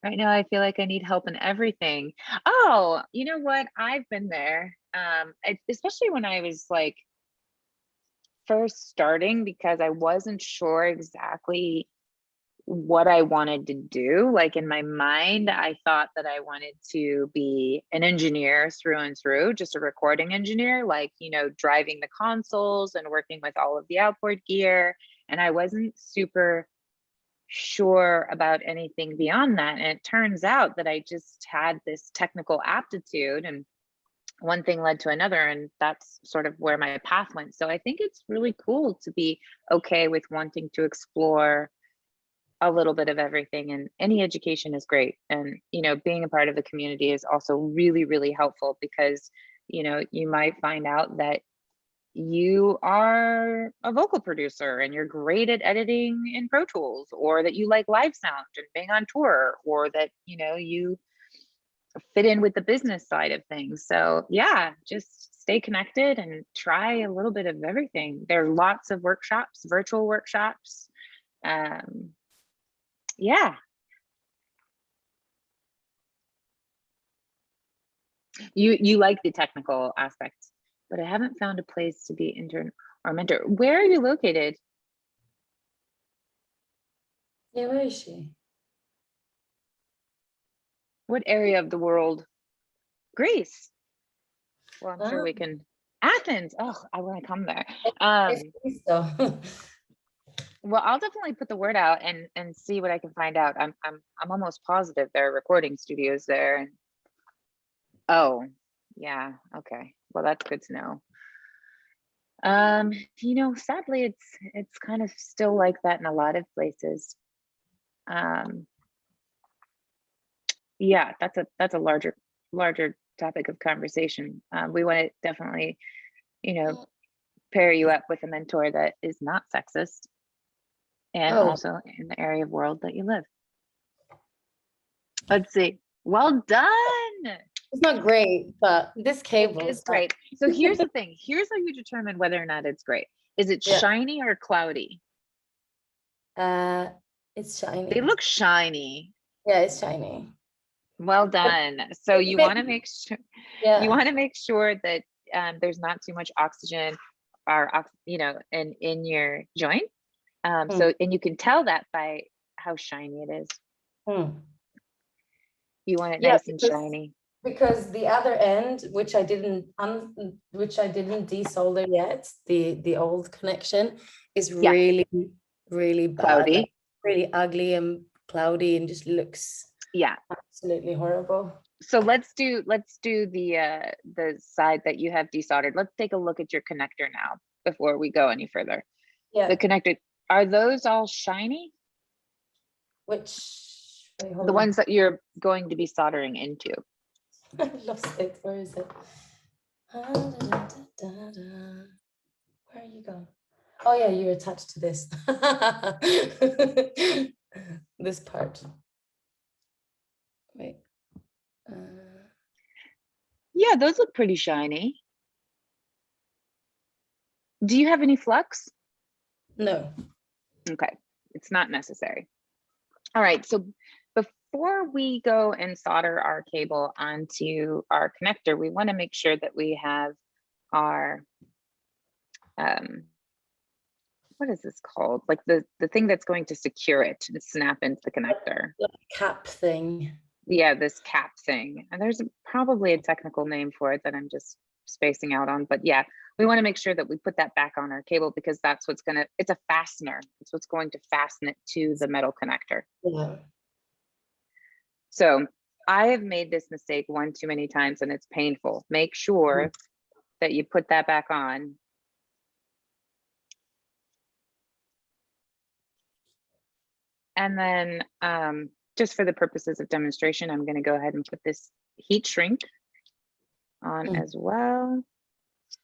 Right now, I feel like I need help in everything. Oh, you know what? I've been there, especially when I was like first starting, because I wasn't sure exactly what I wanted to do. Like in my mind, I thought that I wanted to be an engineer through and through, just a recording engineer, like, you know, driving the consoles and working with all of the outboard gear. And I wasn't super sure about anything beyond that. And it turns out that I just had this technical aptitude, and one thing led to another, and that's sort of where my path went. So I think it's really cool to be okay with wanting to explore a little bit of everything, and any education is great. And, you know, being a part of the community is also really, really helpful, because, you know, you might find out that you are a vocal producer and you're great at editing in Pro Tools, or that you like live sound and being on tour, or that, you know, you fit in with the business side of things. So yeah, just stay connected and try a little bit of everything. There are lots of workshops, virtual workshops. Yeah. You like the technical aspects, but I haven't found a place to be intern or mentor. Where are you located? Yeah, where is she? What area of the world? Greece. Well, I'm sure we can. Athens. Oh, I want to come there. Well, I'll definitely put the word out and see what I can find out. I'm almost positive there are recording studios there. Oh, yeah. Okay. Well, that's good to know. You know, sadly, it's kind of still like that in a lot of places. Yeah, that's a larger topic of conversation. We want to definitely, you know, pair you up with a mentor that is not sexist, and also in the area of world that you live. Let's see. Well done. It's not great, but this cable is great. So here's the thing. Here's how you determine whether or not it's great. Is it shiny or cloudy? It's shiny. They look shiny. Yeah, it's shiny. Well done. So you want to make sure you want to make sure that there's not too much oxygen or you know, in your joint. So, and you can tell that by how shiny it is. You want it nice and shiny. Because the other end, which I didn't desolder yet, the old connection is really bad, cloudy, like really ugly and cloudy, and just looks absolutely horrible. So let's do the side that you have desoldered. Let's take a look at your connector now before we go any further. Yeah. The connector, are those all shiny? The ones that you're going to be soldering into. I lost it. Where is it? Where are you going? Oh yeah, you're attached to this. This part. Wait. Yeah, those look pretty shiny. Do you have any flux? No. Okay, it's not necessary. All right, so before we go and solder our cable onto our connector, we want to make sure that we have our, what is this called? Like the thing that's going to secure it and snap into the connector. The cap thing. Yeah, this cap thing. And there's probably a technical name for it that I'm just spacing out on, but yeah, we want to make sure that we put that back on our cable, because that's what's gonna, it's a fastener. It's what's going to fasten it to the metal connector. Yeah. So I have made this mistake one too many times and it's painful. Make sure that you put that back on. And then just for the purposes of demonstration, I'm going to go ahead and put this heat shrink on as well.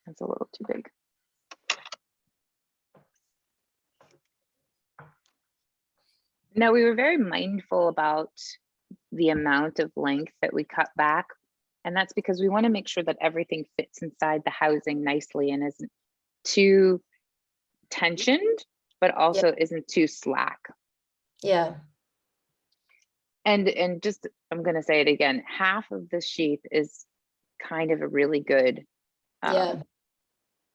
That's a little too big. Now, we were very mindful about the amount of length that we cut back. And that's because we want to make sure that everything fits inside the housing nicely and isn't too tensioned, but also isn't too slack. Yeah. And just, I'm going to say it again, half of the sheath is kind of a really good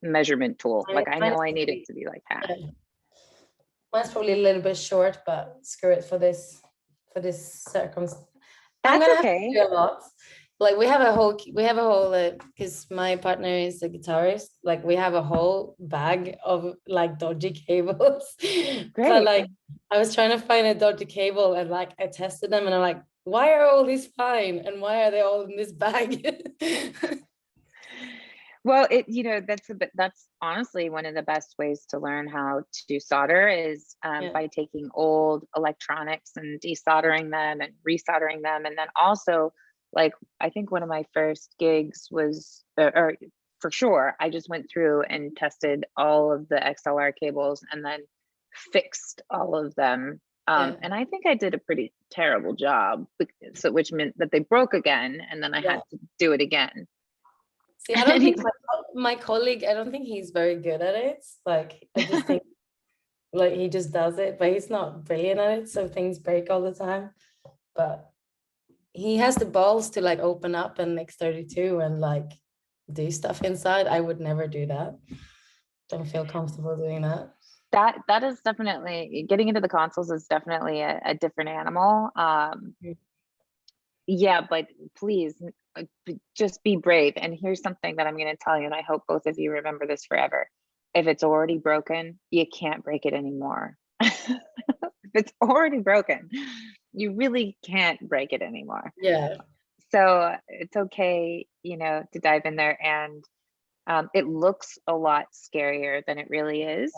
measurement tool. Like I know I need it to be like half. Mine's probably a little bit short, but screw it for this circumstance. That's okay. Have to do a lot. Like we have a whole because my partner is a guitarist. Like we have a whole bag of like dodgy cables. Great. So like I was trying to find a dodgy cable and like I tested them and I'm like, why are all these fine and why are they all in this bag? Well, that's honestly one of the best ways to learn how to solder is by taking old electronics and desoldering them and resoldering them. And then also, like, I think one of my first gigs was, or for sure, I just went through and tested all of the XLR cables and then fixed all of them. And I think I did a pretty terrible job, which meant that they broke again, and then I had to do it again. See, I don't think my colleague, I don't think he's very good at it. Like, I just think like he just does it, but he's not brilliant at it. So things break all the time. But he has the balls to like open up an X32 and like do stuff inside. I would never do that. Don't feel comfortable doing that. That is definitely, getting into the consoles is definitely a different animal. Yeah, but please just be brave. And here's something that I'm going to tell you, and I hope both of you remember this forever. If it's already broken, you can't break it anymore. If it's already broken, you really can't break it anymore. Yeah. So it's okay, to dive in there and It looks a lot scarier than it really is.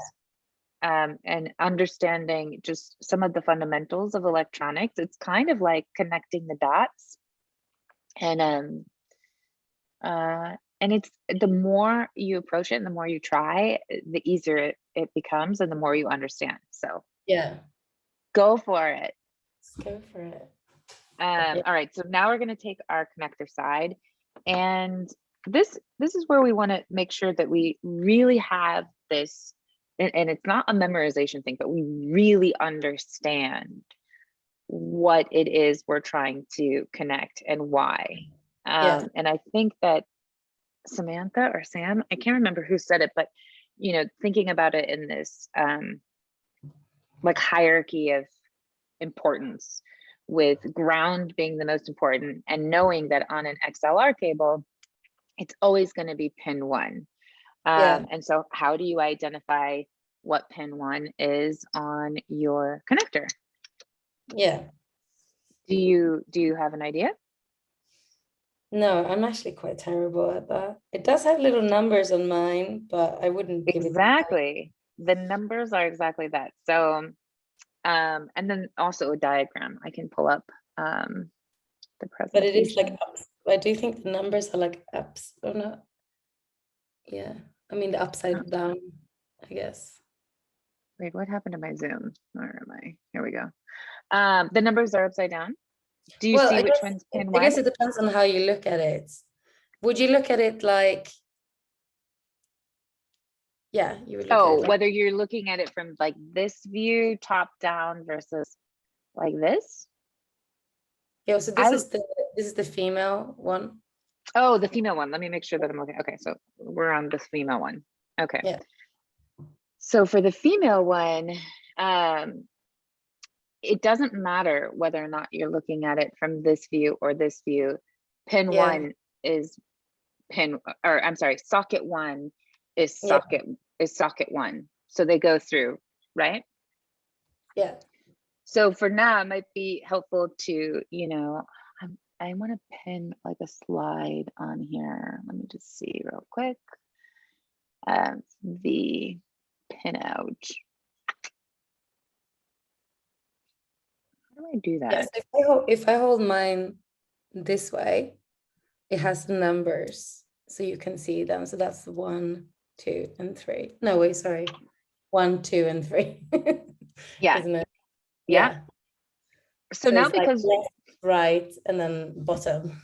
And understanding just some of the fundamentals of electronics, it's kind of like connecting the dots. And it's the more you approach it and the more you try, the easier it becomes and the more you understand. So yeah, go for it. let's go for it. All right, so now we're going to take our connector side, and this is where we want to make sure that we really have this, and it's not a memorization thing, but we really understand what it is we're trying to connect and why. And I think that Samantha or Sam, I can't remember who said it, but thinking about it in this like hierarchy of importance, with ground being the most important, and knowing that on an XLR cable, it's always going to be pin 1. And so how do you identify what pin 1 is on your connector? Yeah. Do you have an idea? No, I'm actually quite terrible at that. It does have little numbers on mine, but I wouldn't give exactly. The numbers are exactly that. So and then also a diagram. I can pull up the presentation. But it is like ups. I do think the numbers are like ups or not. Yeah, I mean the upside down, I guess. Wait, what happened to my Zoom? Where am I? Here we go. The numbers are upside down. Do you see which one's pin 1? I guess it depends on how you look at it. Would you look at it like, yeah, you would look at it like, whether you're looking at it from like this view, top down, versus like this? Yeah, so this is the female one. Oh, the female one. Let me make sure that I'm looking. Okay, so we're on this female one. Okay. Yeah. So for the female one, it doesn't matter whether or not you're looking at it from this view or this view. Pin 1 is socket 1 is socket 1. So they go through, right? Yeah. So for now, it might be helpful to, I want to pin like a slide on here. Let me just see real quick. The pin out. How do I do that? Yes, if I hold mine this way, it has the numbers, so you can see them. So that's 1, 2, and 3. No, wait, sorry. 1, 2, and 3. Yeah. Isn't it? Yeah. So now because left, right, and then bottom.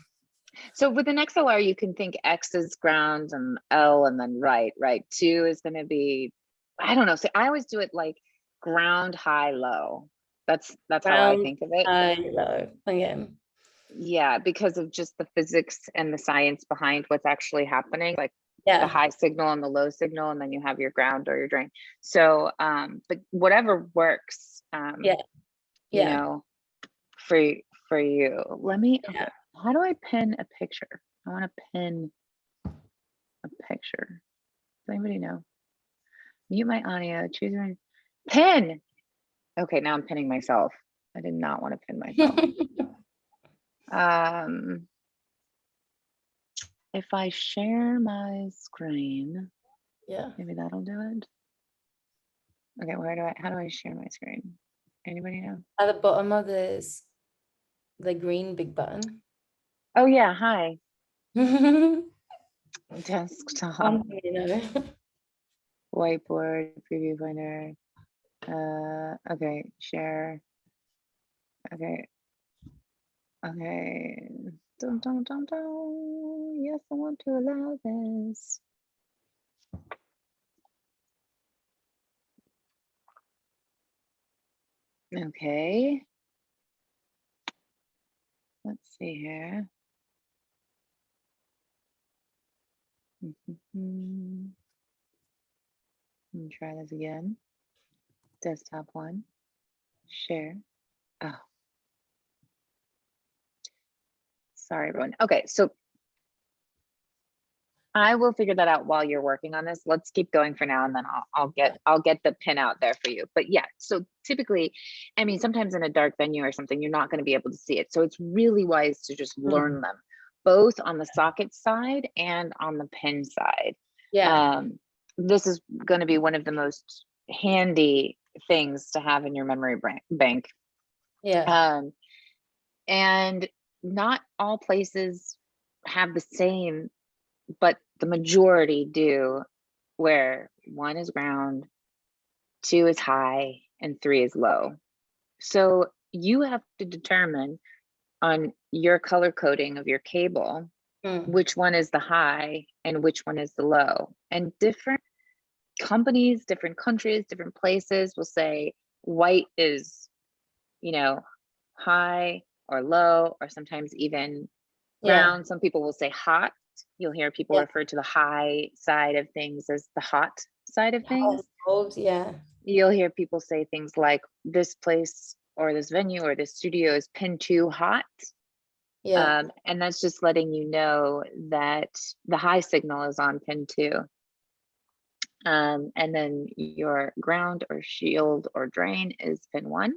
So with an XLR, you can think X is ground and L and then right. 2 is going to be, I don't know. So I always do it like ground, high, low. That's how I think of it. High, low, again. Yeah, because of just the physics and the science behind what's actually happening, like the high signal and the low signal, and then you have your ground or your drain. So, but whatever works, you know, for you. Let me. Okay, how do I pin a picture? I want to pin a picture. Does anybody know? Mute my audio. Choose your pin. Okay, now I'm pinning myself. I did not want to pin myself. If I share my screen, maybe that'll do it. Okay, how do I share my screen? Anybody know? At the bottom of this, the green big button. Oh yeah, hi. Desktop. Whiteboard, preview finder. Okay, share. Okay. Dun. Yes, I want to allow this. Okay. Let's see here. Let me try this again. Desktop 1. Share. Oh. Sorry, everyone. Okay, so I will figure that out while you're working on this. Let's keep going for now, and then I'll get the pin out there for you. But yeah, so typically, I mean, sometimes in a dark venue or something, you're not going to be able to see it. So it's really wise to just learn them, both on the socket side and on the pin side. Yeah. This is going to be one of the most handy things to have in your memory bank. Yeah. And not all places have the same, but the majority do, where 1 is ground, 2 is high, and 3 is low. So you have to determine on your color coding of your cable, which one is the high and which one is the low. And different companies, different countries, different places will say white is, high or low, or sometimes even ground. Some people will say hot. You'll hear people refer to the high side of things as the hot side of things. You'll hear people say things like this place or this venue or this studio is pin 2 hot. And that's just letting you know that the high signal is on pin 2. And then your ground or shield or drain is pin 1.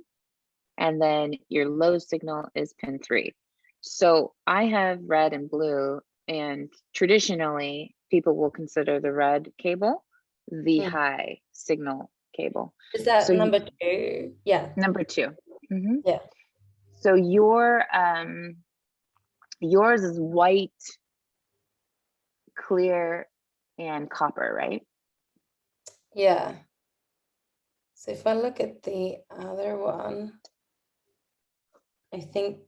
And then your low signal is pin 3. So I have red and blue, and traditionally people will consider the red cable the high signal cable. Is that number 2? Yeah. Number 2. Mm-hmm. Yeah. So yours is white, clear, and copper, right? Yeah. So if I look at the other one, I think,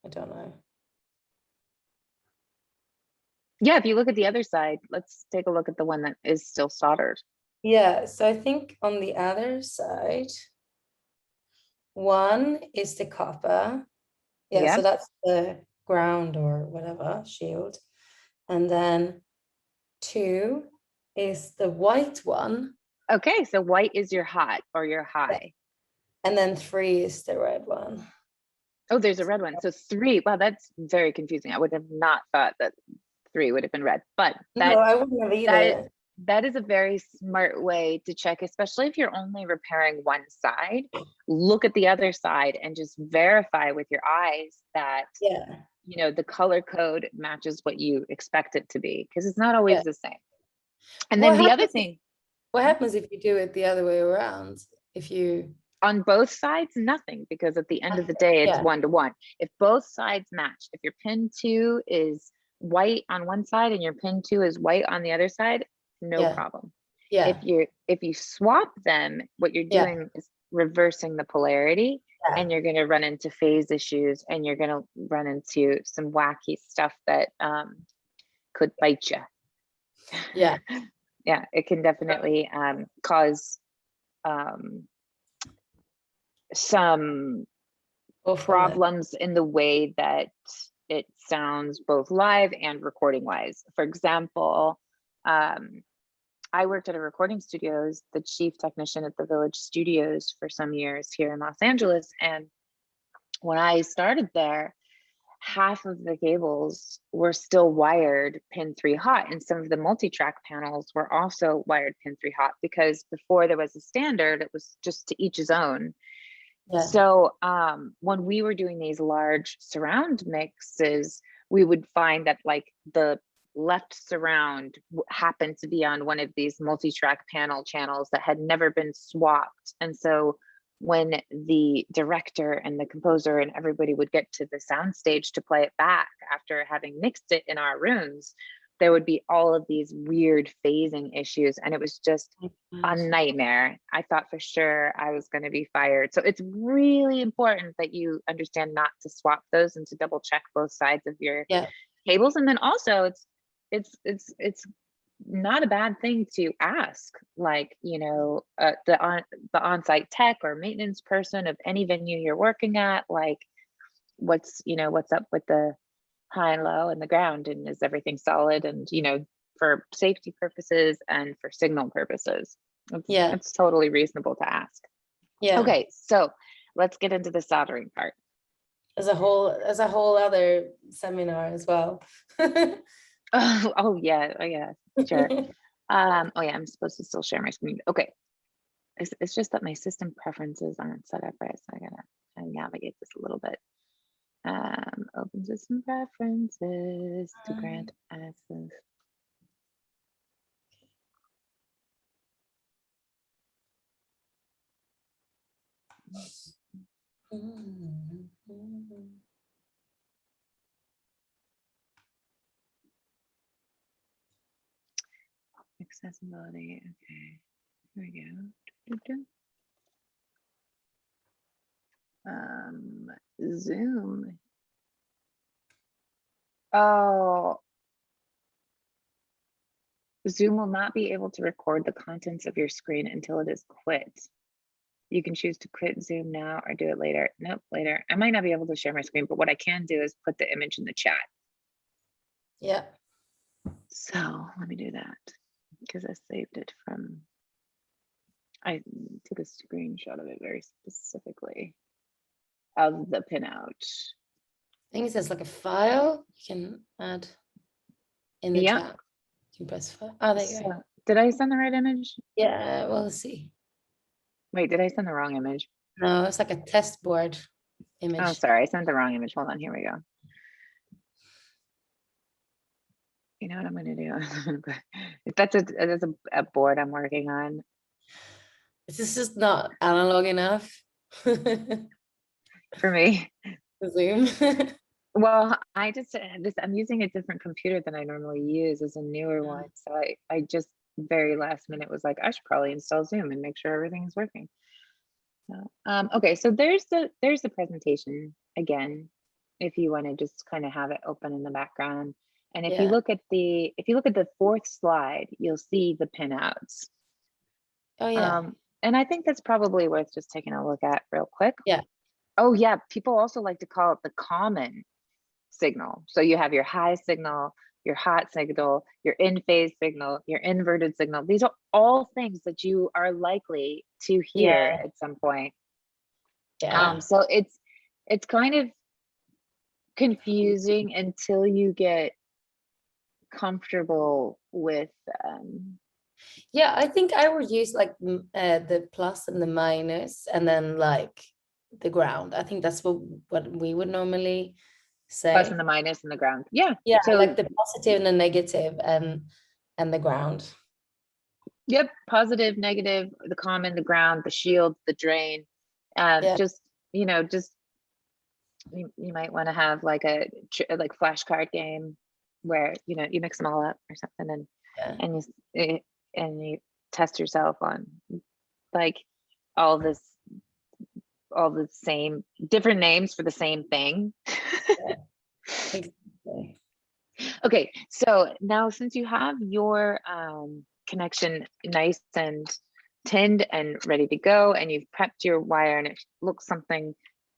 I don't know. Yeah, if you look at the other side, let's take a look at the one that is still soldered. Yeah, so I think on the other side, 1 is the copper. Yeah, so that's the ground or whatever, shield. And then 2 is the white one. Okay, so white is your hot or your high. And then 3 is the red one. Oh, there's a red one. So 3, wow, that's very confusing. I would have not thought that 3 would have been red, but no, I wouldn't have either. That is a very smart way to check, especially if you're only repairing one side. Look at the other side and just verify with your eyes that the color code matches what you expect it to be, because it's not always the same. And then the other thing, what happens if you do it the other way around? If you on both sides, nothing, because at the end of the day, it's 1-to-1. If both sides match, if your pin 2 is white on one side and your pin 2 is white on the other side, no problem. If you swap them, what you're doing is reversing the polarity, and you're going to run into phase issues, and you're going to run into some wacky stuff that could bite you. Yeah, it can definitely cause some problems in the way that it sounds, both live and recording wise. For example, I worked at a recording studio as the chief technician at the Village Studios for some years here in Los Angeles. And when I started there, half of the cables were still wired pin 3 hot, and some of the multi-track panels were also wired pin 3 hot, because before there was a standard, it was just to each his own. So when we were doing these large surround mixes, we would find that like the left surround happened to be on one of these multi-track panel channels that had never been swapped. And so when the director and the composer and everybody would get to the sound stage to play it back after having mixed it in our rooms, there would be all of these weird phasing issues, and it was just a nightmare. I thought for sure I was going to be fired. So it's really important that you understand not to swap those and to double check both sides of your cables. And then also it's not a bad thing to ask, like, the on-site tech or maintenance person of any venue you're working at, like, what's up with the high and low and the ground, and is everything solid, and for safety purposes and for signal purposes. It's totally reasonable to ask. Okay, so let's get into the soldering part. As a whole other seminar as well. oh yeah, sure. I'm supposed to still share my screen. Okay, it's just that my system preferences aren't set up right, so I gotta navigate this a little bit. Open system preferences to grant access. Accessibility. Okay. Here we go. Zoom. Oh, Zoom will not be able to record the contents of your screen until it is quit. You can choose to quit Zoom now or do it later. Nope, later. I might not be able to share my screen, but what I can do is put the image in the chat. Yeah. So let me do that because I saved it from, I took a screenshot of it very specifically of the pinout. I think it says like a file you can add in the chat. You can press file. Oh, there you go. Did I send the right image? Yeah, well, let's see. Wait, did I send the wrong image? No, it's like a test board image. Oh, sorry, I sent the wrong image. Hold on, here we go. You know what I'm gonna do? If that's a board I'm working on. This is just not analog enough. For me. Zoom. Well, I'm using a different computer than I normally use as a newer one. So I just very last minute was like, I should probably install Zoom and make sure everything is working. So, okay, so there's the presentation again, if you want to just kind of have it open in the background. And if you look at the fourth slide, you'll see the pinouts. Oh yeah. And I think that's probably worth just taking a look at real quick. Yeah. Oh yeah, people also like to call it the common signal. So you have your high signal, your hot signal, your in-phase signal, your inverted signal. These are all things that you are likely to hear at some point. Yeah. So it's kind of confusing until you get comfortable with yeah, I think I would use like the plus and the minus and then like the ground. I think that's what we would normally say. Plus and the minus and the ground. Yeah. Yeah, so like the positive and the negative and the ground. Yep, positive, negative, the common, the ground, the shield, the drain. Just you might want to have like a flashcard game where you mix them all up or something and you test yourself on like all the same different names for the same thing. Okay, so now since you have your connection nice and tinned and ready to go, and you've prepped your wire and it looks something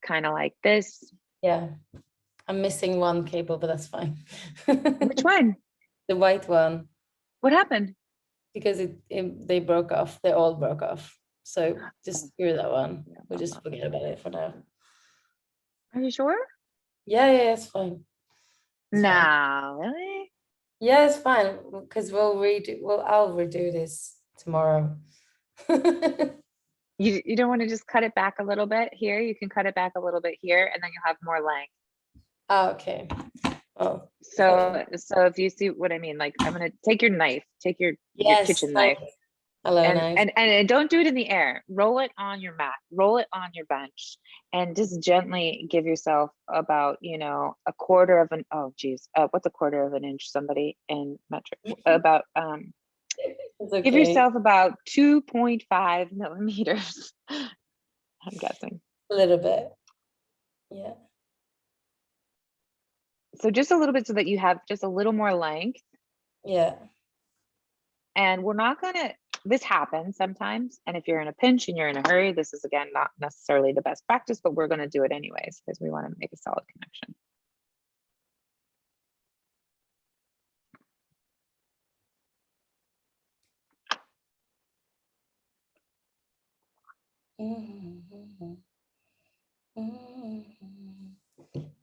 kind of like this. Yeah, I'm missing one cable, but that's fine. Which one? The white one. What happened? Because they broke off. They all broke off. So just screw that one. We'll just forget about it for now. Are you sure? Yeah, it's fine. No, really? Yeah, it's fine because I'll redo this tomorrow. You don't want to just cut it back a little bit here? You can cut it back a little bit here, and then you'll have more length. Oh, okay. Oh. So if you see what I mean, like I'm gonna take your knife, take your kitchen knife. And don't do it in the air. Roll it on your mat, roll it on your bench, and just gently give yourself about, a quarter of an, what's a quarter of an inch, somebody in metric? About, okay. Give yourself about 2.5 millimeters, I'm guessing. A little bit. Yeah. So just a little bit so that you have just a little more length. Yeah. And we're not gonna, this happens sometimes. And if you're in a pinch and you're in a hurry, this is again, not necessarily the best practice, but we're gonna do it anyways because we wanna make a solid connection.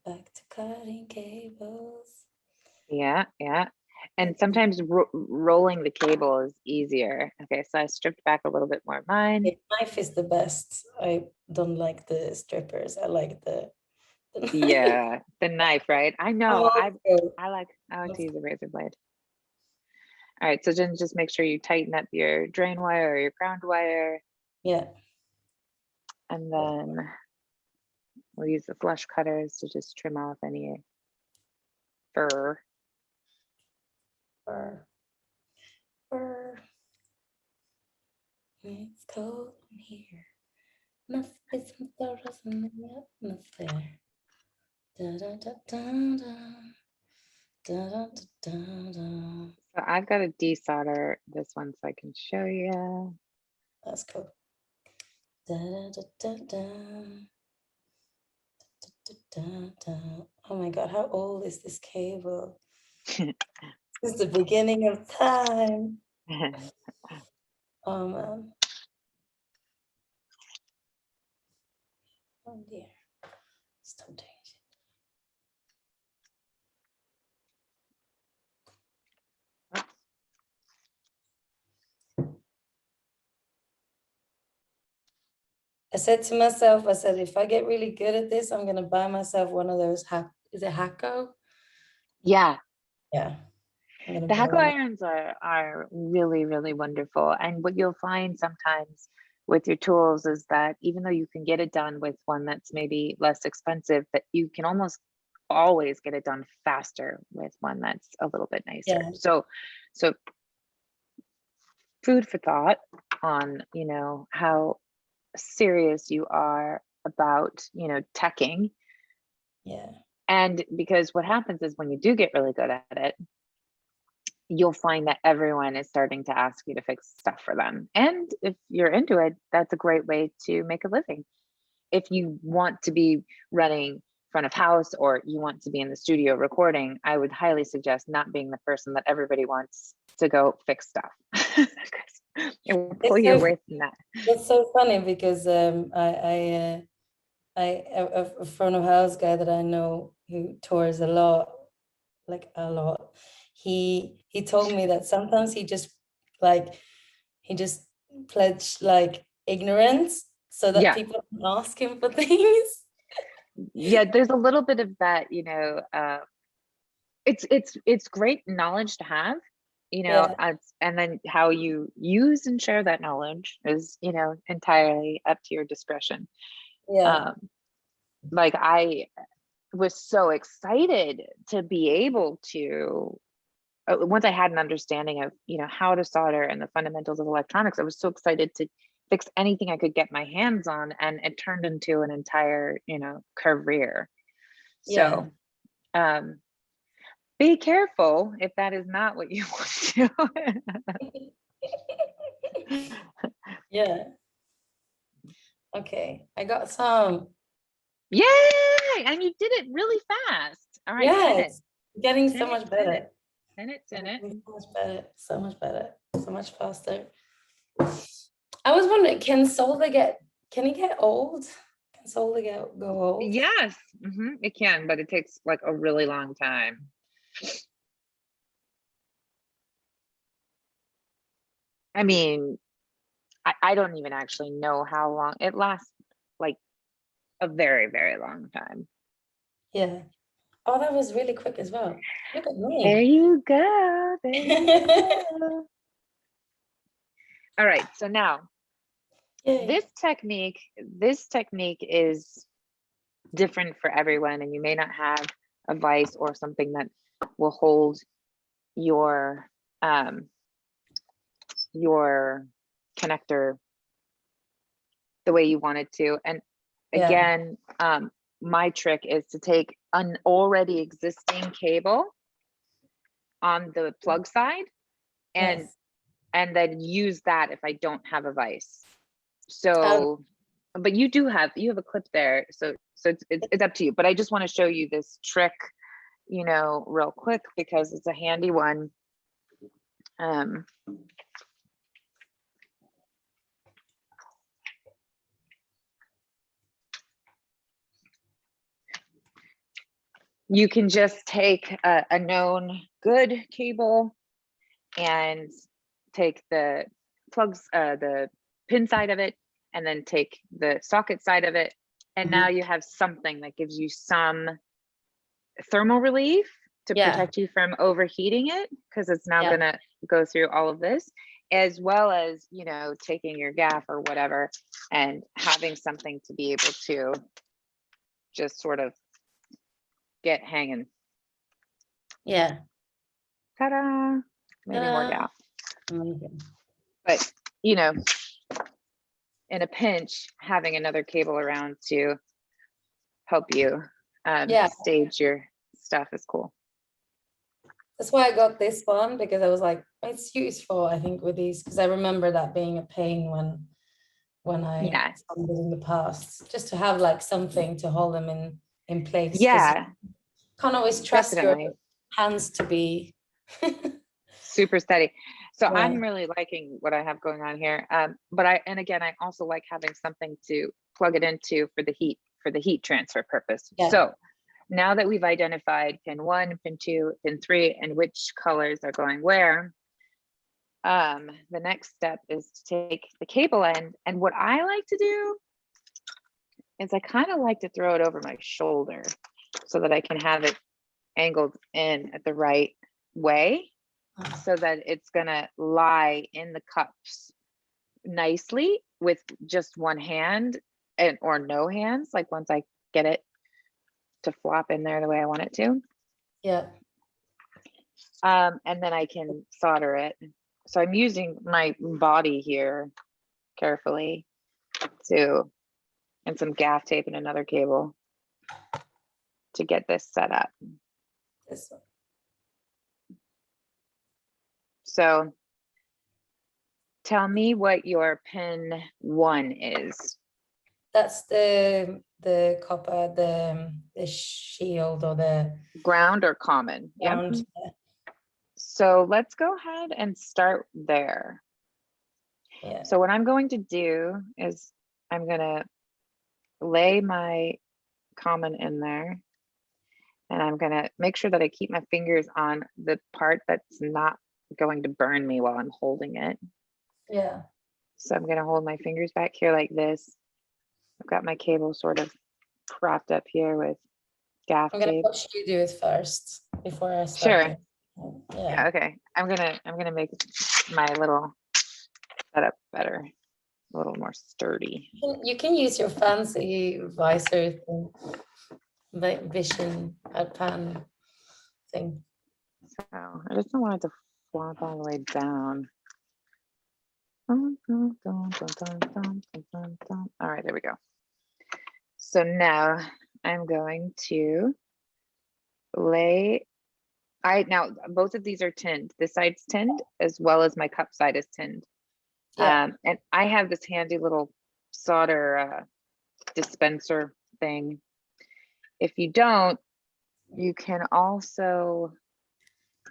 Back to cutting cables. Yeah. And sometimes rolling the cable is easier. Okay, so I stripped back a little bit more of mine. The knife is the best. I don't like the strippers. I like the yeah, the knife, right? I know. I like to use a razor blade. All right, so then just make sure you tighten up your drain wire or your ground wire. Yeah. And then we'll use the flush cutters to just trim off any fur. It's cold in here. Must be some stars in the atmosphere. Da, da, da, da, da. Da, da, da, da, da. So I've got to desolder this one so I can show you. That's cool. Da, da, da, da, da. Da, da, da, da. Oh my God, how old is this cable? It's the beginning of time. Oh man. Oh dear. Stop doing it. I said to myself, I said, if I get really good at this, I'm gonna buy myself one of those is it Hakko? Yeah. Yeah. The Hakko irons are really, really wonderful. And what you'll find sometimes with your tools is that even though you can get it done with one that's maybe less expensive, that you can almost always get it done faster with one that's a little bit nicer. Yeah. So food for thought on, you know, how serious you are about, you know, teching. Yeah. And because what happens is when you do get really good at it, you'll find that everyone is starting to ask you to fix stuff for them. And if you're into it, that's a great way to make a living. If you want to be running front of house or you want to be in the studio recording, I would highly suggest not being the person that everybody wants to go fix stuff. It will pull you away from that. It's so funny because a front of house guy that I know who tours a lot, like a lot, he told me that sometimes he just pledged like ignorance so that people can ask him for things. Yeah, there's a little bit of that, you know. It's great knowledge to have, you know, and then how you use and share that knowledge is, you know, entirely up to your discretion. Like I was so excited to be able to, once I had an understanding of, you know, how to solder and the fundamentals of electronics, I was so excited to fix anything I could get my hands on, and it turned into an entire, you know, career. So be careful if that is not what you want to do. Yeah. Okay, I got some. Yay! And you did it really fast. All right, yes, getting so much better. Send it. So much better, so much better, so much faster. I was wondering, can he get old? Can solder go old? Yes, it can, but it takes like a really long time. I mean, I don't even actually know how long it lasts, like a very, very long time. Yeah. Oh, that was really quick as well. Look at me. There you go. There you go. All right, so now this technique is different for everyone, and you may not have a vise or something that will hold your connector the way you want it to. And again, my trick is to take an already existing cable on the plug side and then use that if I don't have a vise. So but you have a clip there, so it's up to you. But I just want to show you this trick, you know, real quick because it's a handy one. You can just take a known good cable and take the plugs, the pin side of it, and then take the socket side of it. And now you have something that gives you some thermal relief to protect you from overheating it, because it's now gonna go through all of this. as well as, taking your gaff or whatever and having something to be able to just sort of get hanging. Yeah. Ta-da! Maybe more gaff. Amazing. But, in a pinch, having another cable around to help you stage your stuff is cool. That's why I got this one, because I was like, it's useful, I think, with these, because I remember that being a pain when I stumbled in the past, just to have like something to hold them in place. Yeah. Can't always trust your hands to be super steady. So Right. I'm really liking what I have going on here. But I also like having something to plug it into for the heat transfer purpose. Yeah. So now that we've identified pin 1, pin 2, pin 3, and which colors are going where, the next step is to take the cable end. And what I like to do is I kind of like to throw it over my shoulder so that I can have it angled in at the right way, so that it's gonna lie in the cups nicely with just one hand or no hands, like once I get it to flop in there the way I want it to. Yeah. And then I can solder it. So I'm using my body here carefully and some gaff tape and another cable to get this set up. This one. So tell me what your pin 1 is. That's the copper, the shield, or the ground or common. ground. Yep. So let's go ahead and start there. Yeah. So what I'm going to do is I'm going to lay my common in there, and I'm going to make sure that I keep my fingers on the part that's not going to burn me while I'm holding it. Yeah. So I'm going to hold my fingers back here like this. I've got my cable sort of propped up here with gaff I'm gonna tape. watch you do it first before I start. Sure. Yeah. Yeah, okay. I'm gonna make my little setup better, a little more sturdy. You can use your fancy visor thing, vision pan thing. So I just don't want it to flop all the way down. All right, there we go. So now I'm going to lay. Now both of these are tinned. This side's tinned as well as my cup side is tinned. Yeah. And I have this handy little solder dispenser thing. If you don't, you can also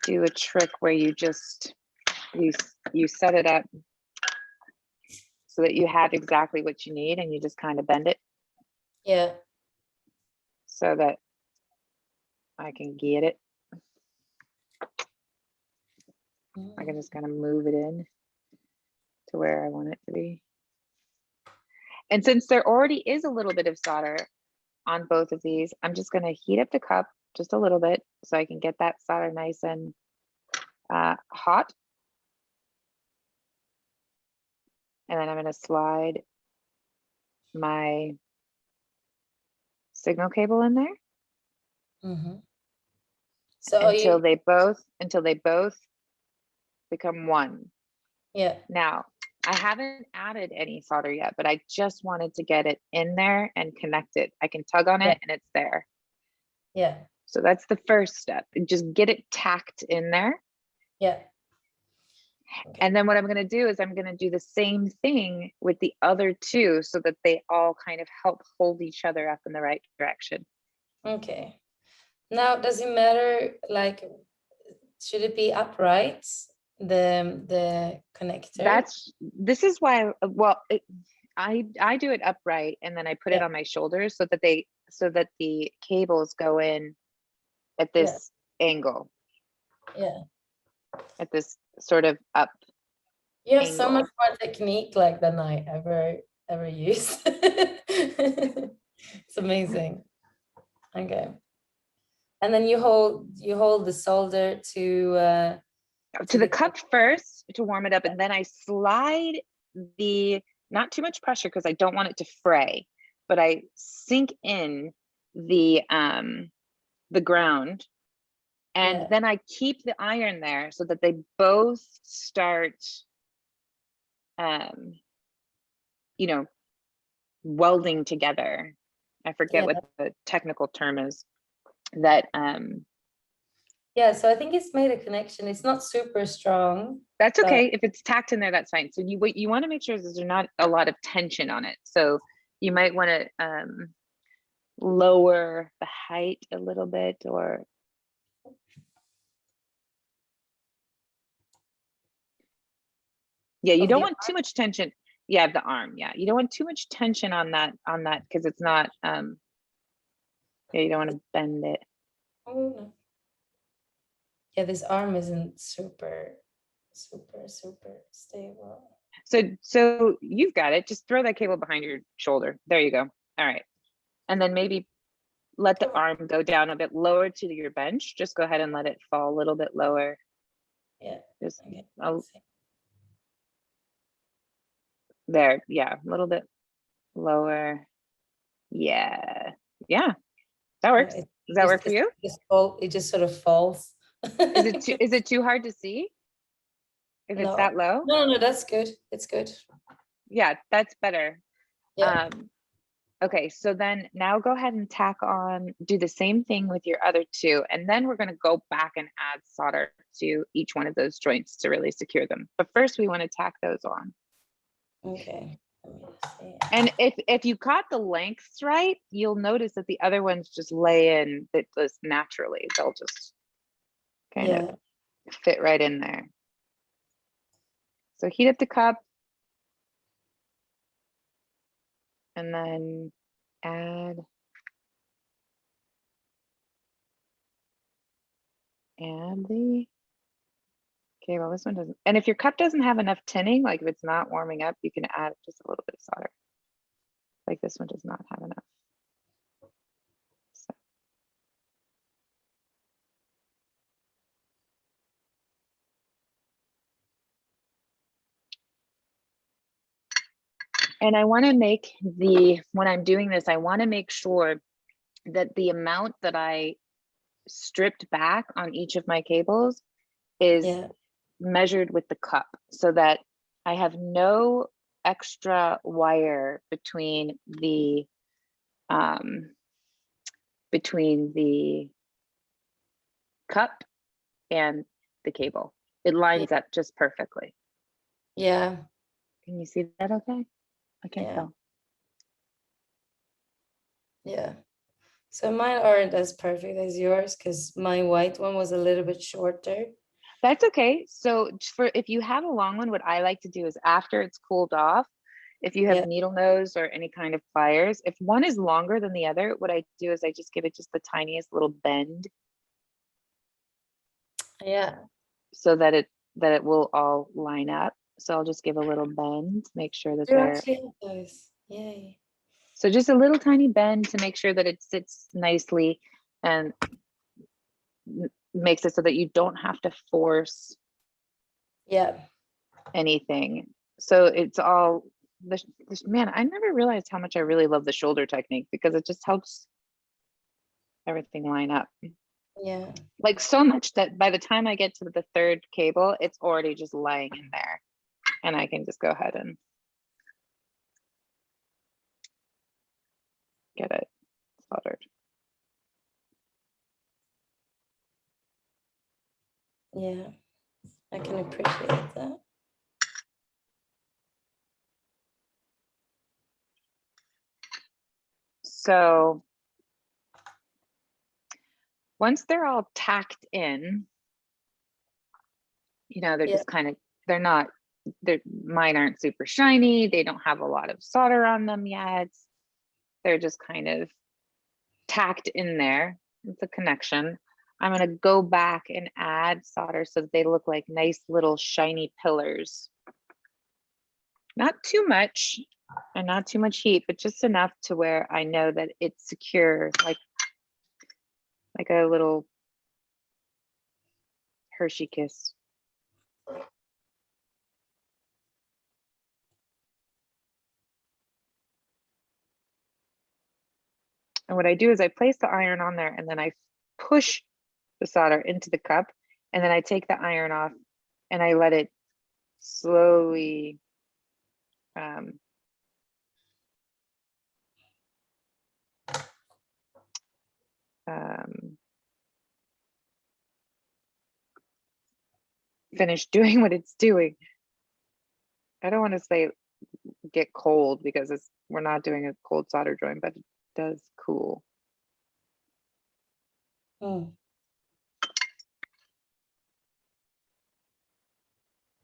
do a trick where you just you set it up so that you have exactly what you need, and you just kind of bend it. Yeah. So that I can get it. I can just kind of move it in to where I want it to be. And since there already is a little bit of solder on both of these, I'm just going to heat up the cup just a little bit so I can get that solder nice and hot. And then I'm going to slide my signal cable in there. Mm-hmm. So until they both become one. Yeah. Now, I haven't added any solder yet, but I just wanted to get it in there and connect it. I can tug on it and it's there. Yeah. So that's the first step. Just get it tacked in there. Yeah. Okay. And then what I'm going to do is I'm going to do the same thing with the other two so that they all kind of help hold each other up in the right direction. Okay. Now, does it matter, like, should it be upright, the connector? This is why, well, I do it upright and then I put it on my shoulders so that the cables go in at this angle. Yeah. At this sort of up. You have so much more technique like than I ever used. It's amazing. Okay. And then you hold the solder to to the cup first to warm it up, and then I slide not too much pressure because I don't want it to fray, but I sink in the ground, and then I keep the iron there so that they both start you know, welding together. I forget what the technical term is. That yeah, so I think it's made a connection. It's not super strong. That's okay. If it's tacked in there, that's fine. So you want to make sure there's not a lot of tension on it. So you might want to lower the height a little bit, or you don't want too much tension. Yeah, the arm. Yeah, you don't want too much tension on that because it's not you don't want to bend it. Oh no. Yeah, this arm isn't super stable. So you've got it. Just throw that cable behind your shoulder. There you go. All right. And then maybe let the arm go down a bit lower to your bench. Just go ahead and let it fall a little bit lower. Yeah. Just there. Yeah, a little bit lower. Yeah. Yeah. That works. Does that work for you? It just sort of falls. Is it too hard to see? If it's that low? No, that's good. It's good. Yeah, that's better. Yeah. Okay, so then now go ahead and do the same thing with your other two, and then we're going to go back and add solder to each one of those joints to really secure them. But first we want to tack those on. Okay. And if you caught the lengths right, you'll notice that the other ones just lay in just naturally. They'll just kind of fit right in there. So heat up the cup, and then add the cable. This one doesn't. And if your cup doesn't have enough tinning, like if it's not warming up, you can add just a little bit of solder. Like this one does not have enough. So. And I want to make when I'm doing this, I want to make sure that the amount that I stripped back on each of my cables is measured with the cup, so that I have no extra wire between the cup and the cable. It lines up just perfectly. Yeah. Can you see that okay? I can't tell. Yeah. So mine aren't as perfect as yours because my white one was a little bit shorter. That's okay. So if you have a long one, what I like to do is after it's cooled off, if you have needle nose or any kind of pliers, if one is longer than the other, what I do is I just give it just the tiniest little bend. Yeah. So that it will all line up. So I'll just give a little bend to make sure that they're actually those. Yay. So just a little tiny bend to make sure that it sits nicely and makes it so that you don't have to force anything. So it's all man, I never realized how much I really love the shoulder technique because it just helps everything line up. Yeah. Like so much that by the time I get to the third cable, it's already just lying in there. And I can just go ahead and get it soldered. Yeah, I can appreciate that. So once they're all tacked in, they're just kind of, mine aren't super shiny. They don't have a lot of solder on them yet. They're just kind of tacked in there. It's a connection. I'm going to go back and add solder so that they look like nice little shiny pillars. Not too much and not too much heat, but just enough to where I know that it's secure, like a little Hershey kiss. And what I do is I place the iron on there and then I push the solder into the cup, and then I take the iron off and I let it slowly finish doing what it's doing. I don't want to say get cold because we're not doing a cold solder joint, but it does cool. I'm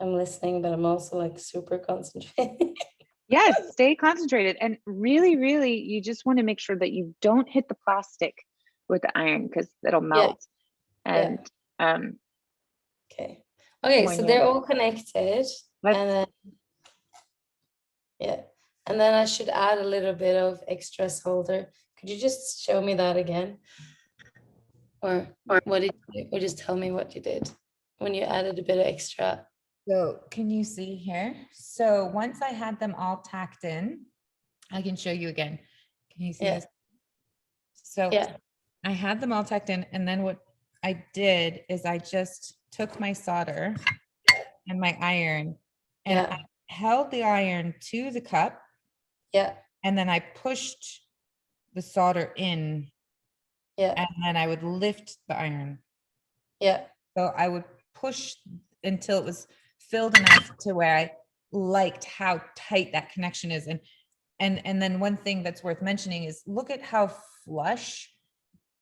listening, but I'm also like super concentrated. Yes, stay concentrated. And really, really, you just want to make sure that you don't hit the plastic with the iron because it'll melt. And okay. Okay, so they're all connected. And then and then I should add a little bit of extra solder. Could you just show me that again? Or what did you do? Or just tell me what you did when you added a bit of extra. So can you see here? So once I had them all tacked in, I can show you again. Can you see this? So I had them all tacked in, and then what I did is I just took my solder and my iron and I held the iron to the cup. And then I pushed the solder in. And then I would lift the iron. So I would push until it was filled enough to where I liked how tight that connection is. And then one thing that's worth mentioning is look at how flush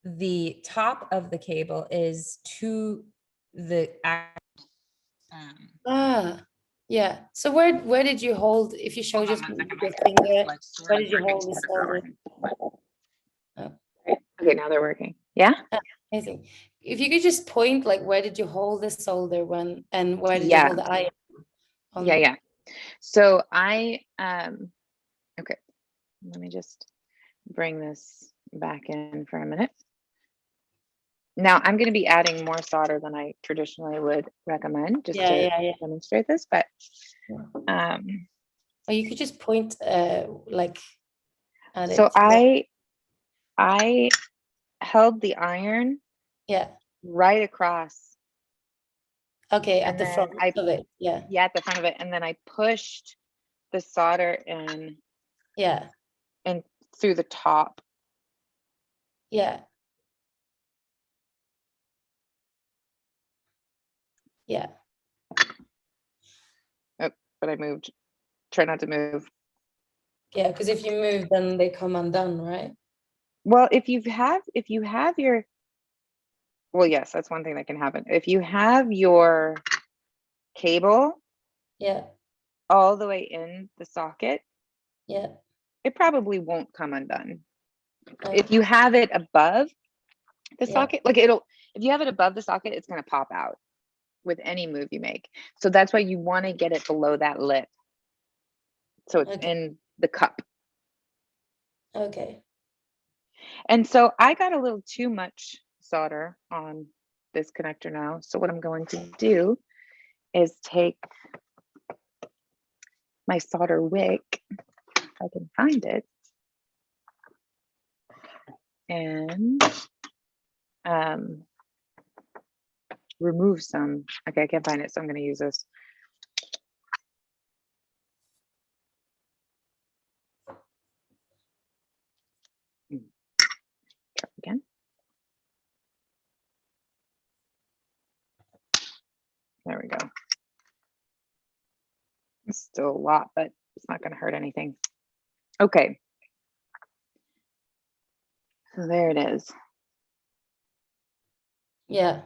the top of the cable is to the So where did you hold, if you show just your finger, where did you hold the solder? Okay, now they're working. Yeah. Amazing. If you could just point, like, where did you hold the solder when, and where did you hold the iron? Yeah. So I okay, let me just bring this back in for a minute. Now I'm going to be adding more solder than I traditionally would recommend just to demonstrate this, but or you could just point like at so it. I held the iron right across. Okay, at the front of it. Yeah, at the front of it, and then I pushed the solder in. And through the top. Yeah. Oh, but I moved. Try not to move. Yeah, because if you move, then they come undone, right? Well, if you have your, well, yes, that's one thing that can happen. If you have your cable, all the way in the socket, it probably won't come undone. If you have it above the socket, like if you have it above the socket, it's going to pop out with any move you make. So that's why you want to get it below that lip. So it's in the cup. Okay. And so I got a little too much solder on this connector now. So what I'm going to do is take my solder wick, if I can find it, and remove some. Okay, I can't find it, so I'm going to use this. Try again. There we go. It's still a lot, but it's not going to hurt anything. Okay. So there it is. Yeah.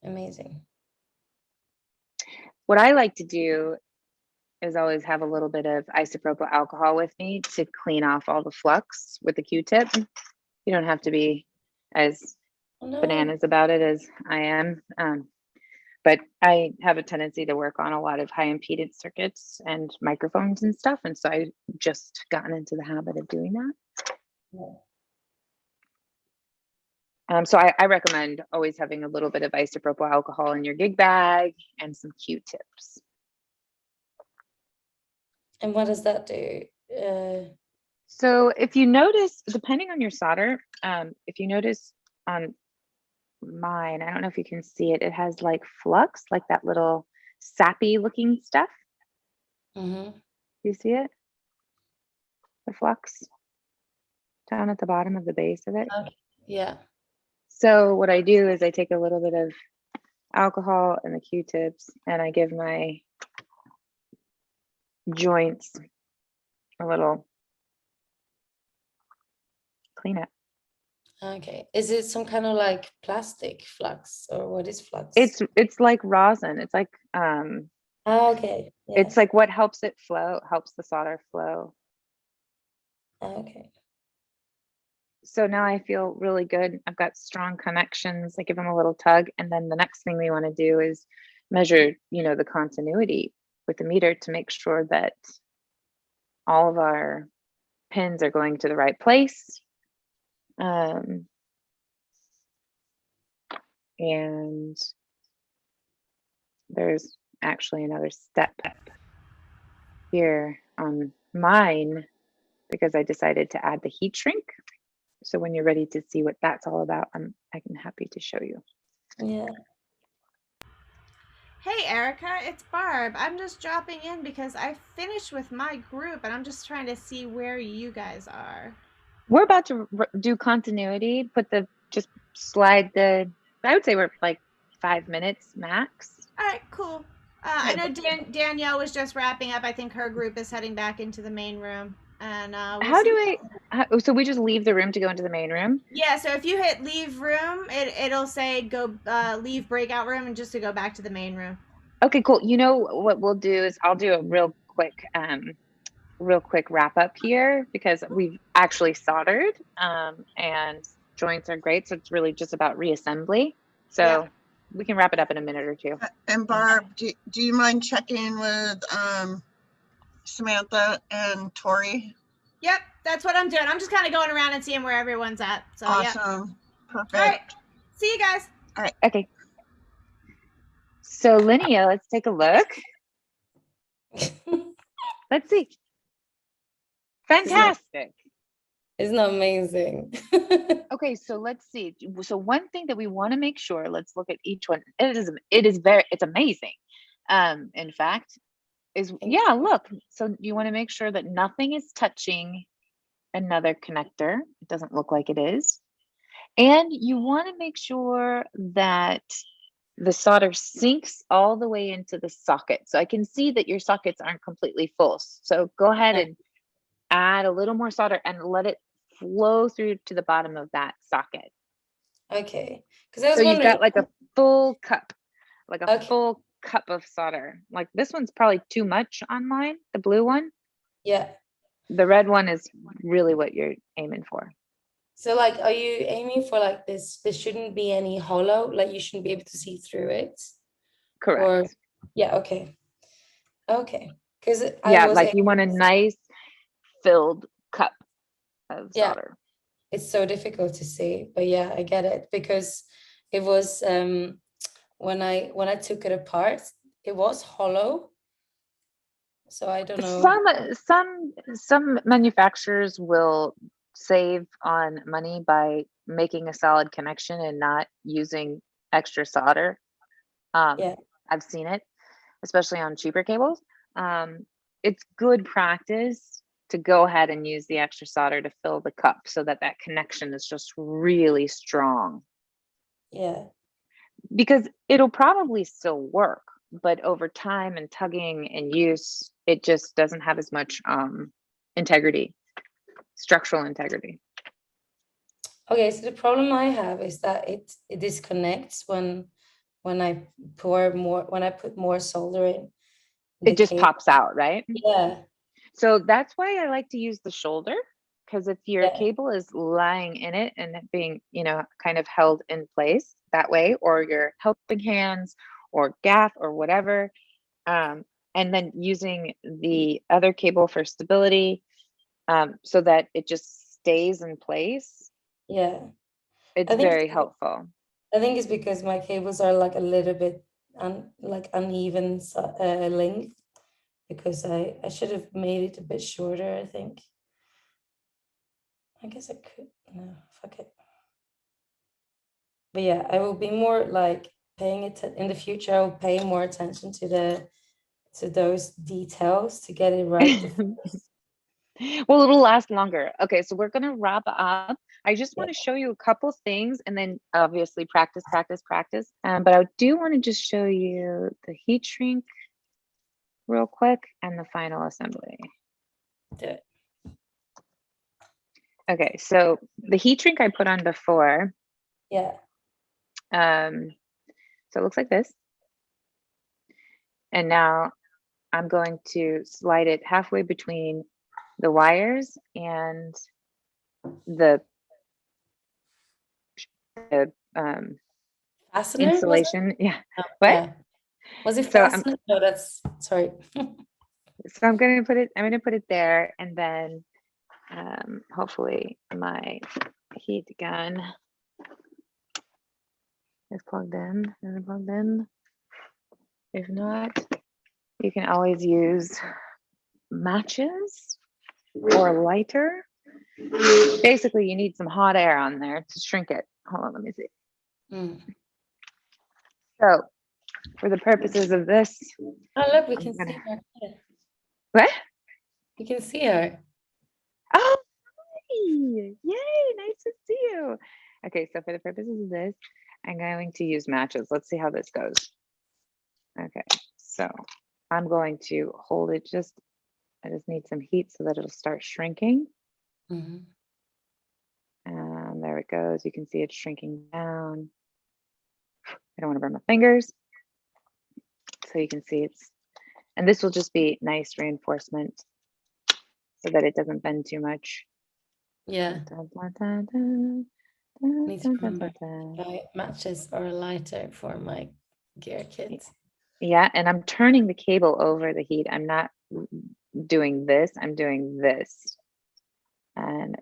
Amazing. What I like to do is always have a little bit of isopropyl alcohol with me to clean off all the flux with the Q-tip. You don't have to be as bananas about it as I am. But I have a tendency to work on a lot of high impedance circuits and microphones and stuff. And so I just gotten into the habit of doing that. So I recommend always having a little bit of isopropyl alcohol in your gig bag and some Q-tips. And what does that do? So if you notice, depending on your solder, if you notice on mine, I don't know if you can see it, it has like flux, like that little sappy looking stuff. Mm-hmm. You see it? The flux down at the bottom of the base of it. Okay. Yeah. So what I do is I take a little bit of alcohol and the Q-tips and I give my joints a little cleanup. Okay. Is it some kind of like plastic flux or what is flux? It's like rosin. It's like okay. Yeah. It's like what helps it flow, helps the solder flow. Okay. So now I feel really good. I've got strong connections. I give them a little tug. And then the next thing we want to do is measure, the continuity with the meter to make sure that all of our pins are going to the right place. And there's actually another step here on mine because I decided to add the heat shrink. So when you're ready to see what that's all about, I'm happy to show you. Yeah. Hey Erika, it's Barb. I'm just dropping in because I finished with my group and I'm just trying to see where you guys are. We're about to do continuity, just slide I would say we're like 5 minutes max. All right, cool. I know Danielle was just wrapping up. I think her group is heading back into the main room. And so we just leave the room to go into the main room? Yeah, so if you hit leave room, it'll say go leave breakout room and just to go back to the main room. Okay, cool. You know what we'll do is I'll do a real quick wrap up here because we've actually soldered and joints are great. So it's really just about reassembly. So we can wrap it up in a minute or two. And Barb, do you mind checking with Samantha and Tori? Yep, that's what I'm doing. I'm just kind of going around and seeing where everyone's at. So awesome. Perfect. All right. See you guys. All right. Okay. So Linnea, let's take a look. Let's see. Fantastic. Isn't that amazing? Okay, so let's see. So one thing that we want to make sure, let's look at each one. It's amazing. In fact, look. So you want to make sure that nothing is touching another connector. It doesn't look like it is. And you want to make sure that the solder sinks all the way into the socket. So I can see that your sockets aren't completely full. So go ahead and add a little more solder and let it flow through to the bottom of that socket. Okay. So you've got like a full cup, full cup of solder. Like this one's probably too much on mine, the blue one. Yeah. The red one is really what you're aiming for. So like, are you aiming for like this? There shouldn't be any hollow, like you shouldn't be able to see through it. Correct. Okay. Okay. Because you want a nice filled cup of solder. It's so difficult to see, but yeah, I get it because it was when I took it apart, it was hollow. So I don't know. Some manufacturers will save on money by making a solid connection and not using extra solder. I've seen it, especially on cheaper cables. It's good practice to go ahead and use the extra solder to fill the cup so that connection is just really strong. Yeah. Because it'll probably still work, but over time and tugging and use, it just doesn't have as much integrity, structural integrity. Okay, so the problem I have is that it disconnects when I put more solder in. It just pops out, right? Yeah. So that's why I like to use the shoulder, because if your cable is lying in it and it being, kind of held in place that way, or your helping hands or gaff or whatever, and then using the other cable for stability, so that it just stays in place. Yeah. It's very helpful. I think it's because my cables are like a little bit uneven length, because I should have made it a bit shorter, I think. I guess I could. No, fuck it. But yeah, I will be more like paying it in the future. I will pay more attention to those details to get it right. Well, it'll last longer. Okay, so we're gonna wrap up. I just want to show you a couple things and then obviously practice. But I do want to just show you the heat shrink real quick and the final assembly. Do it. Okay, so the heat shrink I put on before. Yeah. So it looks like this. And now I'm going to slide it halfway between the wires and the fastener, insulation. Yeah. Oh, What? yeah. Was it fastener? No, that's sorry. So I'm gonna put it there, and then hopefully my heat gun is plugged in. Is it plugged in? If not, you can always use matches or lighter. Basically, you need some hot air on there to shrink it. Hold on, let me see. So, for the purposes of this, oh look, we can see her. What? We can see her. Oh, yay! Nice to see you. Okay, so for the purposes of this, I'm going to use matches. Let's see how this goes. Okay, so I'm going to hold it I just need some heat so that it'll start shrinking. And there it goes. You can see it's shrinking down. I don't want to burn my fingers. So you can see and this will just be nice reinforcement so that it doesn't bend too much. Yeah. Need to remember matches or a lighter for my gear kit. Yeah, and I'm turning the cable over the heat. I'm not doing this. I'm doing this. And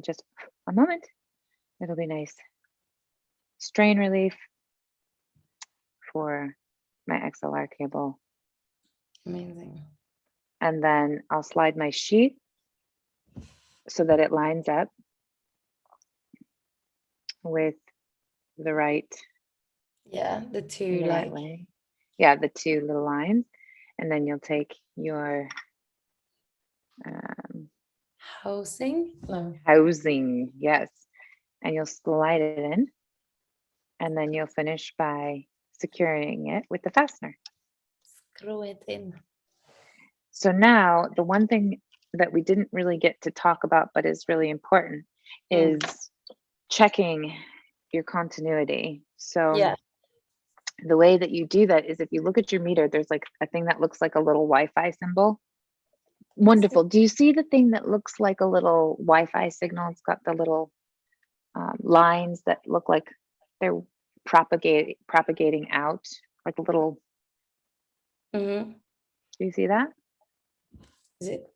just a moment, it'll be nice. Strain relief for my XLR cable. Amazing. And then I'll slide my sheet so that it lines up with the right. Yeah, the two like. Way. Yeah, the two little lines. And then you'll take your housing. No. Housing, yes. And you'll slide it in. And then you'll finish by securing it with the fastener. Screw it in. So now the one thing that we didn't really get to talk about, but is really important, is checking your continuity. So yeah. The way that you do that is if you look at your meter, there's like a thing that looks like a little Wi-Fi symbol. Wonderful. Do you see the thing that looks like a little Wi-Fi signal? It's got the little lines that look like they're propagating out, like a little. Do you see that? Is it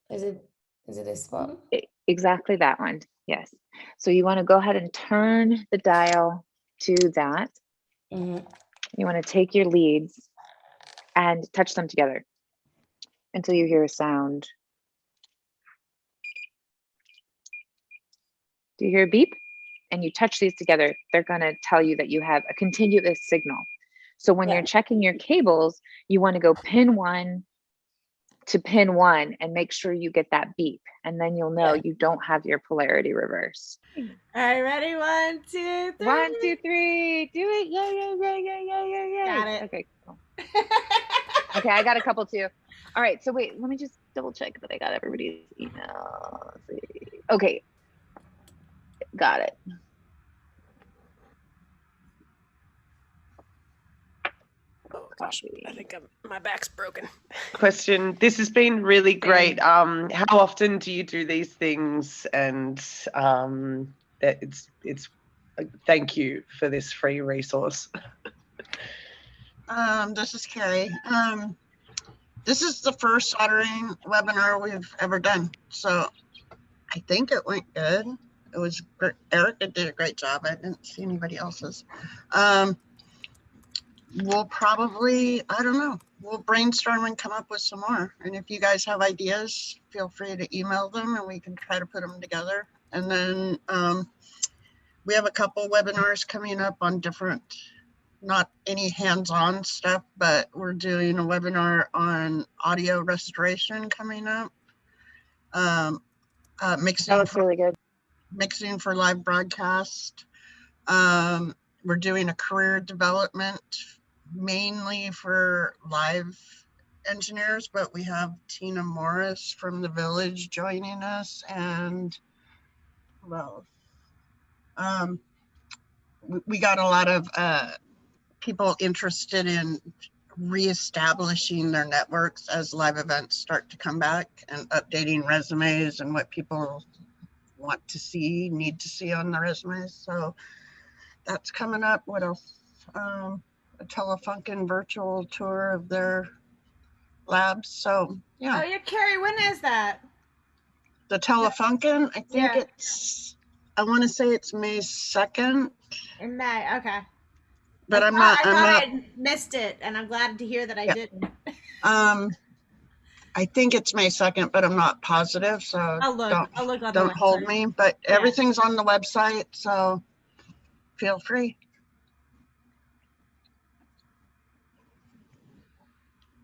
this one? Exactly that one. Yes. So you want to go ahead and turn the dial to that. You want to take your leads and touch them together until you hear a sound. Do you hear a beep? And you touch these together, they're going to tell you that you have a continuous signal. So when you're checking your cables, you want to go pin 1 to pin 1 and make sure you get that beep. And then you'll know you don't have your polarity reversed. All right, ready? 1, 2, 3. 1, 2, 3. Do it. Yay. Got it. Okay, cool. Okay, I got a couple too. All right, so wait, let me just double check that I got everybody's email. Let's see. Okay. Got it. Oh gosh, I think my back's broken. Question. This has been really great. How often do you do these things? And it's thank you for this free resource. This is Carrie. This is the first soldering webinar we've ever done, so I think it went good. It was great. Erika did a great job. I didn't see anybody else's. We'll probably, I don't know, we'll brainstorm and come up with some more. And if you guys have ideas, feel free to email them and we can try to put them together. And then we have a couple webinars coming up on different, not any hands-on stuff, but we're doing a webinar on audio restoration coming up. Mixing That looks really good. Mixing for live broadcast. We're doing a career development mainly for live engineers, but we have Tina Morris from the Village joining us, and well, we got a lot of people interested in reestablishing their networks as live events start to come back, and updating resumes and what people want to see, need to see on the resumes. So that's coming up. What else? A Telefunken virtual tour of their labs. So yeah. Oh yeah, Carrie, when is that? The Telefunken, I think it's, I want to say it's May 2nd. In May, okay. But I I'm not. I missed it, and I'm glad to hear that I didn't. I think it's May 2nd, but I'm not positive, so I'll look on the don't hold website. me. But everything's on the website, so feel free.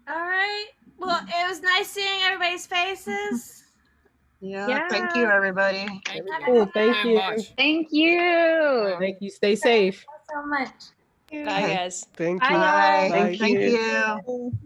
All right. Well, it was nice seeing everybody's faces. Yeah. Thank you, everybody. Cool. Thank you. Thank you. Thank you. Stay safe. So much. Bye, guys. Thank you. Bye. Thank Thank you. you.